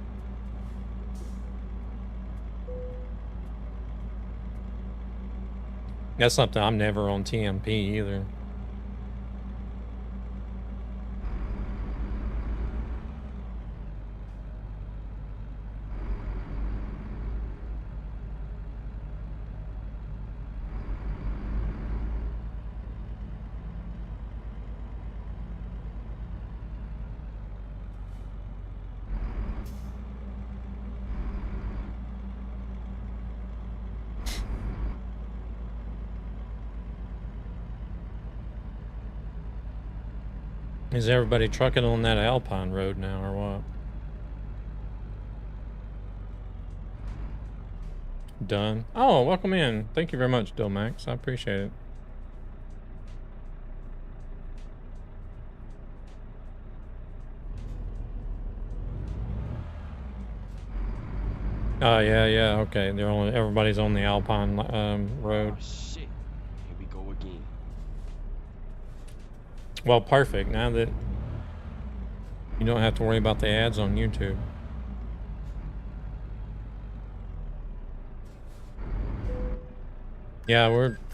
That's something I'm never on TMP either. Is everybody trucking on that Alpine road now, or what? Done. Oh, welcome in. Thank you very much, Dilmax. I appreciate it. Oh, yeah, okay. Everybody's on the Alpine road. Oh shit. Here we go again. Well, perfect. Now that you don't have to worry about the ads on YouTube. Yeah,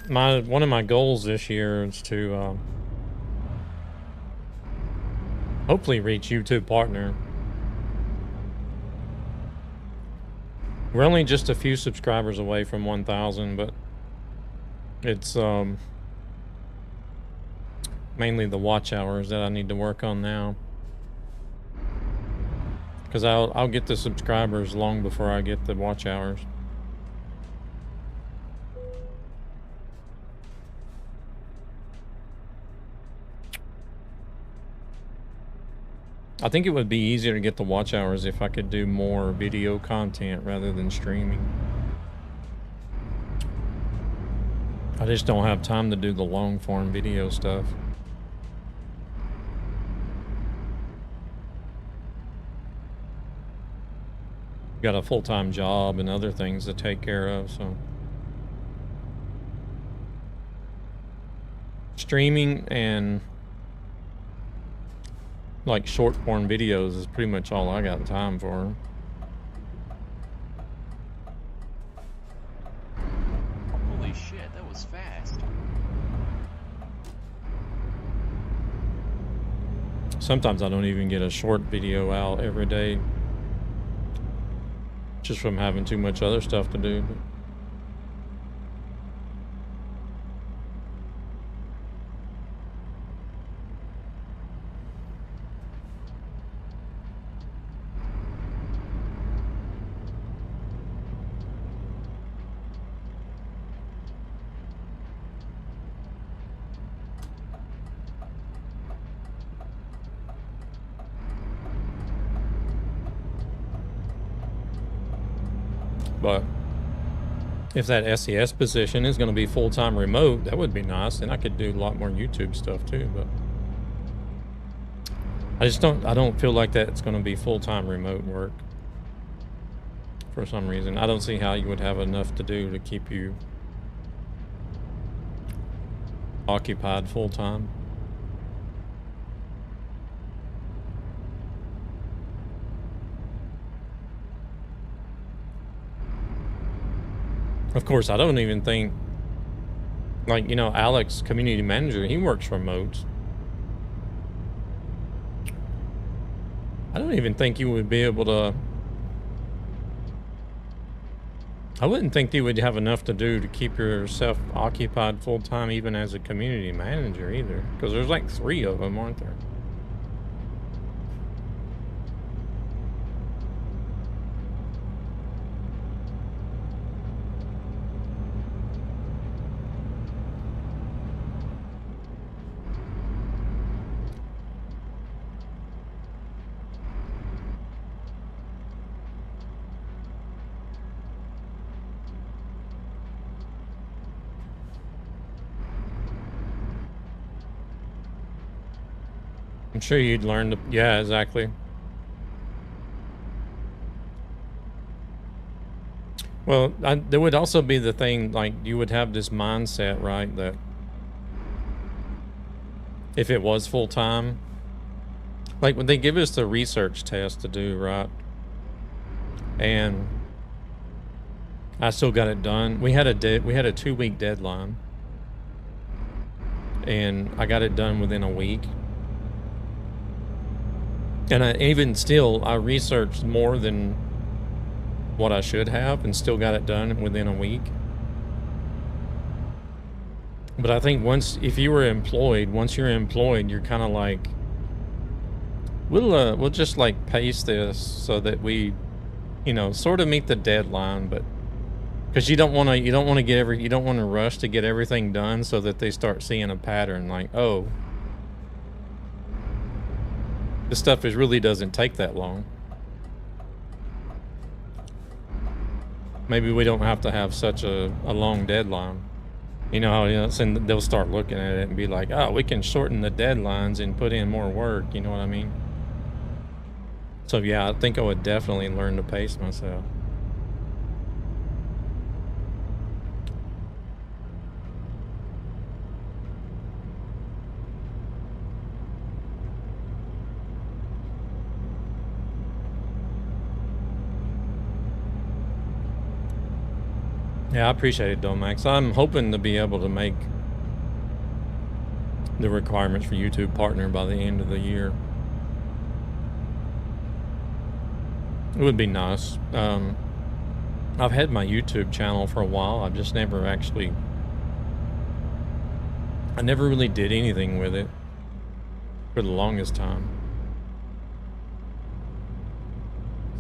one of my goals this year is to hopefully reach YouTube partner. We're only just a few subscribers away from 1,000, but it's mainly the watch hours that I need to work on now. Because I'll get the subscribers long before I get the watch hours. I think it would be easier to get the watch hours if I could do more video content rather than streaming. I just don't have time to do the long form video stuff. Got a full-time job and other things to take care of, so. Streaming and like short form videos is pretty much all I got time for. Holy shit, that was fast. Sometimes I don't even get a short video out every day, just from having too much other stuff to do. But if that SCS position is going to be full-time remote, that would be nice, and I could do a lot more YouTube stuff too. But I don't feel like that's going to be full-time remote work for some reason. I don't see how you would have enough to do to keep you occupied full-time. Of course, I don't even think, like, you know, Alex, community manager, he works remote. I don't even think you would be able to, I wouldn't think you would have enough to do to keep yourself occupied full time, even as a community manager either. Because there's like 3 of them, aren't there? I'm sure you'd learn to, yeah, exactly. Well, there would also be the thing, like, you would have this mindset, right, that if it was full-time, like, when they give us the research test to do, right, and I still got it done. We had a 2-week deadline, and I got it done within a week. And even still, I researched more than what I should have and still got it done within a week. But I think once you're employed, you're kind of like, we'll just like pace this so that we, you know, sort of meet the deadline, but because you don't want to rush to get everything done so that they start seeing a pattern like, oh, this stuff really doesn't take that long. Maybe we don't have to have such a long deadline. You know how, and they'll start looking at it and be like, oh, we can shorten the deadlines and put in more work. You know what I mean? So yeah, I think I would definitely learn to pace myself. Yeah, I appreciate it, though, Max. I'm hoping to be able to make the requirements for YouTube Partner by the end of the year. It would be nice. I've had my YouTube channel for a while. I've just never actually... I never really did anything with it for the longest time.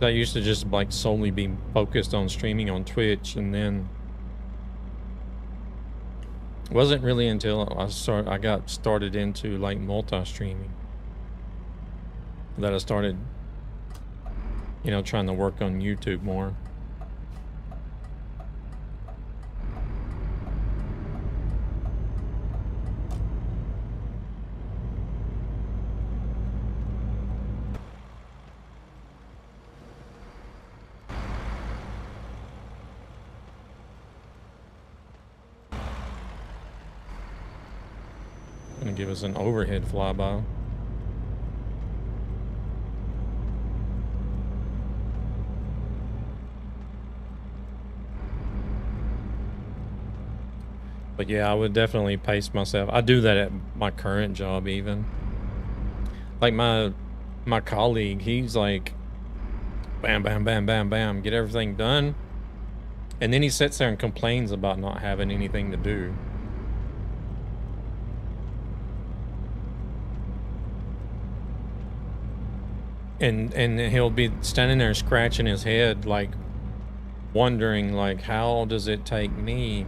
I used to just like solely be focused on streaming on Twitch, and then it wasn't really until I got started into like multi-streaming that I started, you know, trying to work on YouTube more. Gonna give us an overhead flyby. But yeah, I would definitely pace myself. I do that at my current job even. Like my colleague, he's like, bam, bam, bam, bam, bam, get everything done. And then he sits there and complains about not having anything to do. And he'll be standing there scratching his head, like wondering, like, how does it take me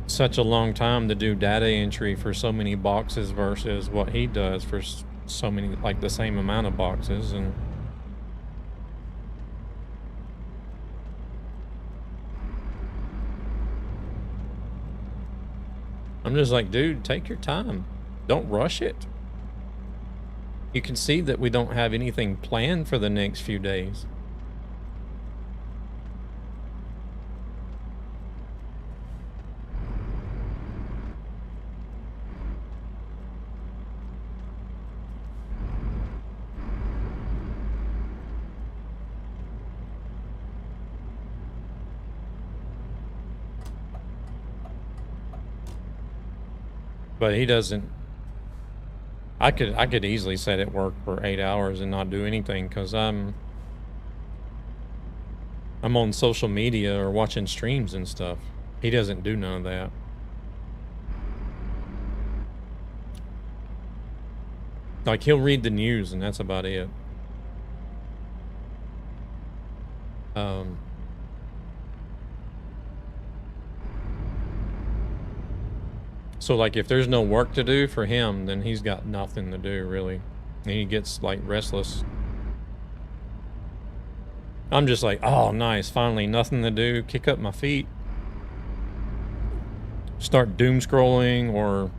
such a long time to do data entry for so many boxes versus what he does for so many, like the same amount of boxes. And I'm just like, dude, take your time. Don't rush it. You can see that we don't have anything planned for the next few days. But he doesn't. I could easily sit at work for 8 hours and not do anything because I'm on social media or watching streams and stuff. He doesn't do none of that. Like, he'll read the news and that's about it. So like if there's no work to do for him, then he's got nothing to do really. And he gets like restless. I'm just like, oh nice, finally nothing to do, kick up my feet. Start doom scrolling or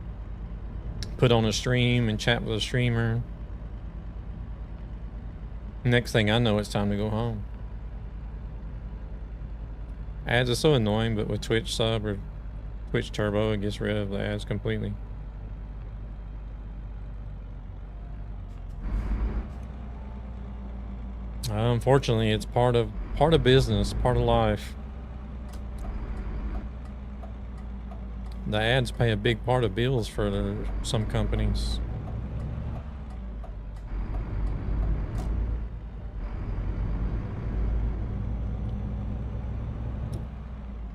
put on a stream and chat with a streamer. Next thing I know, it's time to go home. Ads are so annoying, but with Twitch sub or Twitch Turbo, it gets rid of the ads completely. Unfortunately, it's part of business, part of life. The ads pay a big part of bills for some companies.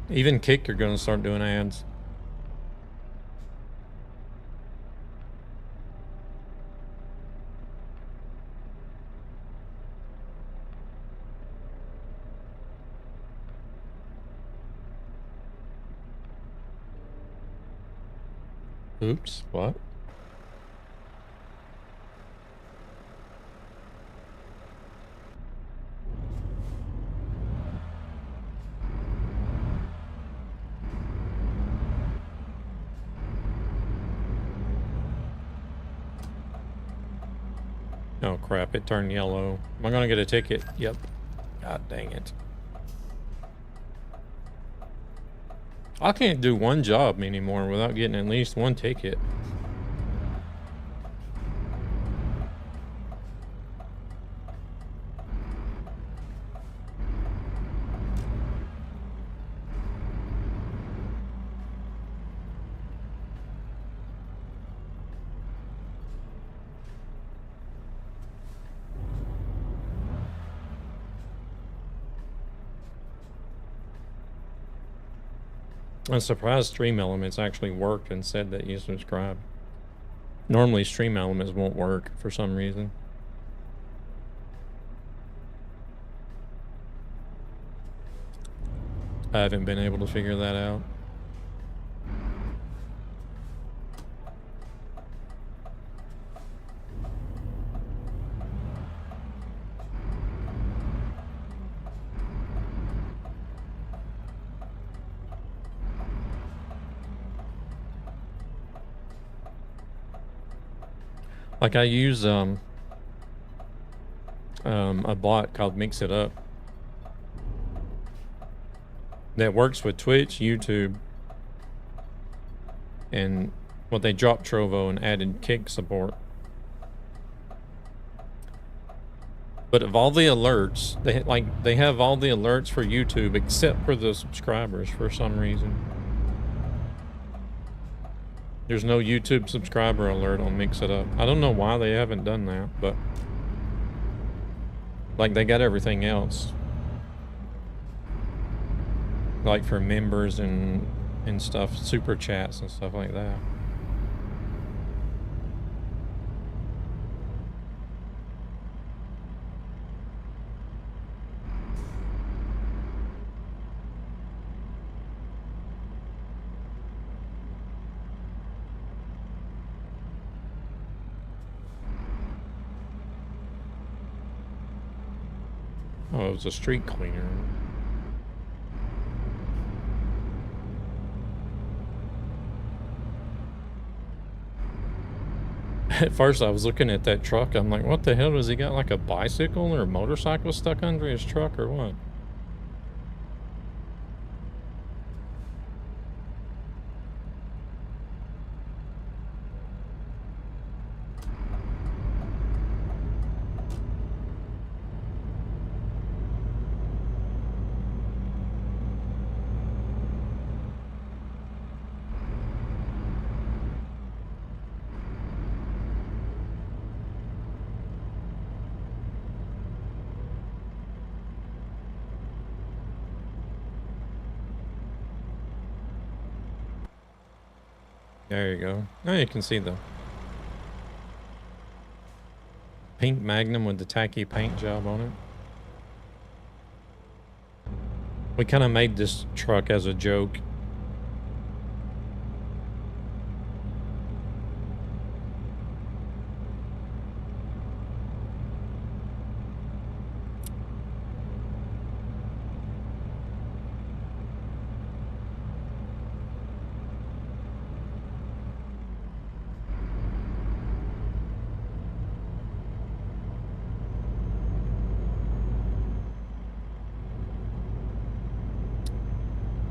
Even Kick are going to start doing ads. Oops, what? Oh crap, it turned yellow. Am I gonna get a ticket? Yep. God dang it. I can't do one job anymore without getting at least one ticket. I'm surprised Stream Elements actually worked and said that you subscribed. Normally Stream Elements won't work for some reason. I haven't been able to figure that out. Like I use a bot called Mix It Up that works with Twitch, YouTube, and well, they dropped Trovo and added Kick support. But of all the alerts, they have all the alerts for YouTube except for the subscribers for some reason. There's no YouTube subscriber alert on Mix It Up. I don't know why they haven't done that, but like they got everything else. Like for members and stuff, super chats and stuff like that. Oh, it was a street cleaner. At first I was looking at that truck, I'm like, what the hell, does he got like a bicycle or a motorcycle stuck under his truck or what? There you go. Now you can see the pink Magnum with the tacky paint job on it. We kind of made this truck as a joke.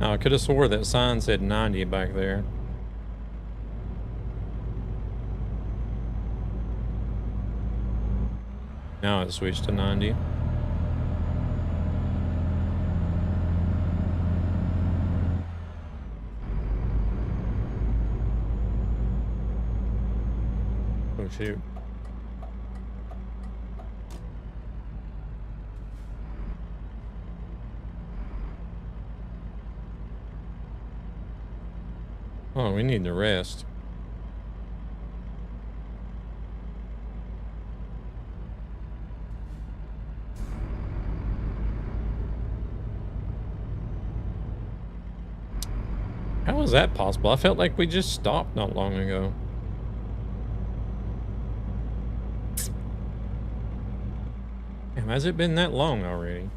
Oh, I could have swore that sign said 90 back there. Now it switched to 90. Oh shoot. Oh, we need to rest. How is that possible? I felt like we just stopped not long ago. Damn, has it been that long already?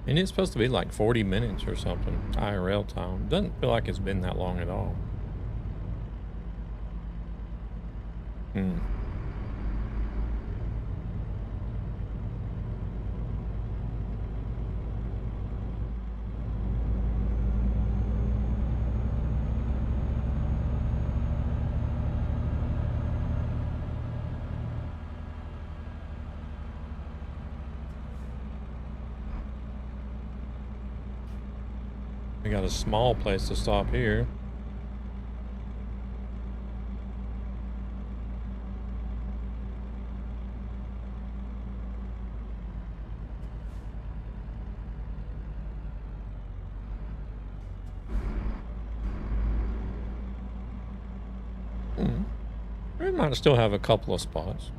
And it's supposed to be like 40 minutes or something, IRL time. Doesn't feel like it's been that long at all. We got a small place to stop here. We might still have a couple of spots.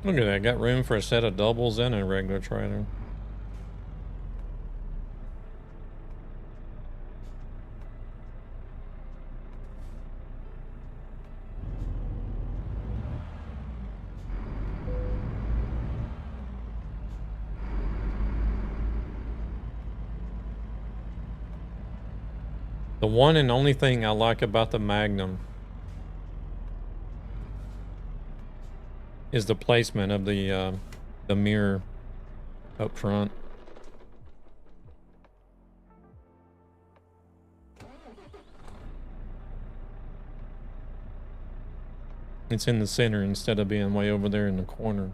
Look at that, got room for a set of doubles and a regular trailer. The one and only thing I like about the Magnum is the placement of the mirror up front. It's in the center instead of being way over there in the corner.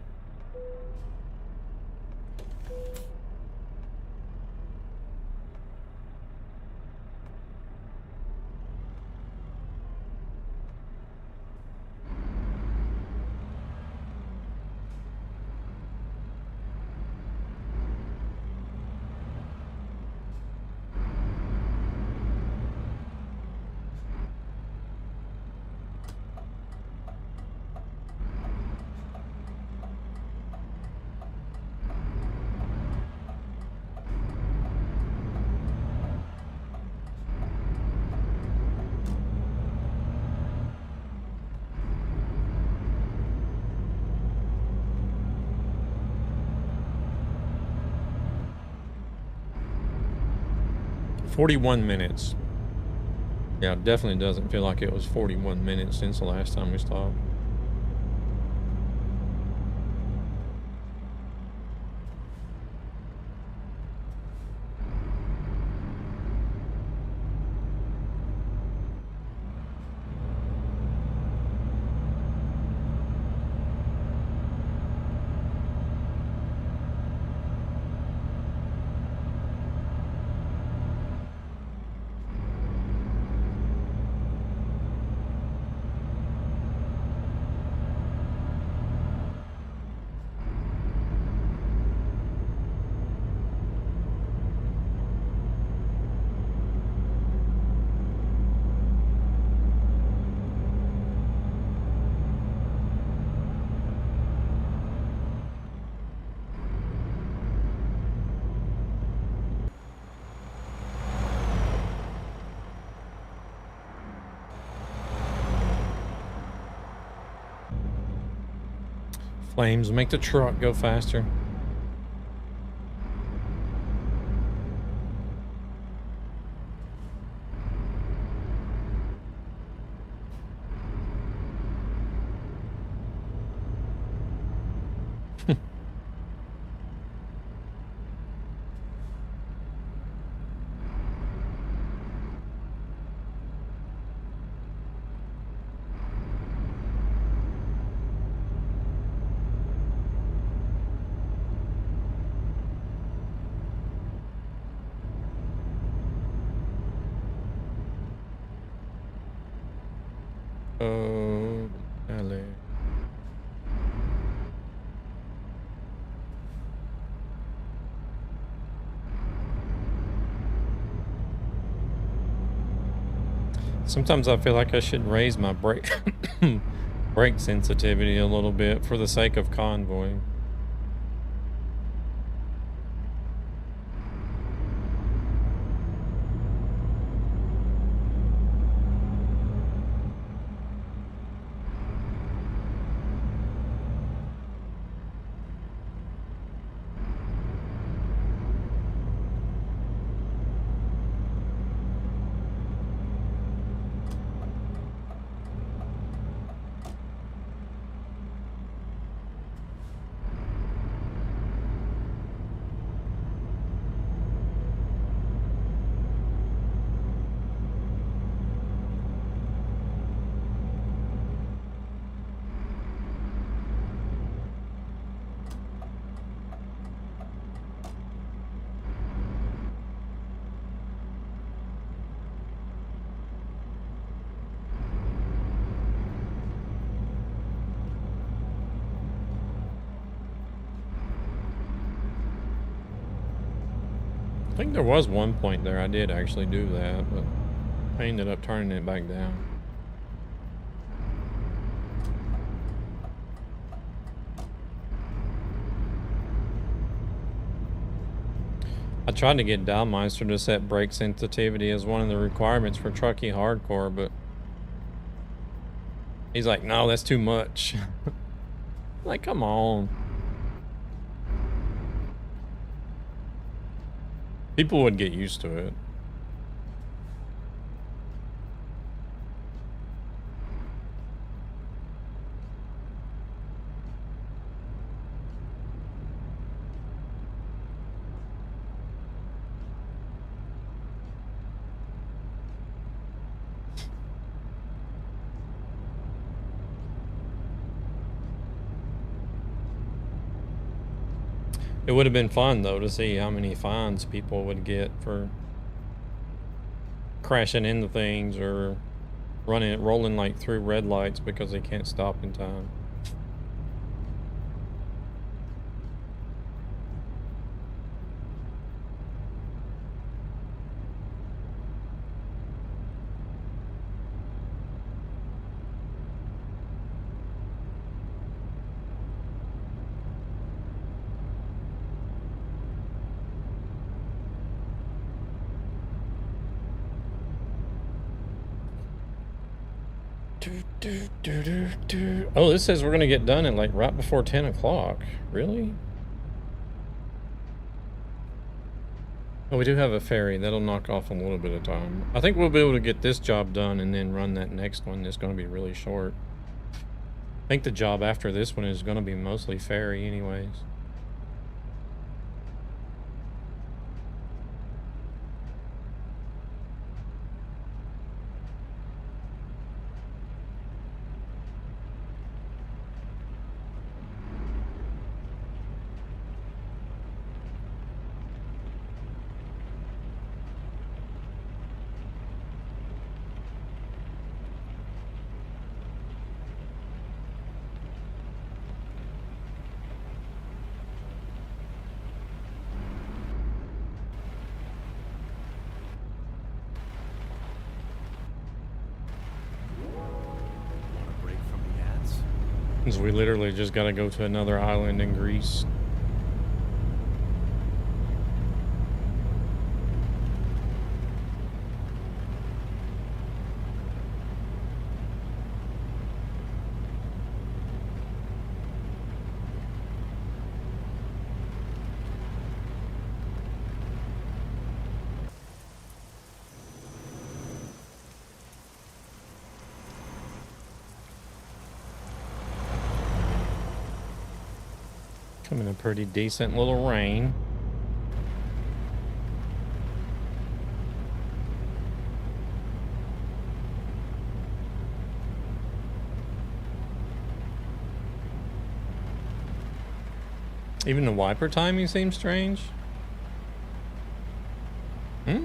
"41 minutes. Yeah, it definitely doesn't feel like it was 41 minutes since the last time we stopped. Flames make the truck go faster. Oh, alley. Sometimes I feel like I should raise my brake brake sensitivity a little bit for the sake of convoy. I think there was one point there I did actually do that, but I ended up turning it back down. I tried to get Dalmeister to set brake sensitivity as one of the requirements for Truckee Hardcore, but he's like, no, that's too much. Like, come on. People would get used to it. It would have been fun though to see how many fines people would get for crashing into things or rolling like through red lights because they can't stop in time. Oh, this says we're gonna get done at like right before 10 o'clock. Really? Oh, we do have a ferry. That'll knock off a little bit of time. I think we'll be able to get this job done and then run that next one that's gonna be really short. I think the job after this one is gonna be mostly ferry anyways. We literally just gotta go to another island in Greece. I'm in a pretty decent little rain. Even the wiper timing seems strange. Hmm?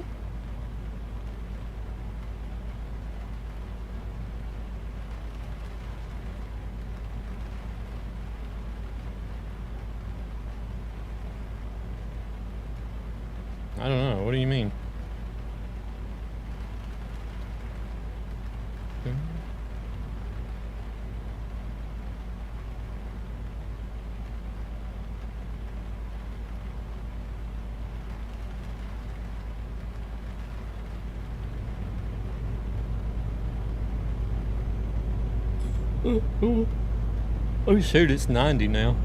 I don't know. What do you mean? Oh shoot, it's 90 now.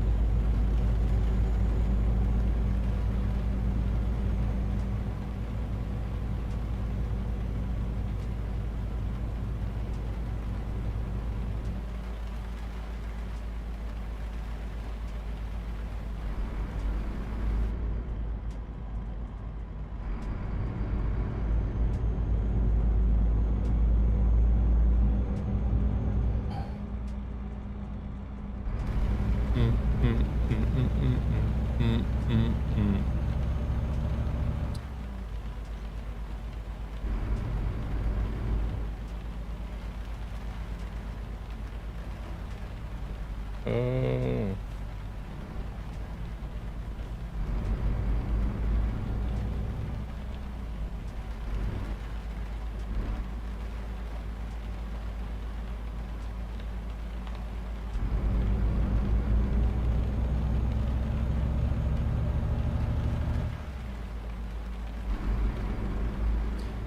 Oh.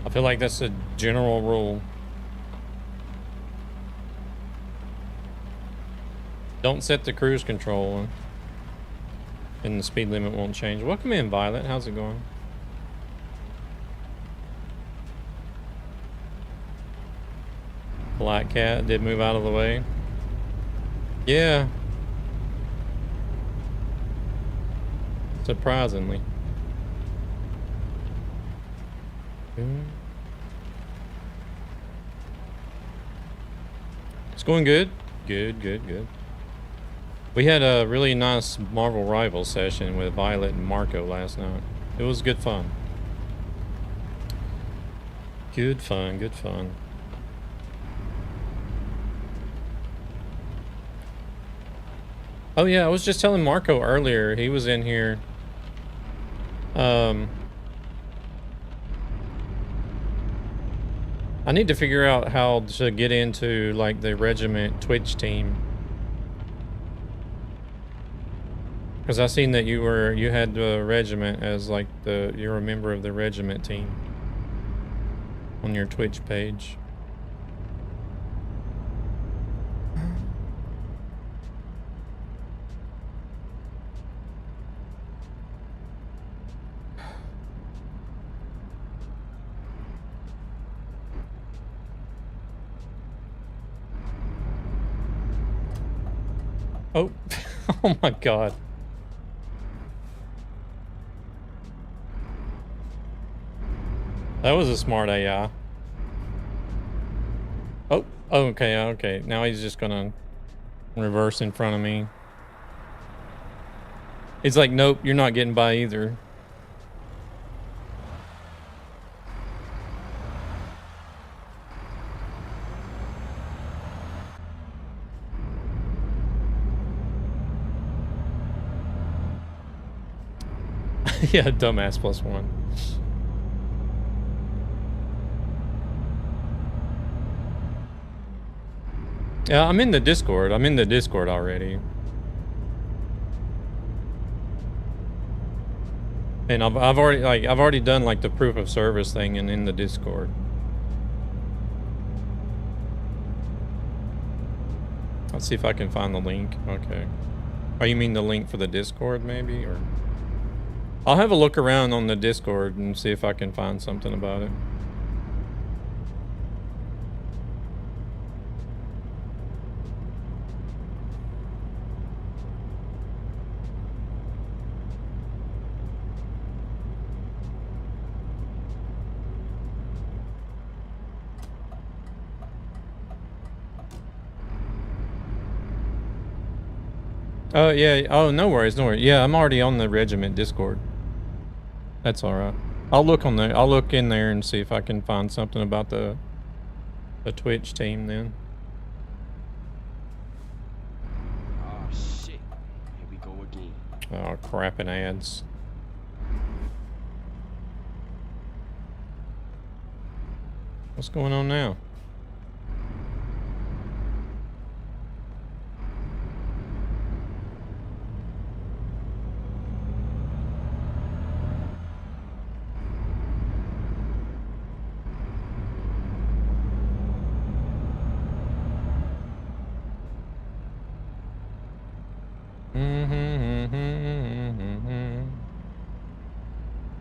I feel like that's a general rule. Don't set the cruise control and the speed limit won't change. Welcome in, Violet. How's it going? Black Cat did move out of the way. Yeah. Surprisingly. It's going good. Good. We had a really nice Marvel Rivals session with Violet and Marco last night. It was good fun. Good fun. Oh yeah, I was just telling Marco earlier, he was in here. I need to figure out how to get into like the regiment Twitch team. Because I seen that you had the regiment as like you're a member of the regiment team on your Twitch page. Oh, oh my God. That was a smart AI. Oh, okay. Now he's just gonna reverse in front of me. He's like, nope, you're not getting by either. Yeah, dumbass +1. Yeah, I'm in the Discord. I'm in the Discord already. And I've already done like the proof of service thing and in the Discord. Let's see if I can find the link. Okay. Oh, you mean the link for the Discord maybe? Or I'll have a look around on the Discord and see if I can find something about it. Oh, yeah. Oh, no worries, no worries. Yeah, I'm already on the regiment Discord. That's all right. I'll look on there. I'll look in there and see if I can find something about the Twitch team then. Oh shit. Here we go again. Oh, crapping ads. What's going on now?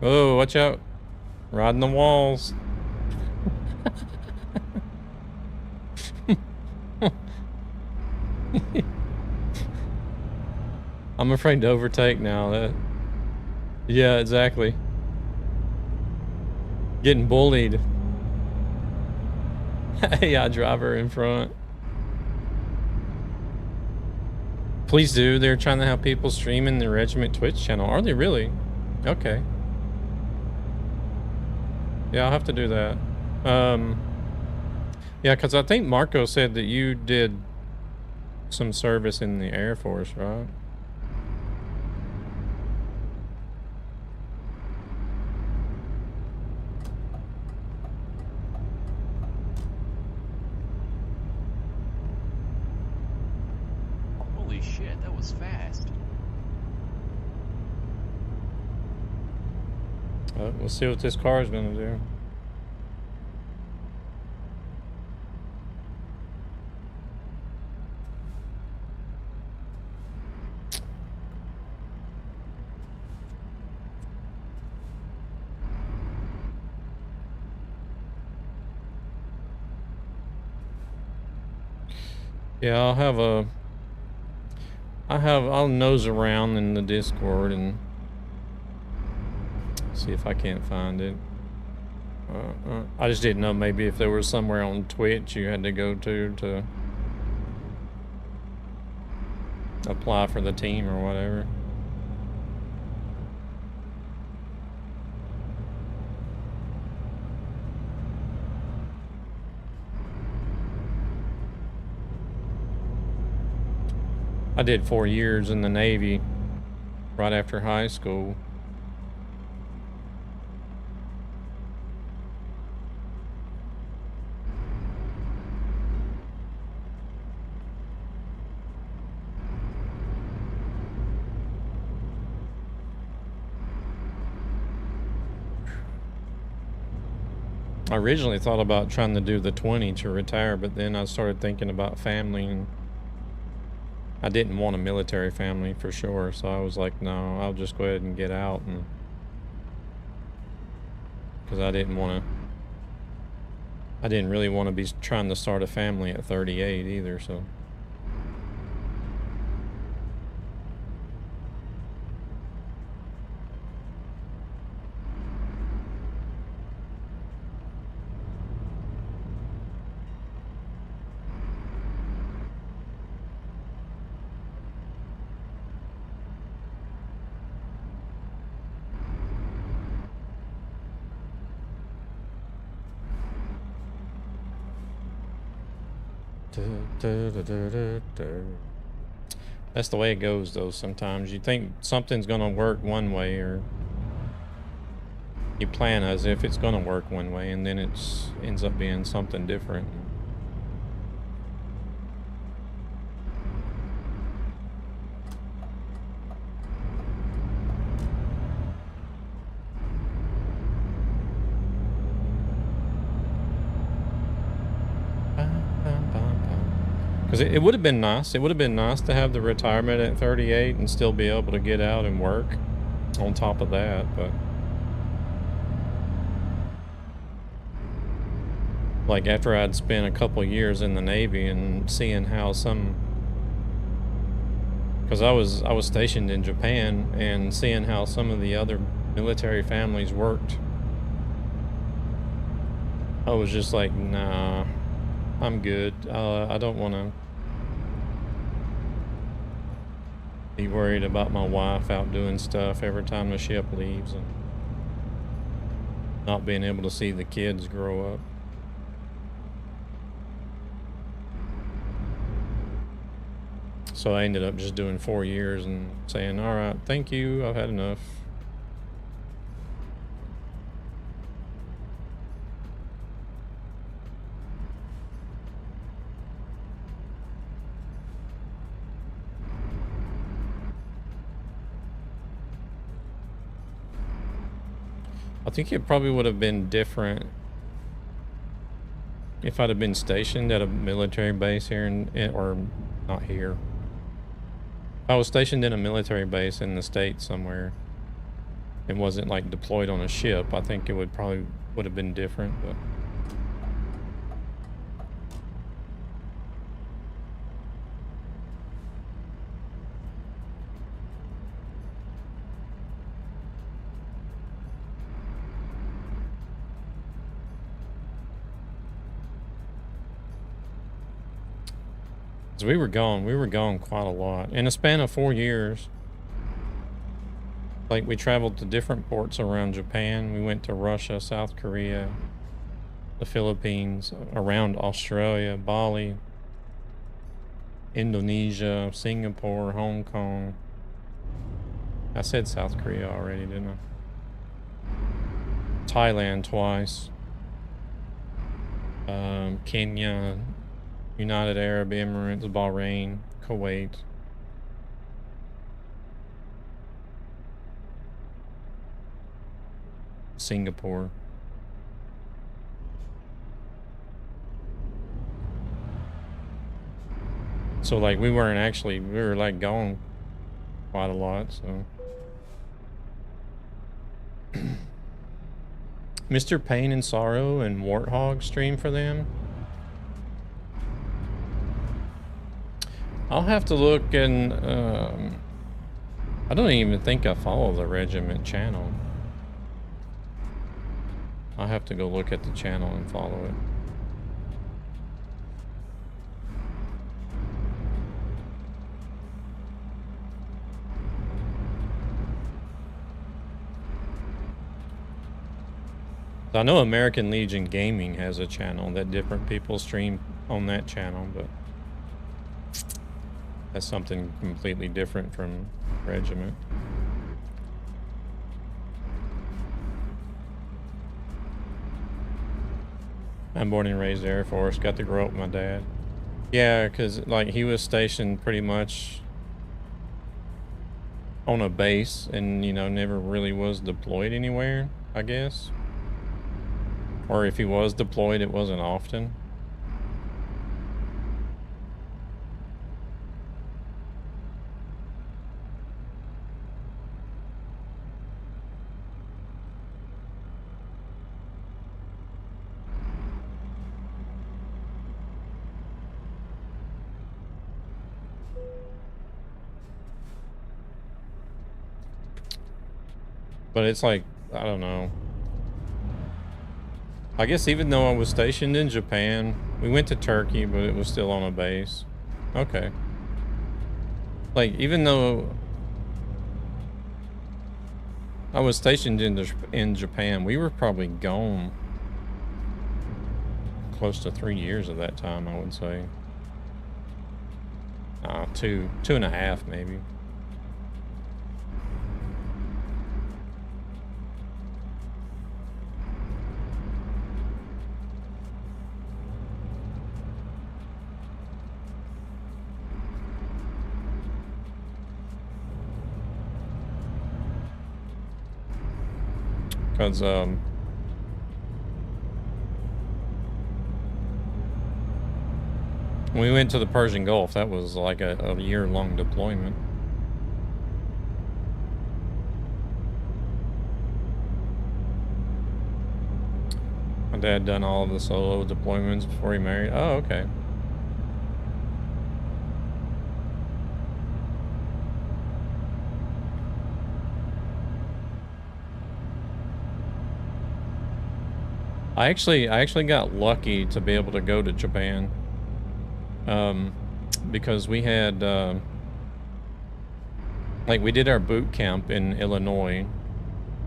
Oh, watch out. Riding the walls. I'm afraid to overtake now. Yeah, exactly. Getting bullied. AI driver in front. Please do. They're trying to have people stream in the regiment Twitch channel. Are they really? Okay. Yeah, I'll have to do that. Yeah, because I think Marco said that you did some service in the Air Force, right? Holy shit, that was fast. We'll see what this car is going to do. Yeah, I'll nose around in the Discord and see if I can't find it. I just didn't know maybe if there was somewhere on Twitch you had to go to apply for the team or whatever. I did 4 years in the Navy right after high school. I originally thought about trying to do the 20 to retire, but then I started thinking about family, and I didn't want a military family for sure, so I was like, no, I'll just go ahead and get out, and because I didn't really want to be trying to start a family at 38 either, so. That's the way it goes, though. Sometimes you think something's gonna work one way, or you plan as if it's gonna work one way, and then it ends up being something different. Because it would have been nice. It would have been nice to have the retirement at 38 and still be able to get out and work on top of that, but like after I'd spent a couple years in the Navy and seeing how because I was stationed in Japan, and seeing how some of the other military families worked, I was just like, nah, I'm good. I don't want to. be worried about my wife out doing stuff every time the ship leaves and not being able to see the kids grow up. So I ended up just doing 4 years and saying, all right, thank you, I've had enough. I think it probably would have been different if I'd have been stationed at a military base here or not here. If I was stationed in a military base in the States somewhere and wasn't like deployed on a ship, I think it would have been different, but so we were gone quite a lot. In a span of 4 years, like we traveled to different ports around Japan. We went to Russia, South Korea, the Philippines, around Australia, Bali, Indonesia, Singapore, Hong Kong. I said South Korea already, didn't I? Thailand twice. Kenya, United Arab Emirates, Bahrain, Kuwait. Singapore. So like we were like gone quite a lot, so. Mr. Pain and Sorrow and Warthog stream for them. I'll have to look and I don't even think I follow the regiment channel. I'll have to go look at the channel and follow it. I know American Legion Gaming has a channel that different people stream on that channel, but that's something completely different from Regiment. I'm born and raised Air Force, got to grow up with my dad. Yeah, because like he was stationed pretty much on a base and, you know, never really was deployed anywhere, I guess. Or if he was deployed, it wasn't often. But it's like, I don't know. I guess even though I was stationed in Japan, we went to Turkey, but it was still on a base. Okay. Like, even though I was stationed in Japan, we were probably gone close to 3 years of that time, I would say. Two and a half, maybe. Because, when we went to the Persian Gulf, that was like a year-long deployment. My dad done all of the solo deployments before he married. Oh, okay. I actually got lucky to be able to go to Japan, because we had like we did our boot camp in Illinois,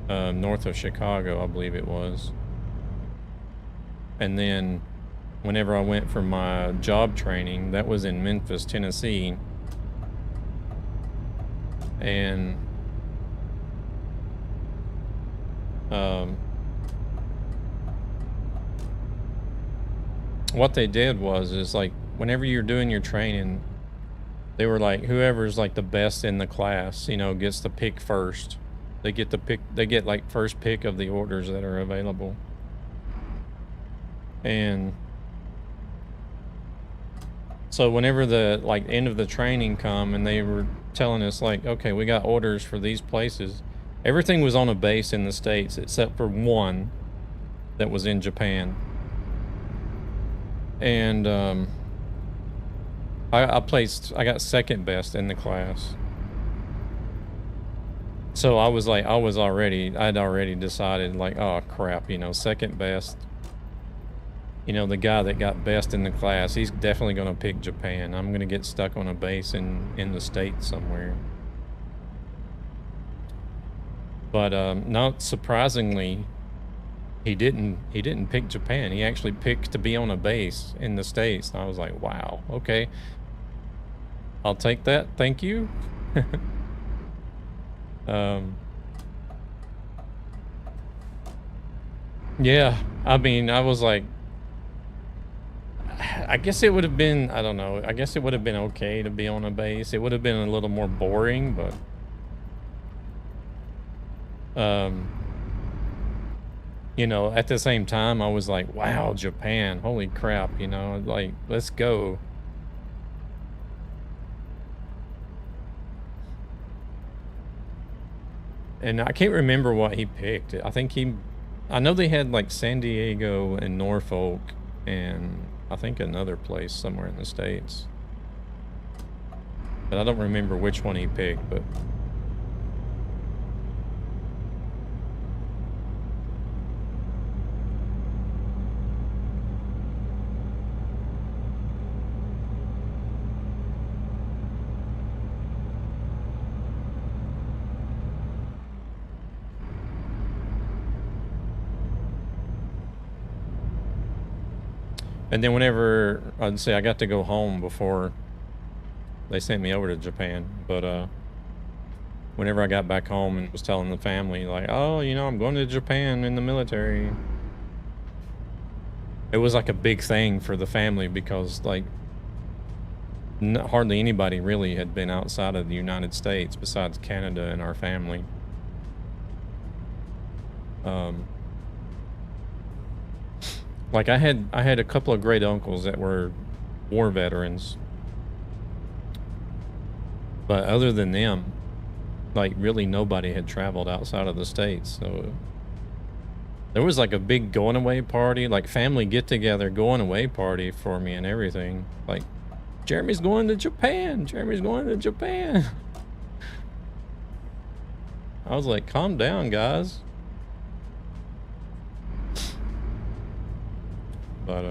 north of Chicago, I believe it was. And then whenever I went for my job training, that was in Memphis, Tennessee. And what they did is like whenever you're doing your training, they were like, whoever's like the best in the class, you know, gets the pick first. They get the pick, they get like first pick of the orders that are available. And so whenever the like end of the training come and they were telling us like, okay, we got orders for these places. Everything was on a base in the States except for one that was in Japan. And I got second best in the class. So I'd already decided like, oh crap, you know, second best. You know, the guy that got best in the class, he's definitely going to pick Japan. I'm going to get stuck on a base in the States somewhere. But not surprisingly, he didn't pick Japan. He actually picked to be on a base in the States. And I was like, wow, okay. I'll take that. Thank you. Yeah, I mean, I was like, I guess it would have been, I don't know, I guess it would have been okay to be on a base. It would have been a little more boring, but you know, at the same time, I was like, wow, Japan, holy crap, you know, like, let's go. And I can't remember what he picked. I know they had like San Diego and Norfolk and I think another place somewhere in the States. But I don't remember which one he picked, but and then whenever I'd say I got to go home before they sent me over to Japan, but whenever I got back home and was telling the family like, oh, you know, I'm going to Japan in the military, it was like a big thing for the family because like hardly anybody really had been outside of the United States besides Canada and our family. Like I had a couple of great uncles that were war veterans, but other than them, like really nobody had traveled outside of the States. So there was like a big going away party, like family get together, going away party for me and everything. Like, Jeremy's going to Japan. Jeremy's going to Japan. I was like, calm down, guys. But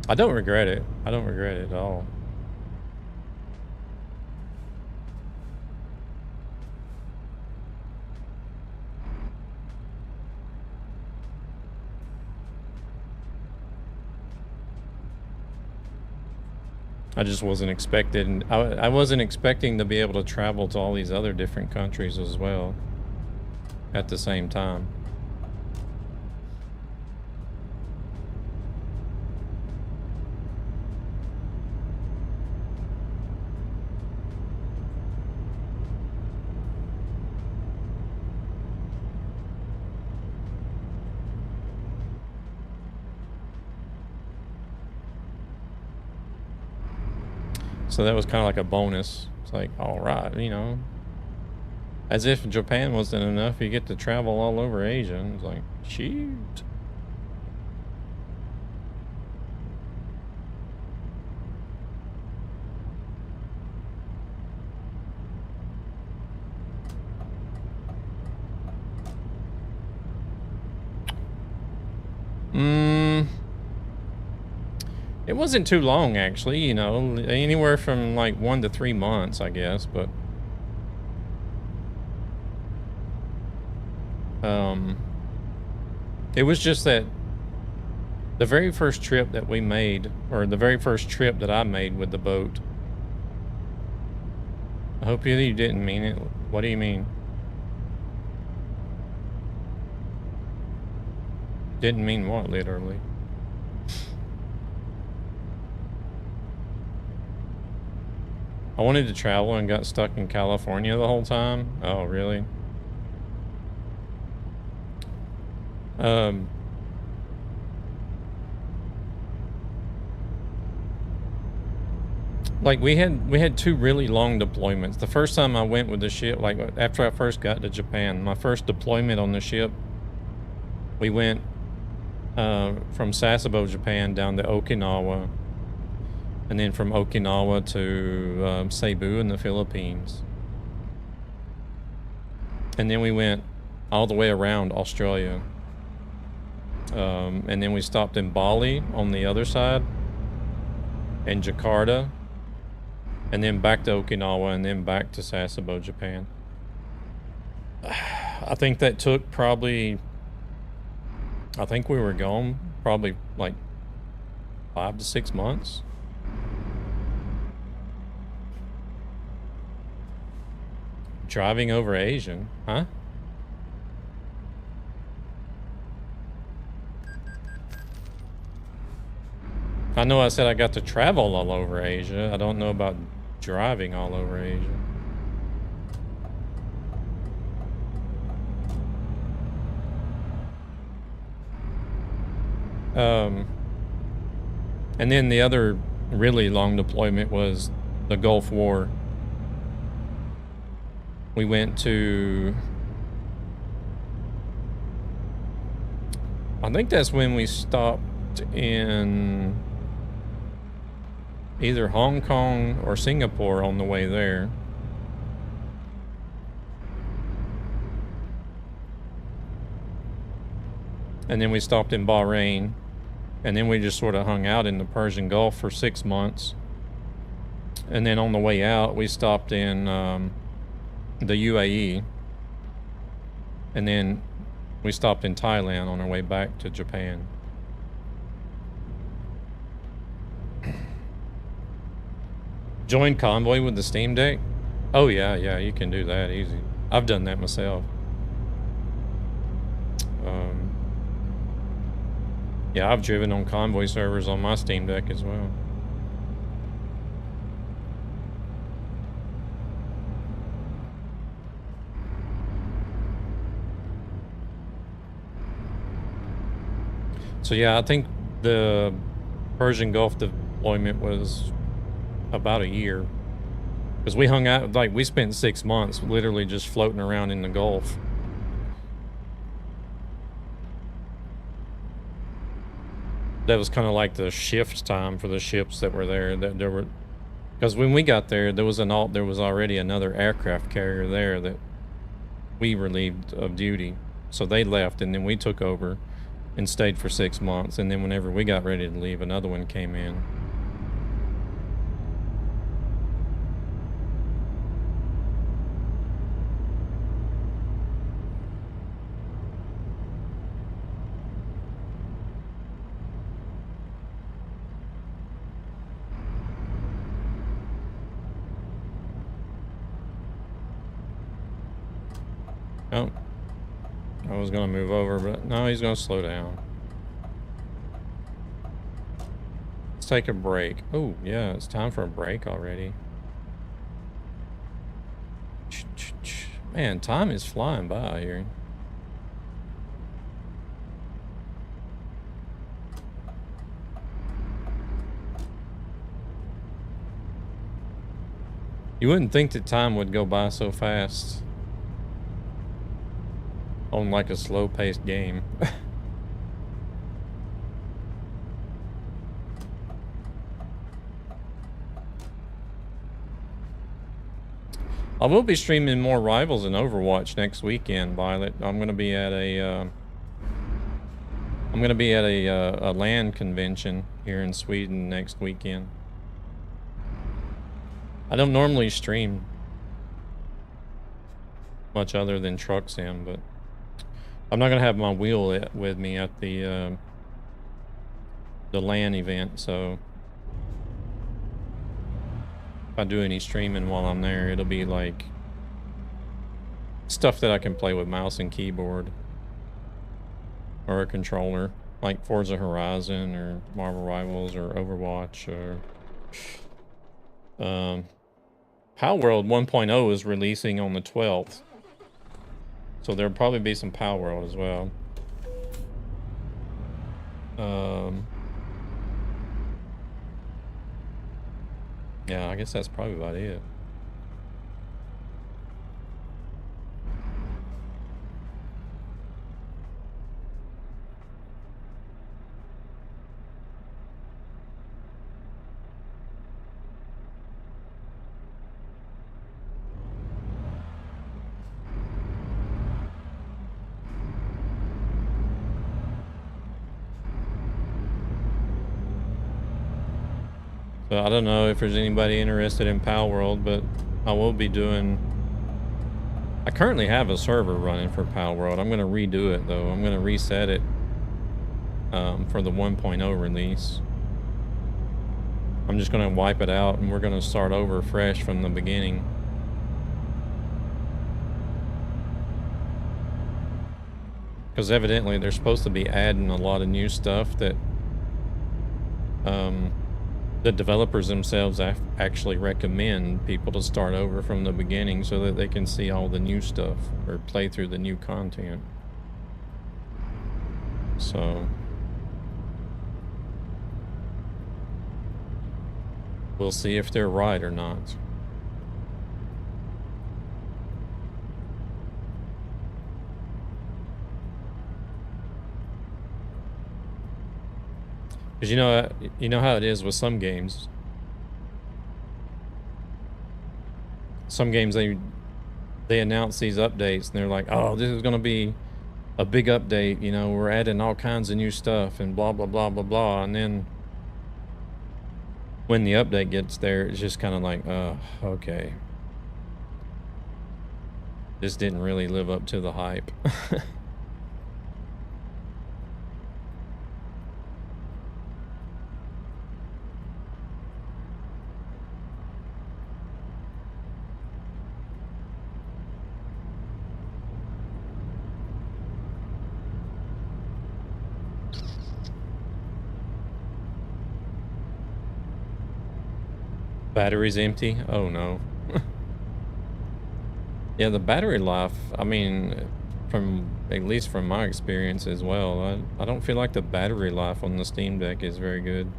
I don't regret it. I don't regret it at all. I just wasn't expecting. I wasn't expecting to be able to travel to all these other different countries as well at the same time. So that was kind of like a bonus. It's like, all right, you know, as if Japan wasn't enough, you get to travel all over Asia. It's like, shoot. It wasn't too long, actually, you know, anywhere from like 1 to 3 months, I guess, but it was just that the very first trip that we made, or the very first trip that I made with the boat. I hope you didn't mean it. What do you mean? Didn't mean what, literally? I wanted to travel and got stuck in California the whole time. Oh, really? Like we had 2 really long deployments. The first time I went with the ship, like after I first got to Japan, my first deployment on the ship, we went from Sasebo, Japan down to Okinawa, and then from Okinawa to Cebu in the Philippines. And then we went all the way around Australia. And then we stopped in Bali on the other side, and Jakarta, and then back to Okinawa, and then back to Sasebo, Japan. I think that took probably, I think we were gone probably like 5 to 6 months. Driving over Asian, huh? I know I said I got to travel all over Asia. I don't know about driving all over Asia. And then the other really long deployment was the Gulf War. We went to, I think that's when we stopped in either Hong Kong or Singapore on the way there. And then we stopped in Bahrain. And then we just sort of hung out in the Persian Gulf for 6 months. And then on the way out, we stopped in the UAE. And then we stopped in Thailand on our way back to Japan. Join Convoy with the Steam Deck? Oh yeah, you can do that easy. I've done that myself. Yeah, I've driven on Convoy servers on my Steam Deck as well. So yeah, I think the Persian Gulf deployment was about a year. Because we hung out, like we spent 6 months literally just floating around in the Gulf. That was kind of like the shift time for the ships that were there. That there were, because when we got there, there was already another aircraft carrier there that we relieved of duty. So they left, and then we took over and stayed for 6 months. And then whenever we got ready to leave, another one came in. Oh, I was gonna move over, but no, he's gonna slow down. Let's take a break. Oh, yeah, it's time for a break already. Man, time is flying by here. You wouldn't think that time would go by so fast on like a slow-paced game. I will be streaming more Rivals and Overwatch next weekend, Violet. I'm gonna be at a I'm gonna be at a land convention here in Sweden next weekend. I don't normally stream much other than truck sim, but I'm not gonna have my wheel with me at the LAN event, so if I do any streaming while I'm there, it'll be like stuff that I can play with mouse and keyboard or a controller, like Forza Horizon or Marvel Rivals or Overwatch or Power World 1.0 is releasing on the 12th, so there'll probably be some Power World as well. Yeah, I guess that's probably about it. So I don't know if there's anybody interested in Power World, but I will be doing... I currently have a server running for Power World. I'm going to redo it, though. I'm going to reset it for the 1.0 release. I'm just going to wipe it out, and we're going to start over fresh from the beginning. Because evidently they're supposed to be adding a lot of new stuff that... the developers themselves actually recommend people to start over from the beginning so that they can see all the new stuff or play through the new content. So we'll see if they're right or not. Because you know how it is with some games. Some games they announce these updates and they're like, oh, this is gonna be a big update, you know, we're adding all kinds of new stuff and blah blah blah blah blah, and then when the update gets there, it's just kind of like, oh, okay. This didn't really live up to the hype. Battery's empty? Oh no. Yeah, the battery life, I mean, at least from my experience as well, I don't feel like the battery life on the Steam Deck is very good.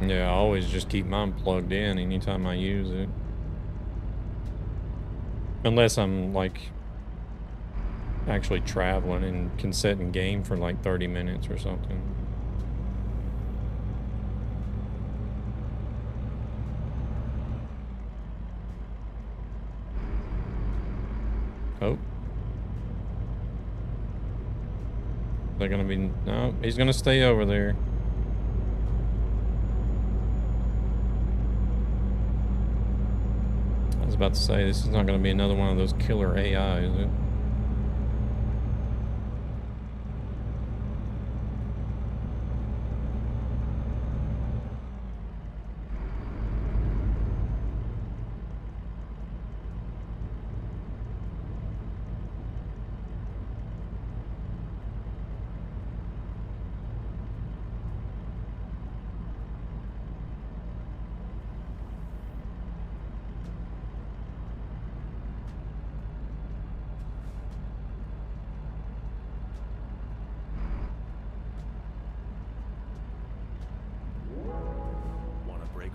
Yeah, I always just keep mine plugged in anytime I use it. Unless I'm like actually traveling and can sit and game for like 30 minutes or something. Oh. They're gonna be, no, he's gonna stay over there. I was about to say, this is not going to be another one of those killer AI, is it?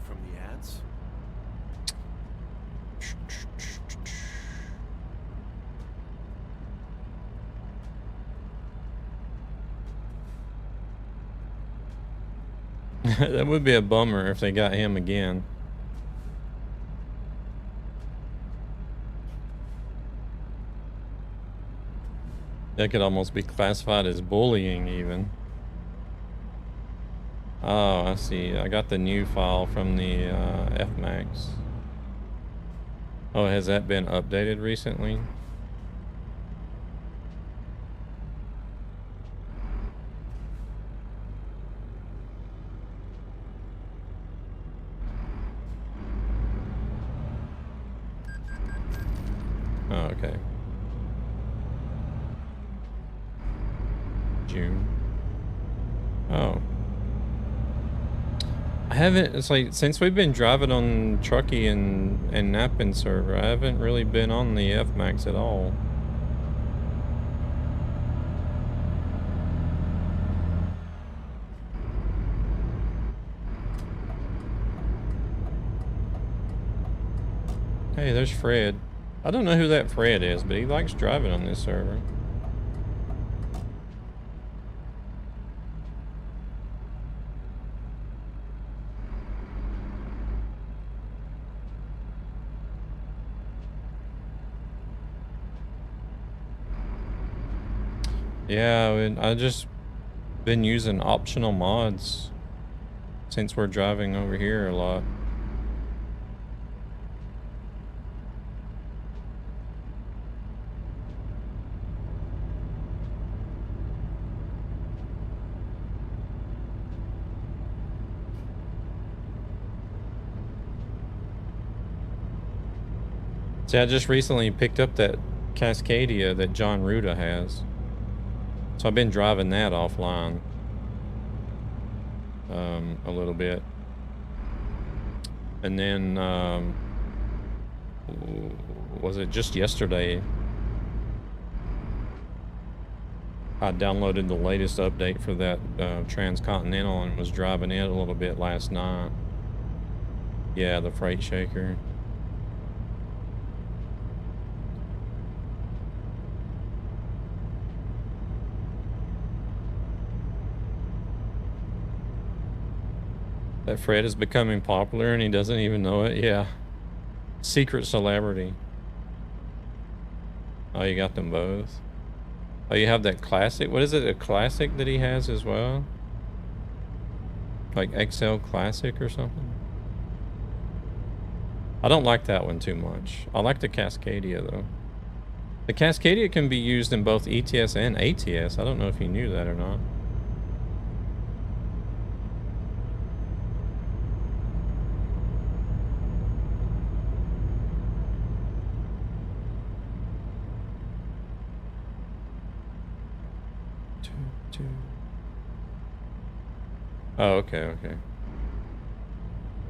from the ads? That would be a bummer if they got him again. That could almost be classified as bullying even. Oh, I see. I got the new file from the FMAX. Oh, has that been updated recently? Oh, okay. June. Oh. I haven't, it's like, since we've been driving on Truckee and Nappin server, I haven't really been on the FMAX at all. Hey, there's Fred. I don't know who that Fred is, but he likes driving on this server. Yeah, I just been using optional mods since we're driving over here a lot. See, I just recently picked up that Cascadia that John Ruda has. So I've been driving that offline a little bit. And then was it just yesterday I downloaded the latest update for that Transcontinental and was driving it a little bit last night. Yeah, the Freight Shaker. That Fred is becoming popular and he doesn't even know it. Yeah. Secret celebrity. Oh, you got them both. Oh, you have that classic. What is it? A classic that he has as well? Like XL Classic or something? I don't like that one too much. I like the Cascadia though. The Cascadia can be used in both ETS and ATS. I don't know if you knew that or not. Oh, okay, okay.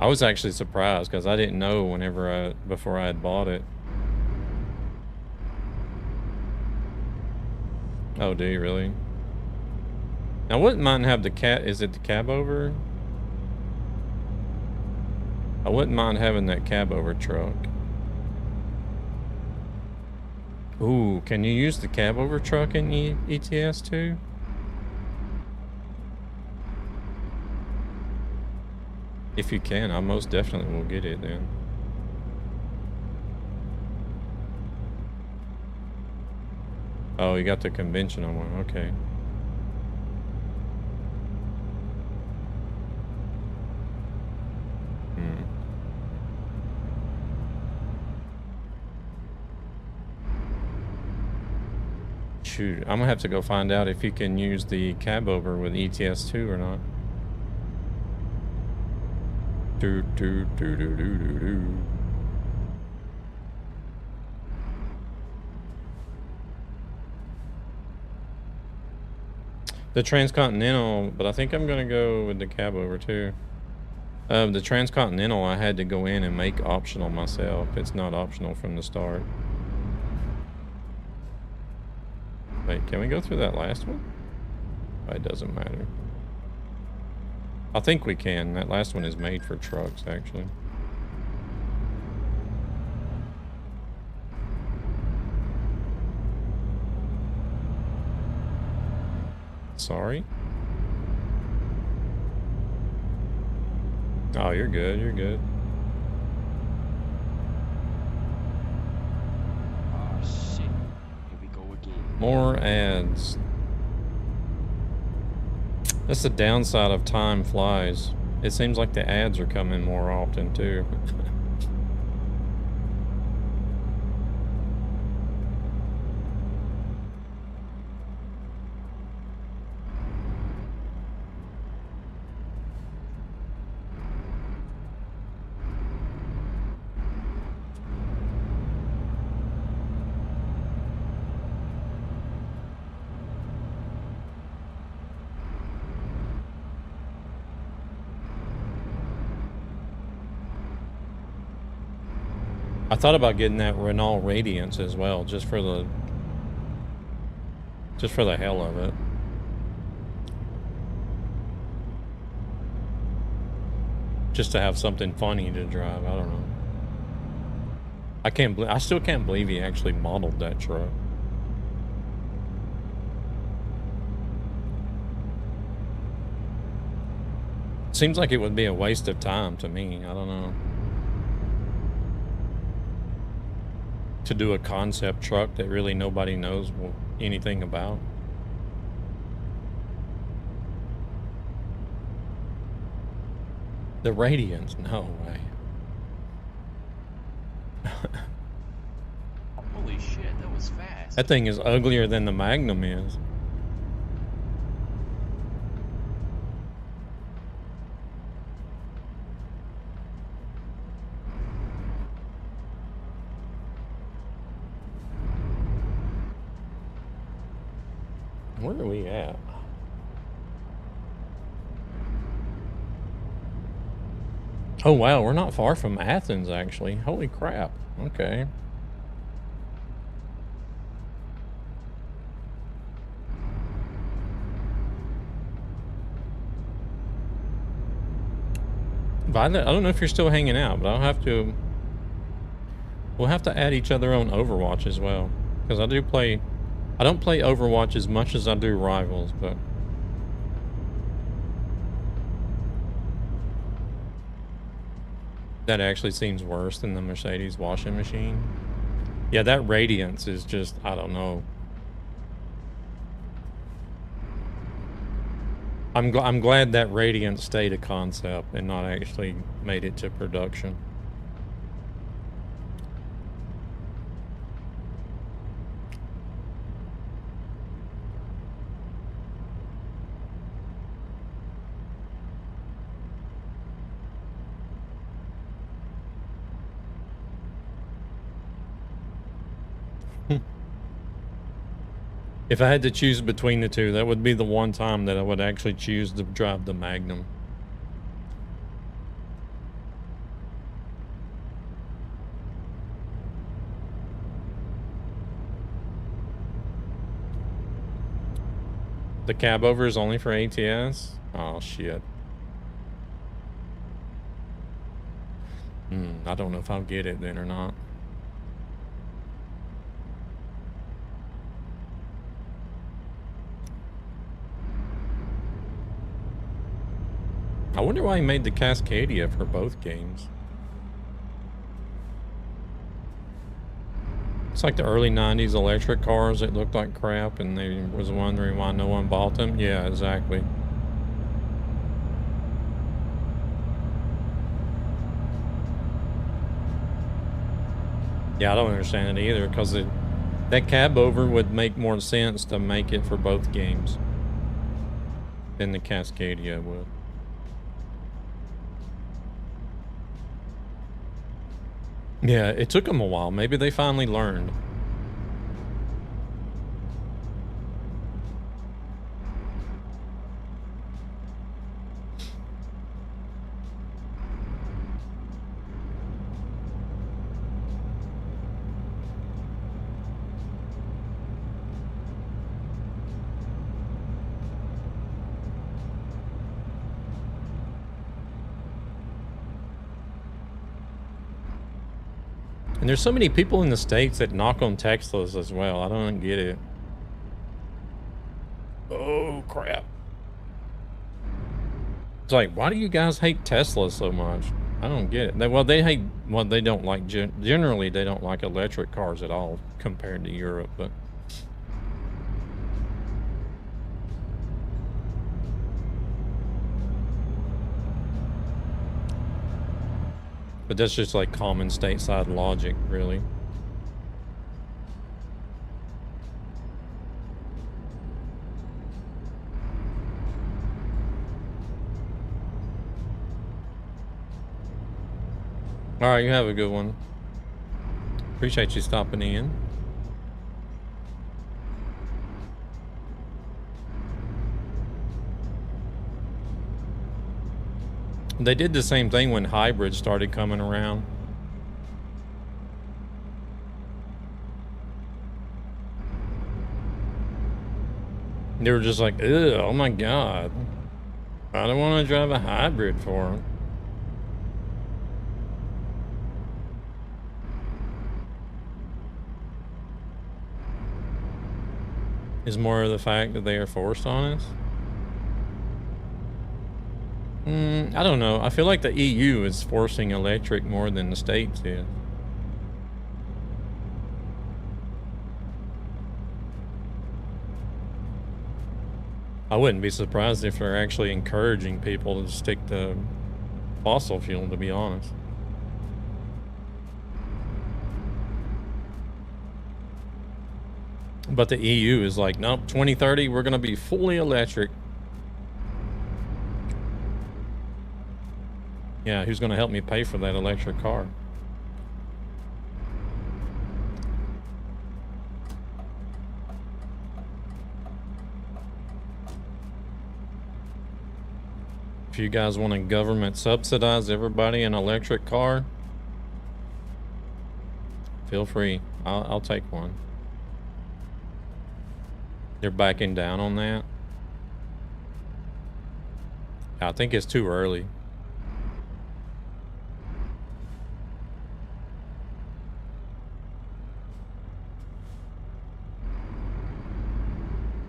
I was actually surprised because I didn't know before I had bought it. Oh, do you really? I wouldn't mind have the is it the cab over? I wouldn't mind having that cab over truck. Ooh, can you use the cab over truck in ETS2? If you can, I most definitely will get it then. Oh, you got the conventional one, okay. Shoot, I'm gonna have to go find out if you can use the cab over with ETS2 or not. The Transcontinental, but I think I'm gonna go with the cab over too. The Transcontinental, I had to go in and make optional myself. It's not optional from the start. Wait, can we go through that last one? Oh, it doesn't matter. I think we can. That last one is made for trucks, actually. Sorry. Oh, you're good. You're good. Oh shit. Here we go again. More ads. That's the downside of time flies. It seems like the ads are coming more often too. I thought about getting that Renault Radiance as well, just for the hell of it. Just to have something funny to drive. I don't know. I still can't believe he actually modeled that truck. Seems like it would be a waste of time to me. I don't know. To do a concept truck that really nobody knows anything about. The Radiance, no way. Holy shit, that was fast. That thing is uglier than the Magnum is. Where are we at? Oh wow, we're not far from Athens actually. Holy crap. Okay. Violet, I don't know if you're still hanging out, but we'll have to add each other on Overwatch as well. Because I don't play Overwatch as much as I do Rivals, but that actually seems worse than the Mercedes washing machine. Yeah, that Radiance is just, I don't know. I'm glad that Radiance stayed a concept and not actually made it to production. If I had to choose between the two, that would be the one time that I would actually choose to drive the Magnum. The cab over is only for ATS? Oh shit. I don't know if I'll get it then or not. I wonder why he made the Cascadia for both games. It's like the early 90s electric cars that looked like crap and they was wondering why no one bought them. Yeah, exactly. Yeah, I don't understand it either because that cab over would make more sense to make it for both games than the Cascadia would. Yeah, it took them a while. Maybe they finally learned. And there's so many people in the States that knock on Teslas as well. I don't get it. Oh, crap. It's like, why do you guys hate Tesla so much? I don't get it. They don't like, generally, they don't like electric cars at all compared to Europe, but. But that's just like common stateside logic, really. All right, you have a good one. Appreciate you stopping in. They did the same thing when hybrids started coming around. They were just like, ugh, oh my God. I don't want to drive a hybrid for them. Is more of the fact that they are forced on us? I don't know. I feel like the EU is forcing electric more than the States is. I wouldn't be surprised if they're actually encouraging people to stick to fossil fuel, to be honest. But the EU is like, nope, 2030, we're going to be fully electric. Yeah, who's going to help me pay for that electric car? If you guys want to government subsidize everybody an electric car, feel free. I'll take one. They're backing down on that. I think it's too early.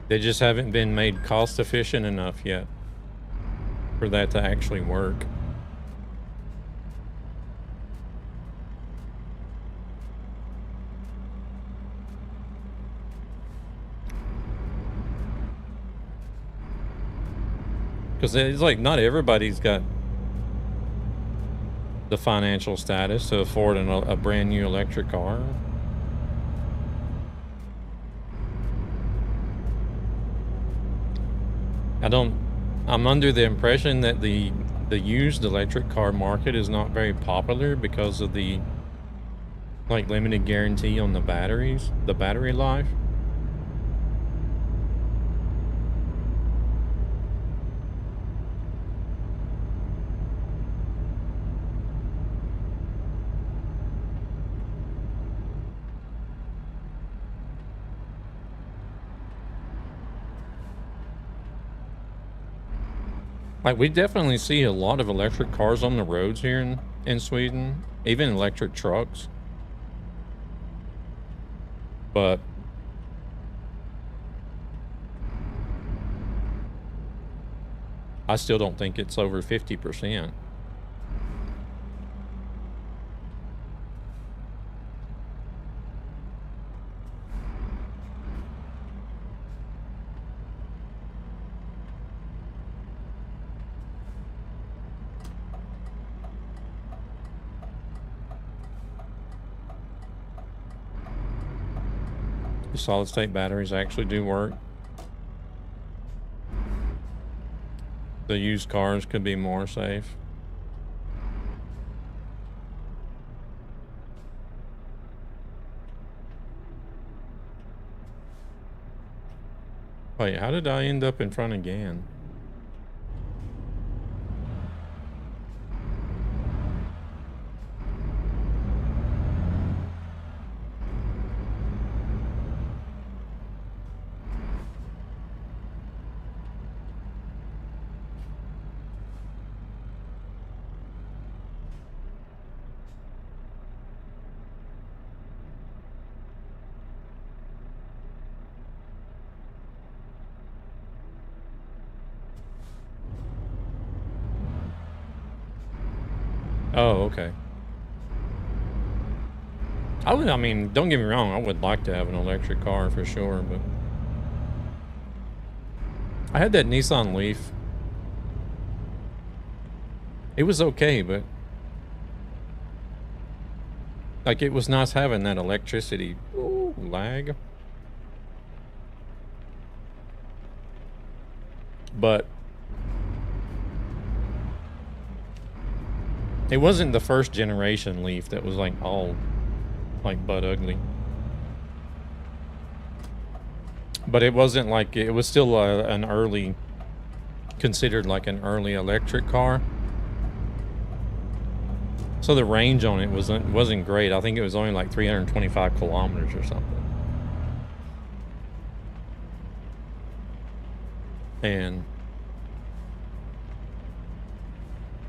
They just haven't been made cost efficient enough yet for that to actually work. Because it's like not everybody's got the financial status to afford a brand new electric car. I'm under the impression that the used electric car market is not very popular because of the like limited guarantee on the batteries, the battery life. Like, we definitely see a lot of electric cars on the roads here in Sweden, even electric trucks. But I still don't think it's over 50%. Solid state batteries actually do work. The used cars could be more safe. Wait, how did I end up in front again? Oh, okay. I mean, don't get me wrong, I would like to have an electric car for sure, but I had that Nissan Leaf. It was okay, but like it was nice having that electricity. Ooh, lag. But it wasn't the first generation Leaf that was like all like butt ugly. But it wasn't like, it was still an early, considered like an early electric car. So the range on it wasn't great. I think it was only like 325 kilometers or something. And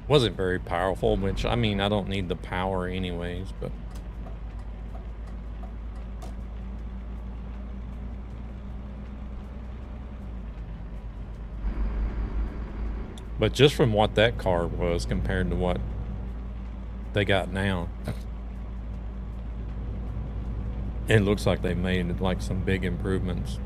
wasn't very powerful, which, I mean, I don't need the power anyways, but just from what that car was compared to what they got now, it looks like they made like some big improvements.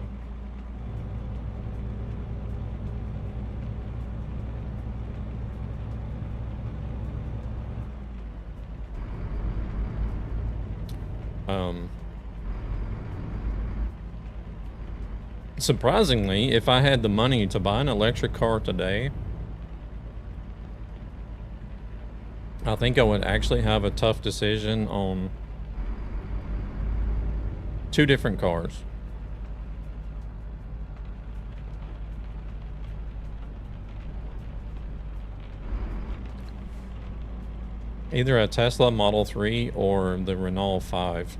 Surprisingly, if I had the money to buy an electric car today, I think I would actually have a tough decision on 2 different cars. Either a Tesla Model 3 or the Renault 5.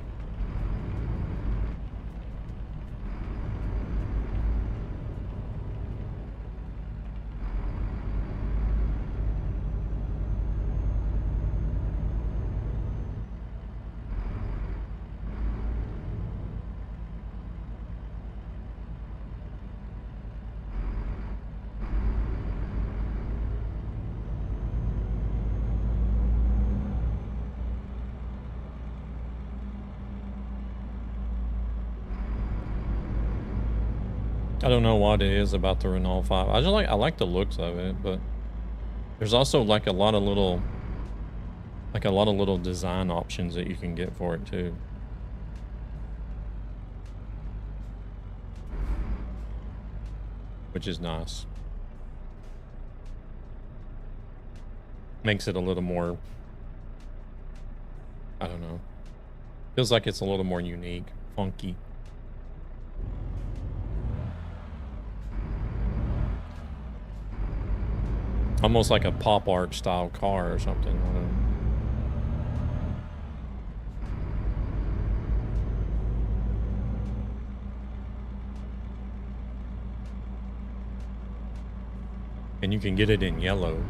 I don't know what it is about the Renault 5. I like the looks of it, but there's also like a lot of little design options that you can get for it too. Which is nice. Makes it a little more, I don't know. Feels like it's a little more unique, funky. Almost like a pop art style car or something. I don't know. And you can get it in yellow.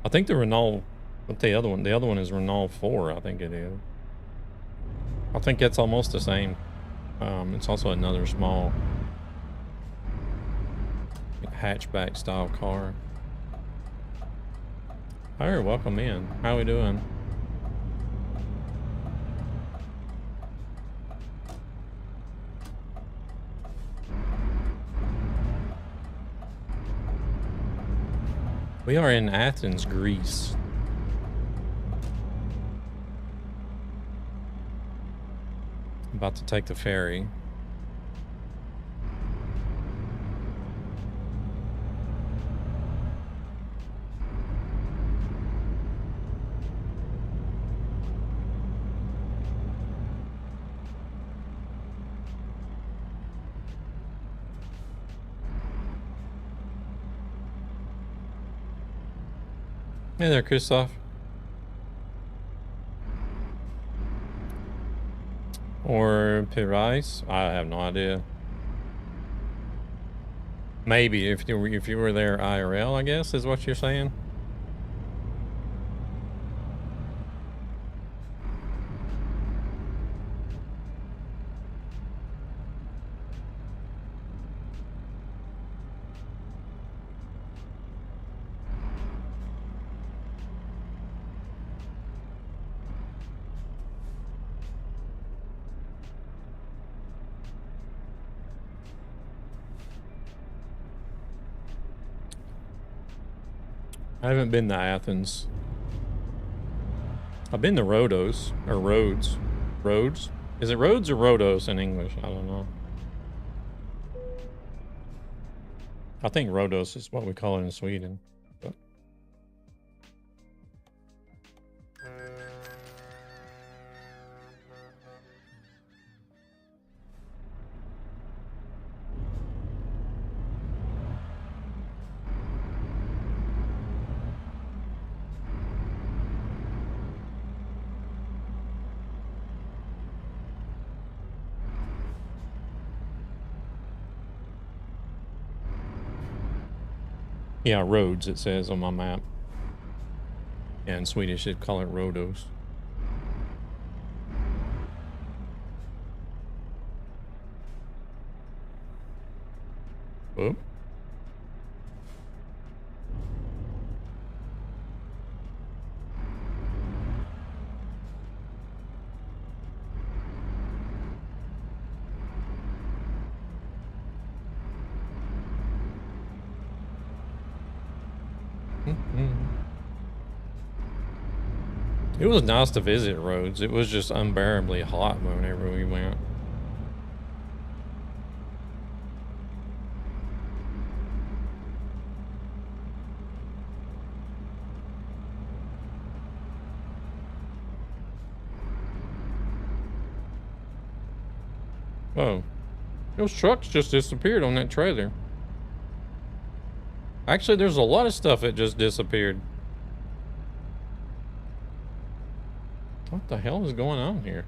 I think the Renault, what's the other one? The other one is Renault 4, I think it is. I think it's almost the same. It's also another small hatchback style car. Hi, welcome in. How are we doing? We are in Athens, Greece. About to take the ferry. Hey there, Christoph. Or Pirais? I have no idea. Maybe if you were there IRL, I guess is what you're saying. I haven't been to Athens. I've been to Rhodos, or Rhodes. Rhodes? Is it Rhodes or Rhodos in English? I don't know. I think Rhodos is what we call it in Sweden. But... Yeah, Rhodes it says on my map. Yeah, in Swedish they'd call it Rhodos. Whoop. It was nice to visit Rhodes. It was just unbearably hot whenever we went. Whoa. Those trucks just disappeared on that trailer. Actually, there's a lot of stuff that just disappeared. What the hell is going on here?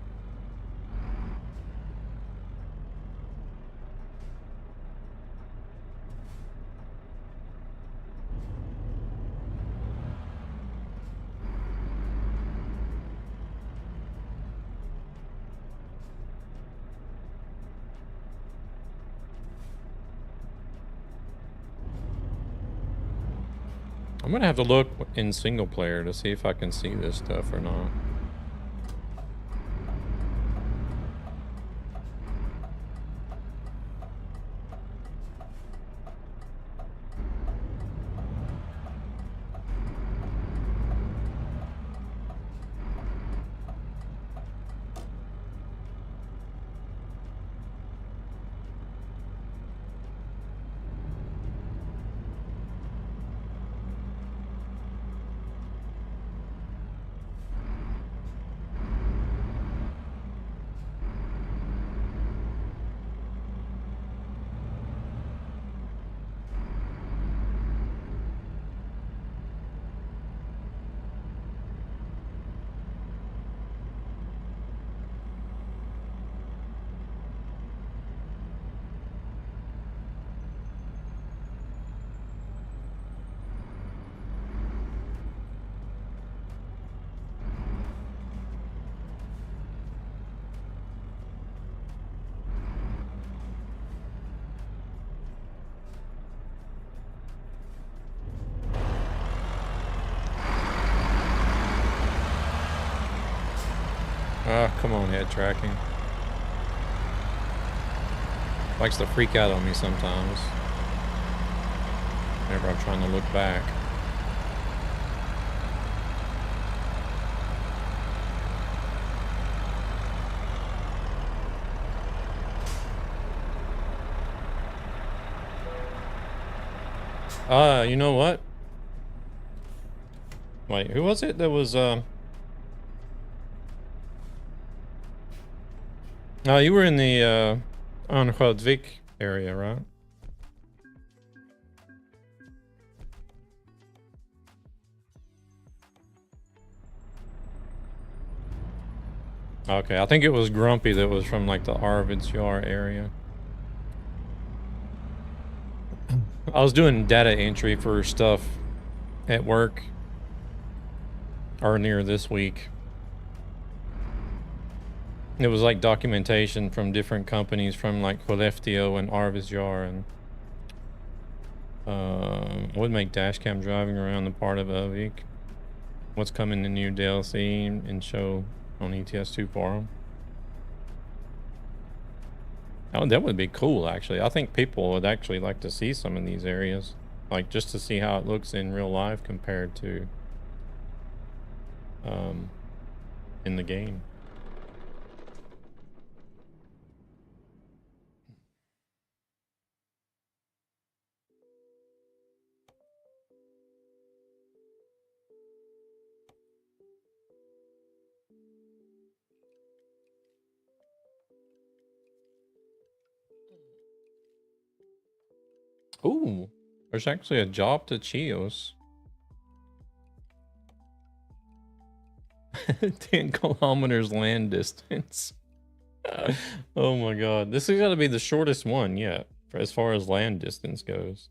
I'm gonna have to look in single player to see if I can see this stuff or not. Ah, come on, head tracking. Likes to freak out on me sometimes. Whenever I'm trying to look back. You know what? Wait, who was it that was, Oh, you were in the, Örnsköldsvik area, right? Okay, I think it was Grumpy that was from like the Arvidsjaur area. I was doing data entry for stuff at work earlier this week. It was like documentation from different companies from like Skellefteå and Arvidsjaur, and would make dashcam driving around the part of Uvik. What's coming in new DLC and show on ETS2 forum. Oh, that would be cool, actually. I think people would actually like to see some of these areas. Like, just to see how it looks in real life compared to in the game. Ooh, there's actually a job to Chios. 10 kilometers land distance. Oh my god. This is gotta be the shortest one yet, as far as land distance goes.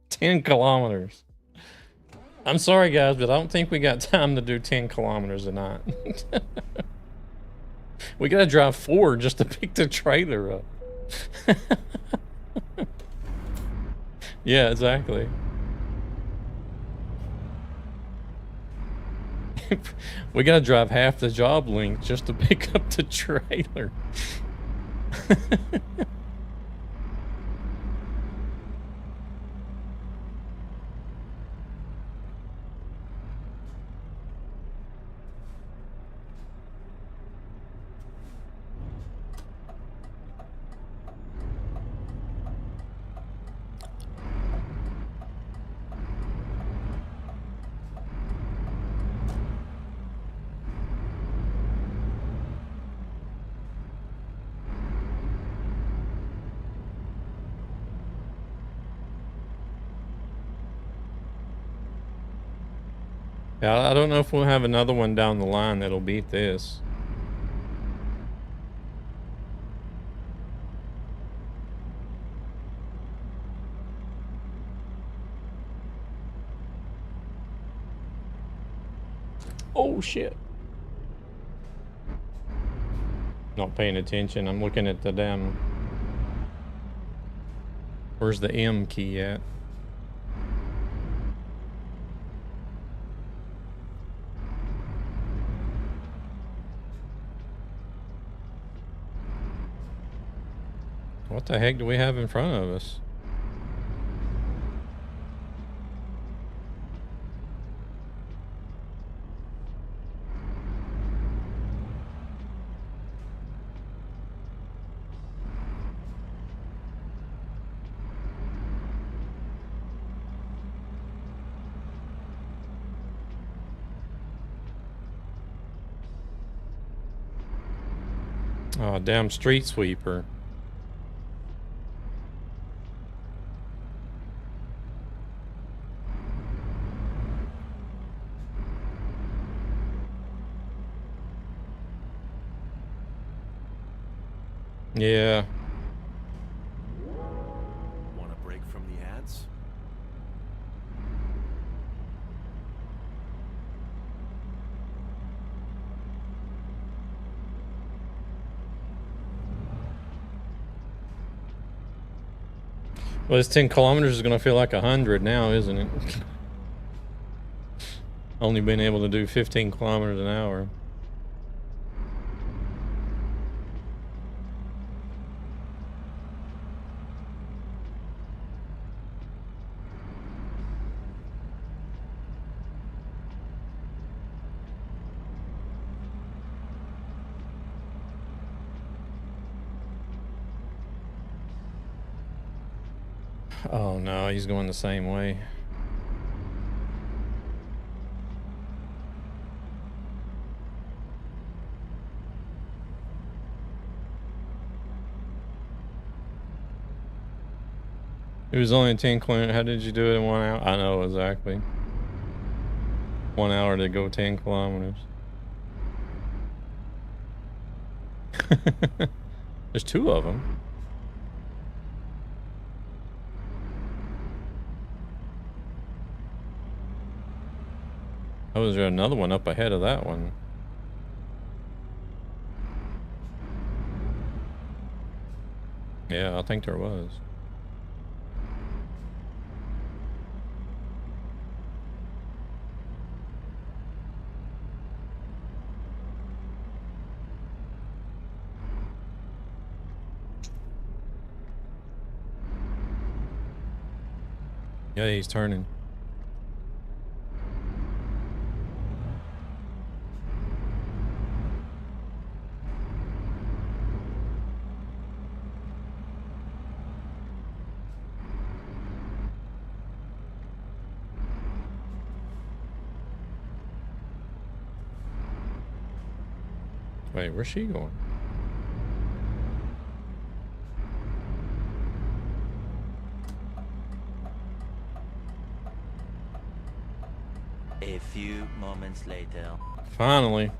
"10 kilometers. I'm sorry guys, but I don't think we got time to do 10 kilometers a night. We gotta drive 4 just to pick the trailer up. Yeah, exactly. We gotta drive half the job length just to pick up the trailer. Yeah, I don't know if we'll have another one down the line that'll beat this. Oh shit. Not paying attention. I'm looking at the damn... Where's the M key at? What the heck do we have in front of us? Oh, damn street sweeper. Yeah. Want a break from the ads? Well, this 10 kilometers is going to feel like 100 now, isn't it? Only been able to do 15 kilometers an hour. Oh no, he's going the same way. It was only 10 kilometers. How did you do it in 1 hour? I know exactly. 1 hour to go 10 kilometers. There's 2 of them. Oh, is there another one up ahead of that one? Yeah, I think there was. Yeah, he's turning. Wait, where's she going? A few moments later. Finally.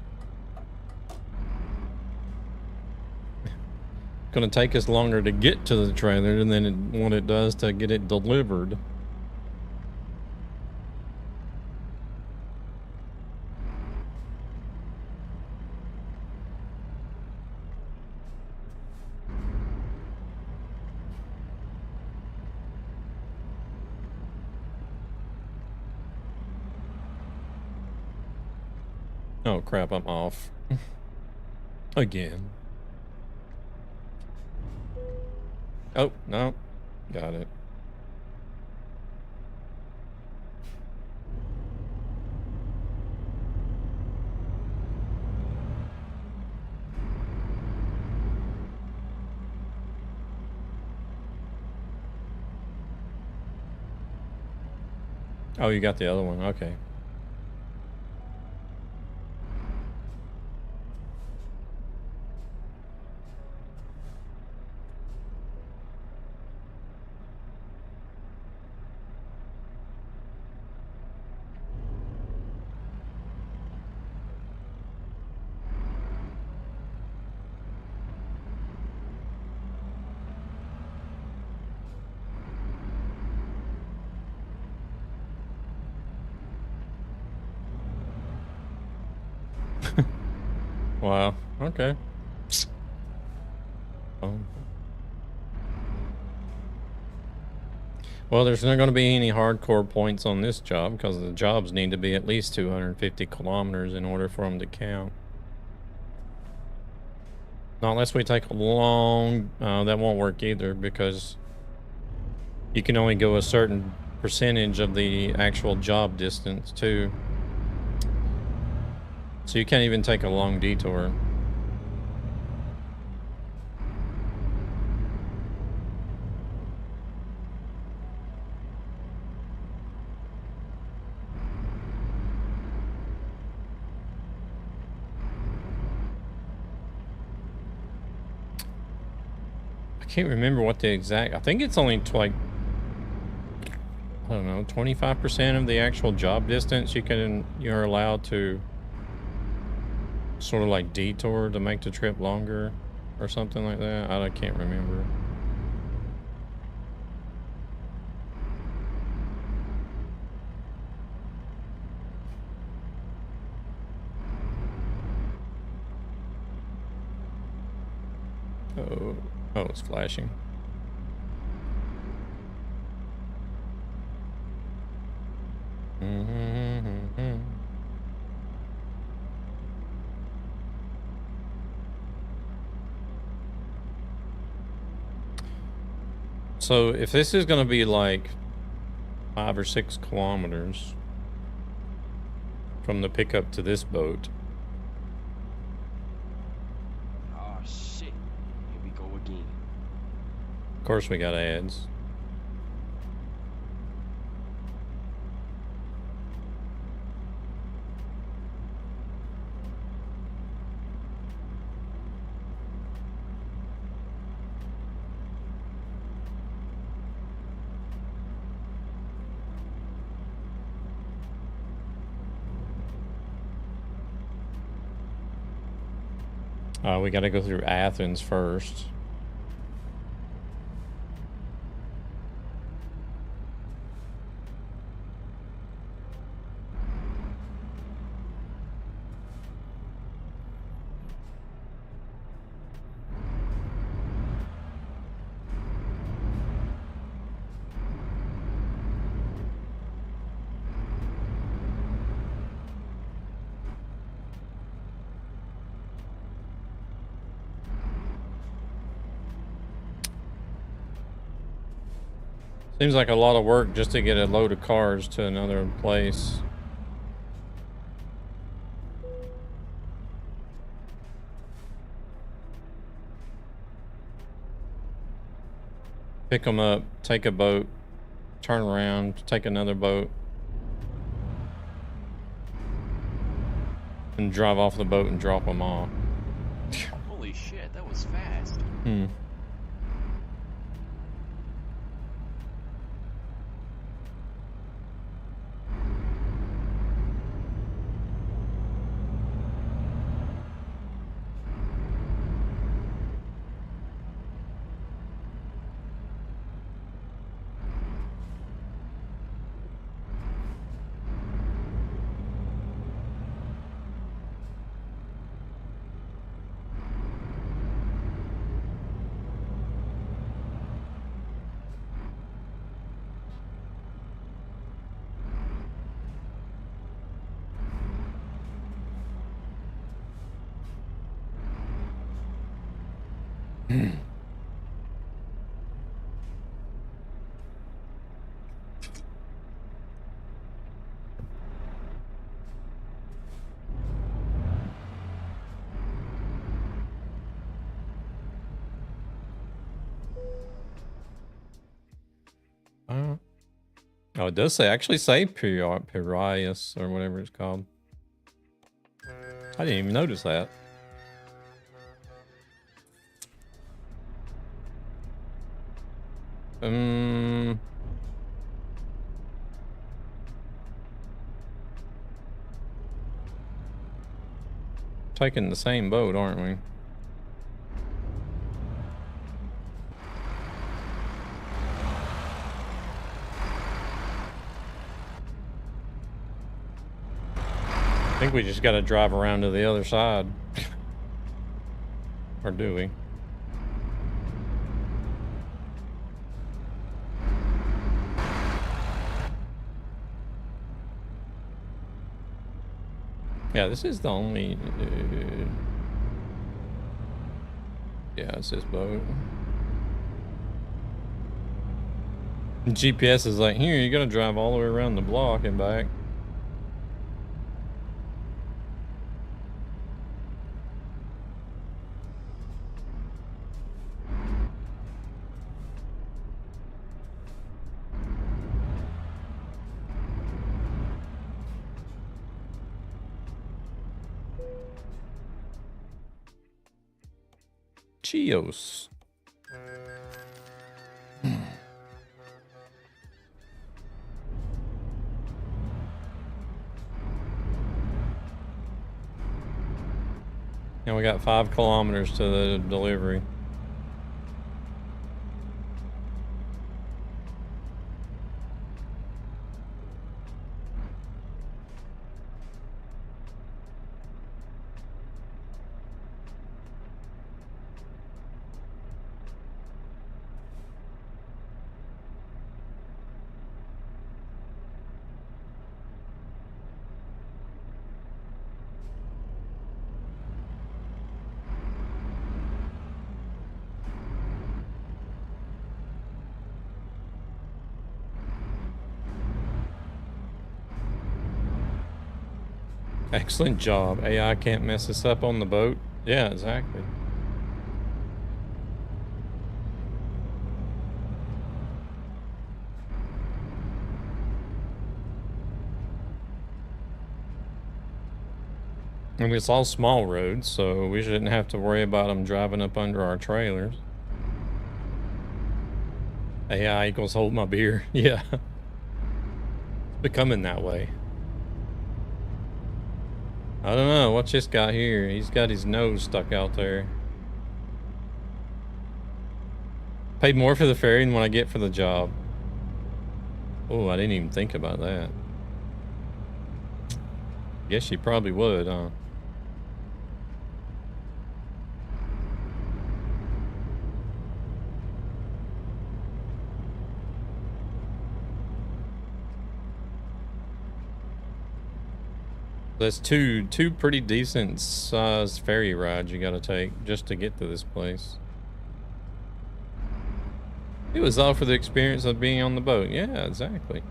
Gonna take us longer to get to the trailer than what it does to get it delivered. Oh crap, I'm off. Again. Oh, no. Got it. Oh, you got the other one. Okay. Wow. Okay. Oh. Well, there's not going to be any hardcore points on this job because the jobs need to be at least 250 kilometers in order for them to count. Not unless we take a long... that won't work either because you can only go a certain percentage of the actual job distance too. So you can't even take a long detour. I can't remember what the exact... I think it's only like... I don't know, 25% of the actual job distance you're allowed to sort of like detour to make the trip longer or something like that. I can't remember. Oh, it's flashing. So if this is going to be like 5 or 6 kilometers from the pickup to this boat. Oh shit. Here we go again. Of course we got ads. We got to go through Athens first. Seems like a lot of work just to get a load of cars to another place. Pick them up, take a boat, turn around, take another boat, and drive off the boat and drop them off. Holy shit, that was fast. Hmm. Oh, it does say actually say Piraeus or whatever it's called. I didn't even notice that. Taking the same boat, aren't we? I think we just got to drive around to the other side. Or do we? Yeah, this is the only... yeah, it's this boat. GPS is like, here, you gotta drive all the way around the block and back. Chios. And we got 5 kilometers to the delivery. Excellent job. AI can't mess us up on the boat. Yeah, exactly. And it's all small roads, so we shouldn't have to worry about them driving up under our trailers. AI equals hold my beer. Yeah. It's becoming that way. I don't know. What's this guy here? He's got his nose stuck out there. Paid more for the ferry than what I get for the job. Oh, I didn't even think about that. Guess she probably would, huh? That's two pretty decent sized ferry rides you gotta take just to get to this place. It was all for the experience of being on the boat. Yeah, exactly.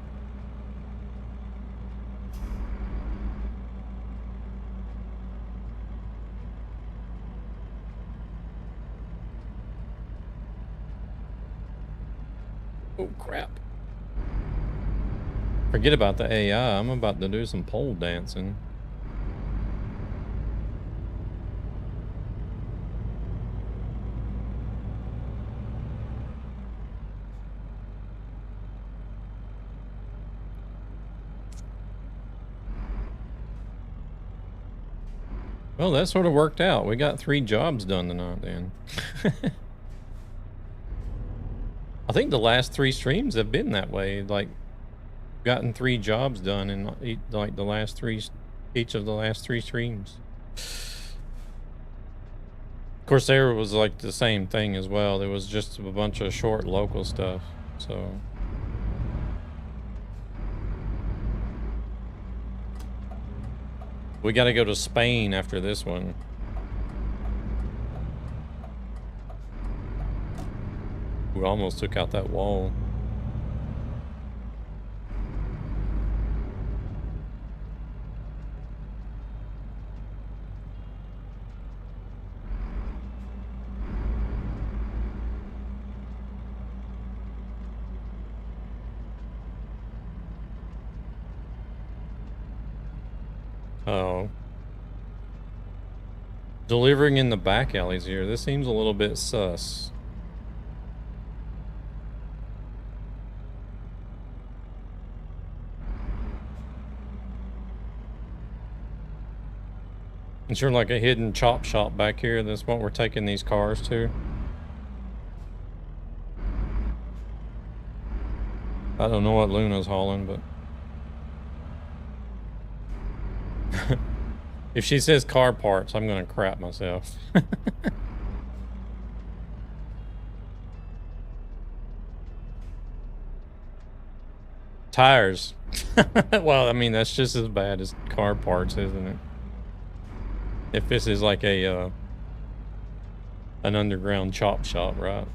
Oh, crap. Forget about the AI. I'm about to do some pole dancing. Well, that sort of worked out. We got 3 jobs done tonight then. I think the last 3 streams have been that way. Like, gotten 3 jobs done in like the last 3, each of the last 3 streams. Of course, there was like the same thing as well. There was just a bunch of short local stuff. So. We gotta go to Spain after this one. We almost took out that wall. Oh. Delivering in the back alleys here. This seems a little bit sus. Is there like a hidden chop shop back here? That's what we're taking these cars to? I don't know what Luna's hauling, but... If she says car parts, I'm gonna crap myself. Tires. Well, I mean, that's just as bad as car parts, isn't it? If this is like a an underground chop shop, right?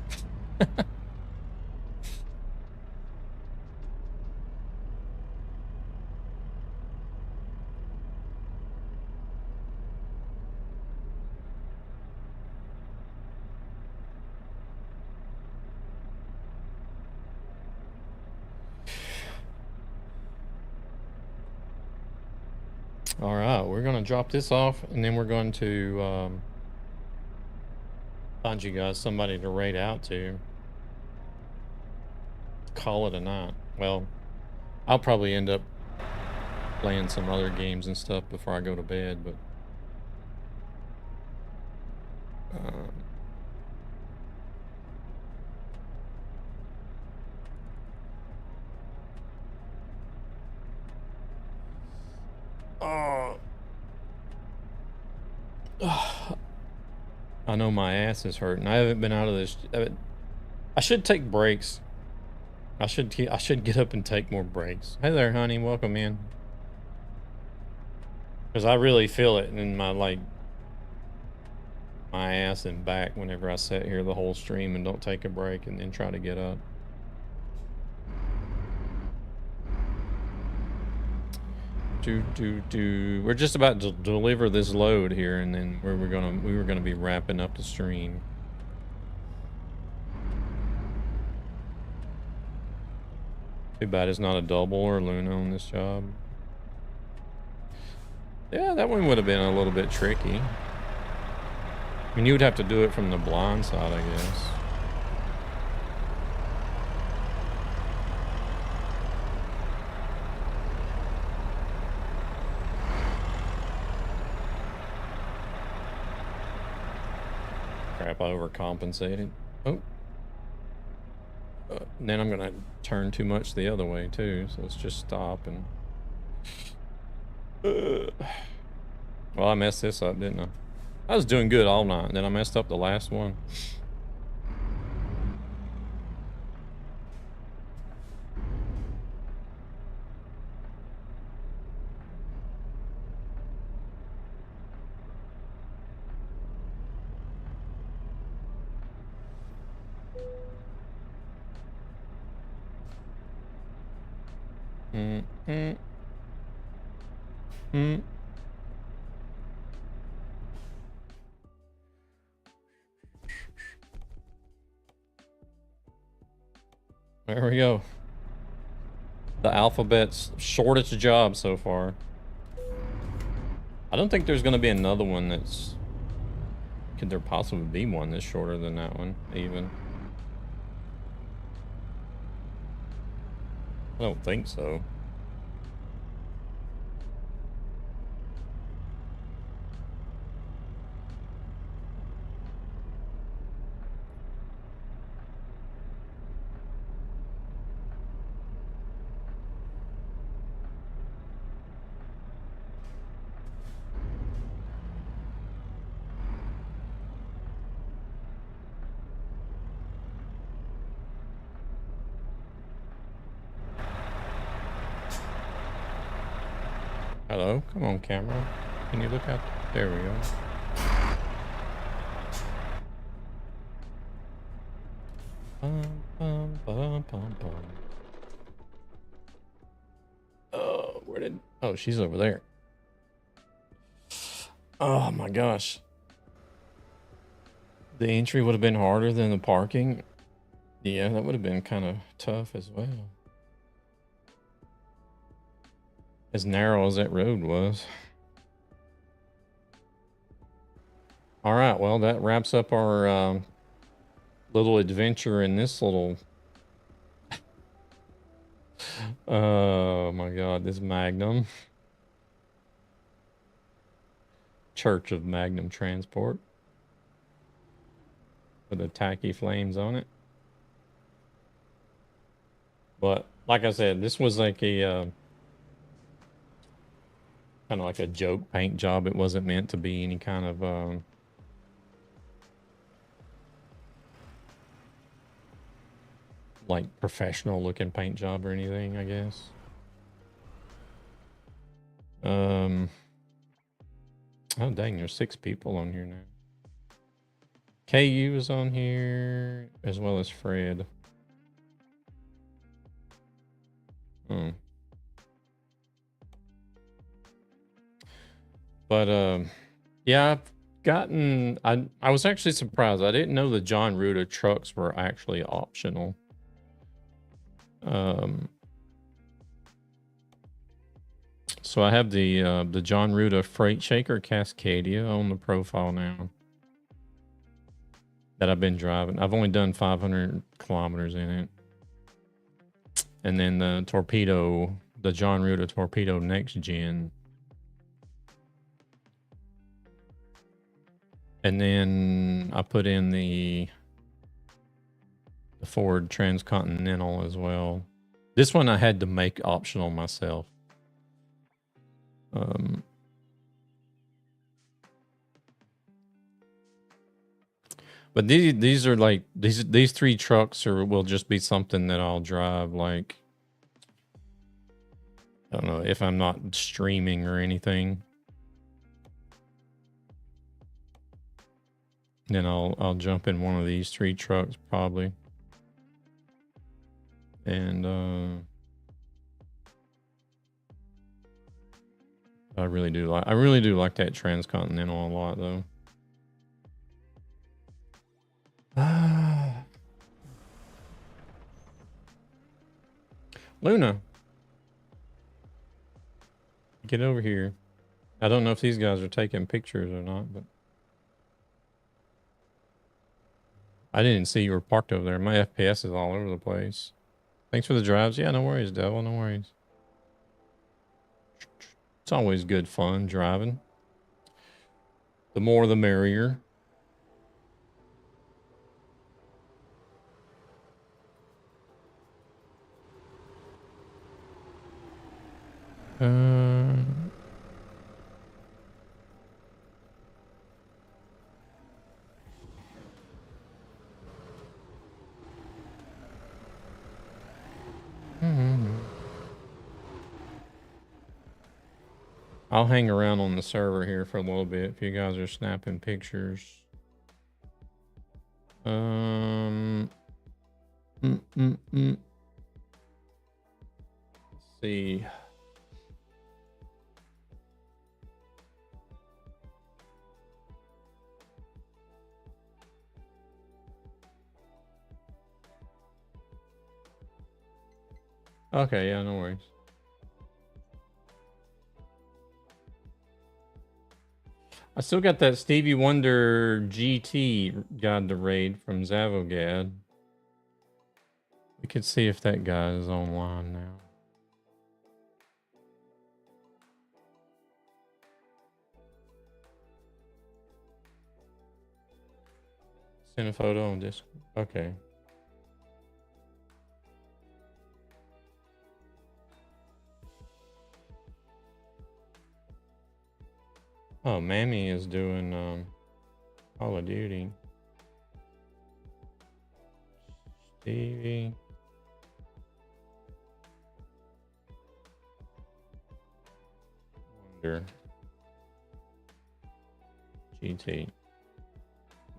All right, we're going to drop this off, and then we're going to find you guys somebody to raid out to. Call it a night. Well, I'll probably end up playing some other games and stuff before I go to bed, but... I know my ass is hurting. I haven't been out of this. I should take breaks. I should get up and take more breaks. Hey there, honey. Welcome in. Because I really feel it in my, like, my ass and back whenever I sit here the whole stream and don't take a break and then try to get up. We're just about to deliver this load here, and then we were gonna be wrapping up the stream. Too bad it's not a double or Luna on this job. Yeah, that one would have been a little bit tricky. I mean, you would have to do it from the blind side, I guess. crap, I overcompensated. Oh. Then I'm gonna turn too much the other way too, so let's just stop and... Well, I messed this up, didn't I? I was doing good all night, and then I messed up the last one. There we go. The alphabet's shortest job so far. I don't think there's going to be another one that's... Could there possibly be one that's shorter than that one, even? I don't think so. Hello? Come on, camera. Can you look out? There we go. Oh, where did... Oh, she's over there. Oh my gosh. The entry would have been harder than the parking. Yeah, that would have been kind of tough as well. As narrow as that road was. All right, well, that wraps up our little adventure in this little... Oh my God, this Magnum. Church of Magnum Transport. With the tacky flames on it. But, like I said, this was like a... kind of like a joke paint job. It wasn't meant to be any kind of like professional looking paint job or anything, I guess. Oh dang, there's 6 people on here now. KU is on here as well as Fred. Oh. But yeah, I've gotten... I was actually surprised. I didn't know the John Ruta trucks were actually optional. So I have the John Ruta Freight Shaker Cascadia on the profile now that I've been driving. I've only done 500 kilometers in it. And then the Torpedo, the John Ruta Torpedo Next Gen. And then I put in the Ford Transcontinental as well. This one I had to make optional myself. But these are like these 3 trucks will just be something that I'll drive, like, I don't know, if I'm not streaming or anything. Then I'll jump in one of these 3 trucks probably. And I really do like that Transcontinental a lot though. Luna, get over here. I don't know if these guys are taking pictures or not, but I didn't see you were parked over there. My FPS is all over the place. Thanks for the drives. Yeah, no worries, Devil. No worries. It's always good fun driving. The more the merrier. Uh, I'll hang around on the server here for a little bit if you guys are snapping pictures. Let's see. Okay, yeah, no worries. I still got that Stevie Wonder GT Guide to Raid from Zavogad. We could see if that guy is online now. Send a photo on Discord. Okay. Oh, Mammy is doing Call of Duty. Stevie. Wonder. GT.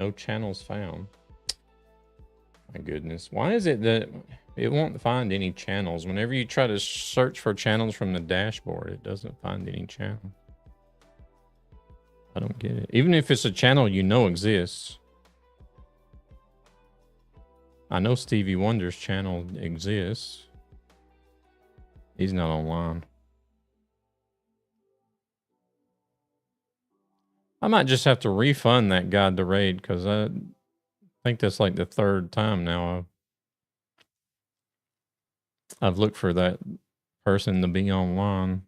No channels found. My goodness. Why is it that it won't find any channels? Whenever you try to search for channels from the dashboard, it doesn't find any channel. I don't get it. Even if it's a channel you know exists. I know Stevie Wonder's channel exists. He's not online. I might just have to refund that Guide to Raid because I think that's like the third time now I've looked for that person to be online.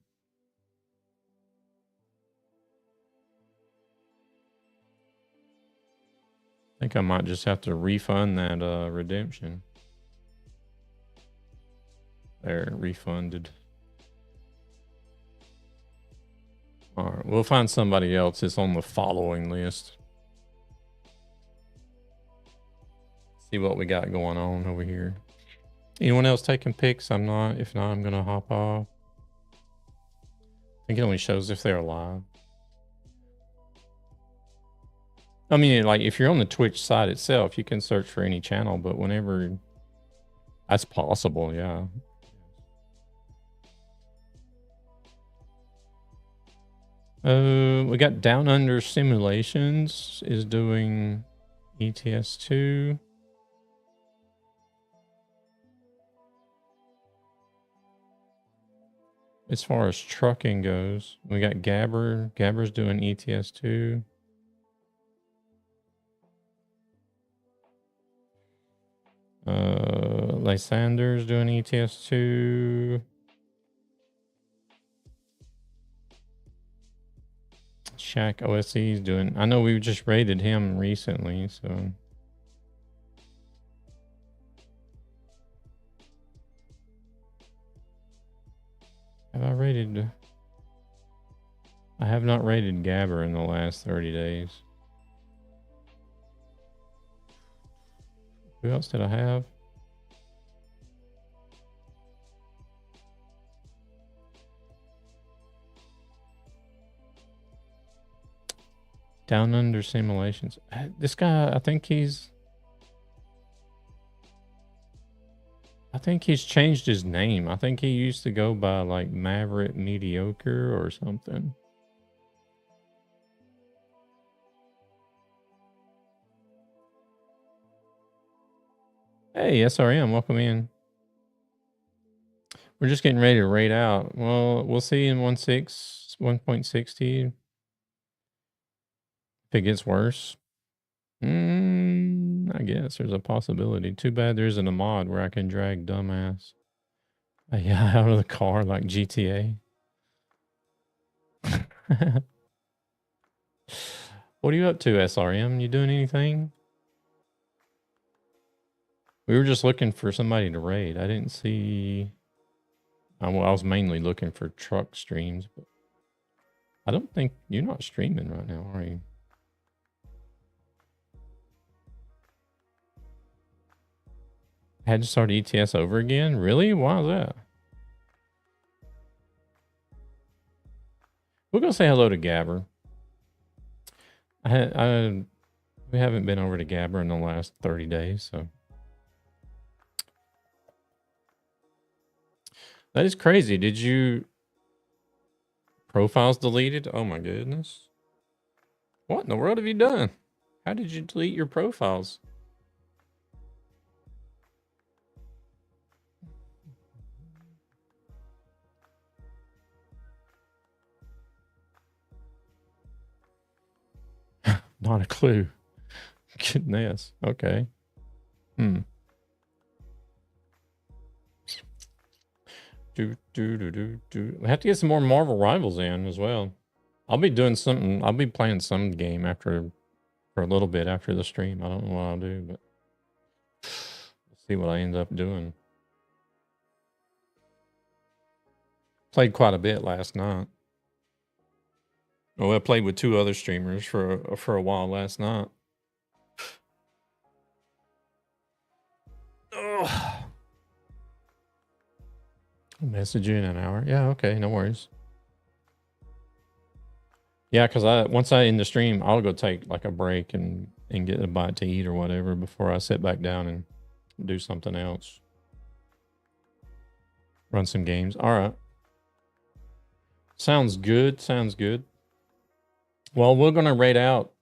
I think I might just have to refund that redemption. There, refunded. All right, we'll find somebody else. It's on the following list. See what we got going on over here. Anyone else taking pics? I'm not. If not, I'm gonna hop off. I think it only shows if they're alive. I mean, like, if you're on the Twitch site itself, you can search for any channel, but whenever... That's possible, yeah. We got Down Under Simulations is doing ETS2. As far as trucking goes, we got Gabber. Gabber's doing ETS2. Lysander's doing ETS2. Shaq OSC's doing... I know we just rated him recently, so... Have I rated... I have not rated Gabber in the last 30 days. Who else did I have? Down Under Simulations. This guy, I think he's changed his name. I think he used to go by like Maverick Mediocre or something. Hey, SRM, welcome in. We're just getting ready to raid out. Well, we'll see in 1.60. If it gets worse. I guess there's a possibility. Too bad there isn't a mod where I can drag dumbass yeah, out of the car like GTA. What are you up to, SRM? You doing anything? We were just looking for somebody to raid. I didn't see I was mainly looking for truck streams, but I don't think you're not streaming right now, are you? Had to start ETS over again? Really? Why is that? We're gonna say hello to Gabber. We haven't been over to Gabber in the last 30 days, so that is crazy. Did you profiles deleted? Oh my goodness. What in the world have you done? How did you delete your profiles? Not a clue. Goodness. Okay. I have to get some more Marvel Rivals in as well. I'll be doing something. I'll be playing some game for a little bit after the stream. I don't know what I'll do, but we'll see what I end up doing. Played quite a bit last night. Oh, I played with 2 other streamers for a while last night. Oh. Message you in an hour. Yeah, okay, no worries. Yeah, because once I end the stream, I'll go take like a break and get a bite to eat or whatever before I sit back down and do something else. Run some games. All right. Sounds good. Sounds good. Well, we're going to rate out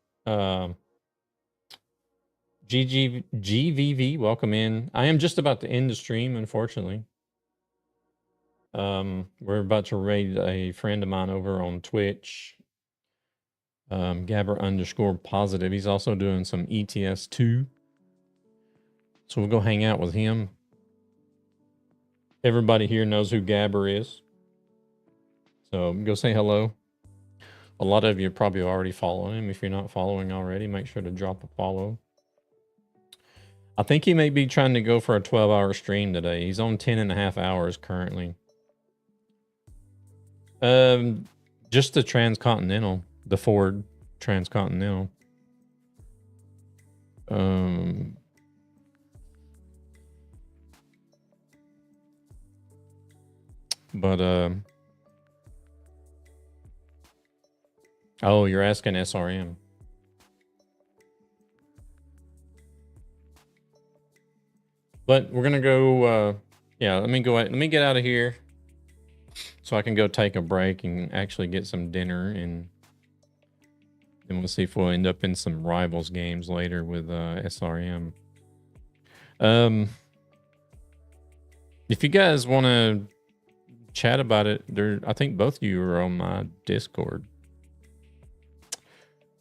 GVV. Welcome in. I am just about to end the stream, unfortunately. We're about to raid a friend of mine over on Twitch. Gabber_positive. He's also doing some ETS2. So we'll go hang out with him. Everybody here knows who Gabber is. So go say hello. A lot of you are probably already following him. If you're not following already, make sure to drop a follow. I think he may be trying to go for a 12-hour stream today. He's on 10.5 hours currently. Just the Transcontinental, the Ford Transcontinental. Oh, you're asking SRM. But we're gonna go. Yeah, let me get out of here, so I can go take a break and actually get some dinner, and then we'll see if we'll end up in some Rivals games later with SRM. If you guys want to chat about it, I think both of you are on my Discord.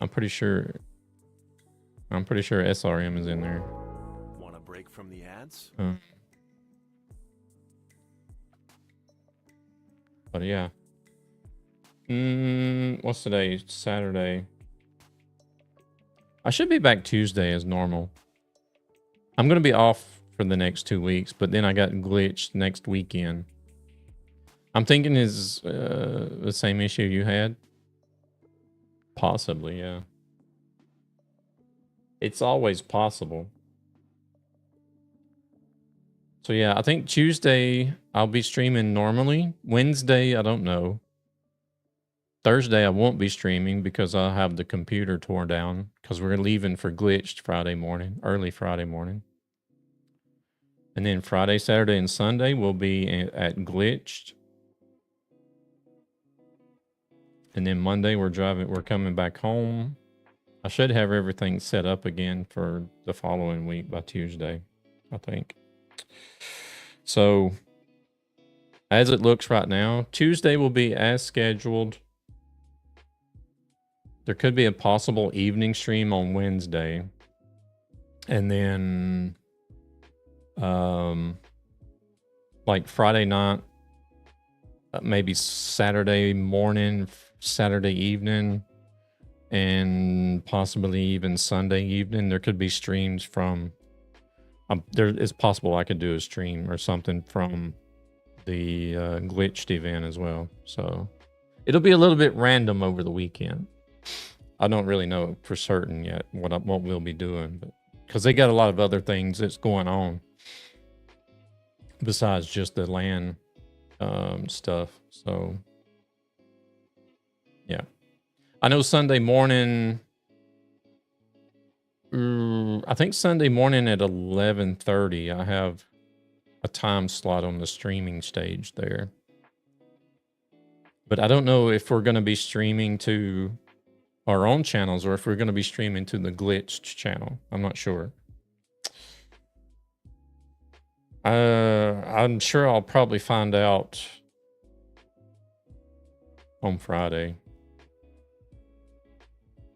I'm pretty sure SRM is in there. Want a break from the ads? But yeah. What's today? Saturday. I should be back Tuesday as normal. I'm going to be off for the next 2 weeks, but then I got glitched next weekend. I'm thinking is the same issue you had. Possibly, yeah. It's always possible. So yeah, I think Tuesday I'll be streaming normally. Wednesday, I don't know. Thursday I won't be streaming because I'll have the computer torn down because we're leaving for Glitched Friday morning, early Friday morning. And then Friday, Saturday, and Sunday we'll be at Glitched. And then Monday we're coming back home. I should have everything set up again for the following week by Tuesday, I think. So as it looks right now, Tuesday will be as scheduled. There could be a possible evening stream on Wednesday. And then like Friday night, maybe Saturday morning, Saturday evening, and possibly even Sunday evening. There could be streams from it's possible I could do a stream or something from the glitched event as well. So it'll be a little bit random over the weekend. I don't really know for certain yet what we'll be doing, but because they got a lot of other things that's going on besides just the land stuff. So yeah, I know Sunday morning. I think Sunday morning at 11:30, I have a time slot on the streaming stage there. But I don't know if we're going to be streaming to our own channels or if we're going to be streaming to the glitched channel. I'm not sure. I'm sure I'll probably find out on Friday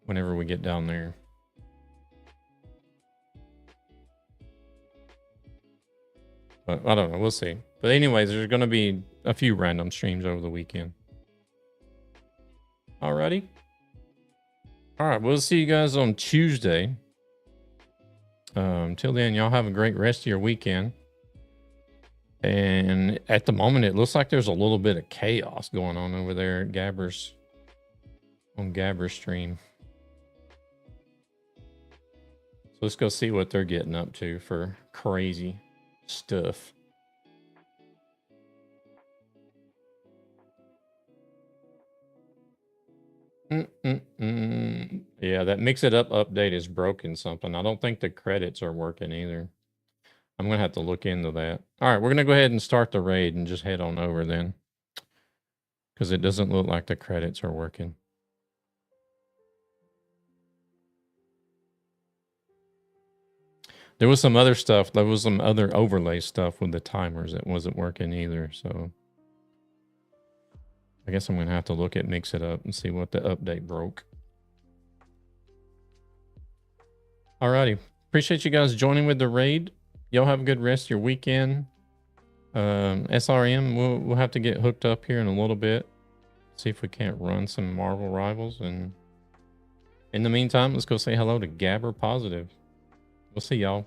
whenever we get down there. But I don't know. We'll see. But anyways, there's going to be a few random streams over the weekend. Alrighty. All right. We'll see you guys on Tuesday. Till then, y'all have a great rest of your weekend. And at the moment, it looks like there's a little bit of chaos going on over there at Gabber's, on Gabber's stream. So let's go see what they're getting up to for crazy stuff. Yeah, that Mix It Up update is broken something. I don't think the credits are working either. I'm going to have to look into that. All right, we're going to go ahead and start the raid and just head on over then. Because it doesn't look like the credits are working. There was some other stuff. There was some other overlay stuff with the timers that wasn't working either. So I guess I'm going to have to look at Mix It Up and see what the update broke. Alrighty. Appreciate you guys joining with the raid. Y'all have a good rest of your weekend. SRM, we'll have to get hooked up here in a little bit. See if we can't run some Marvel Rivals. And in the meantime, let's go say hello to Gabber Positive. We'll see y'all.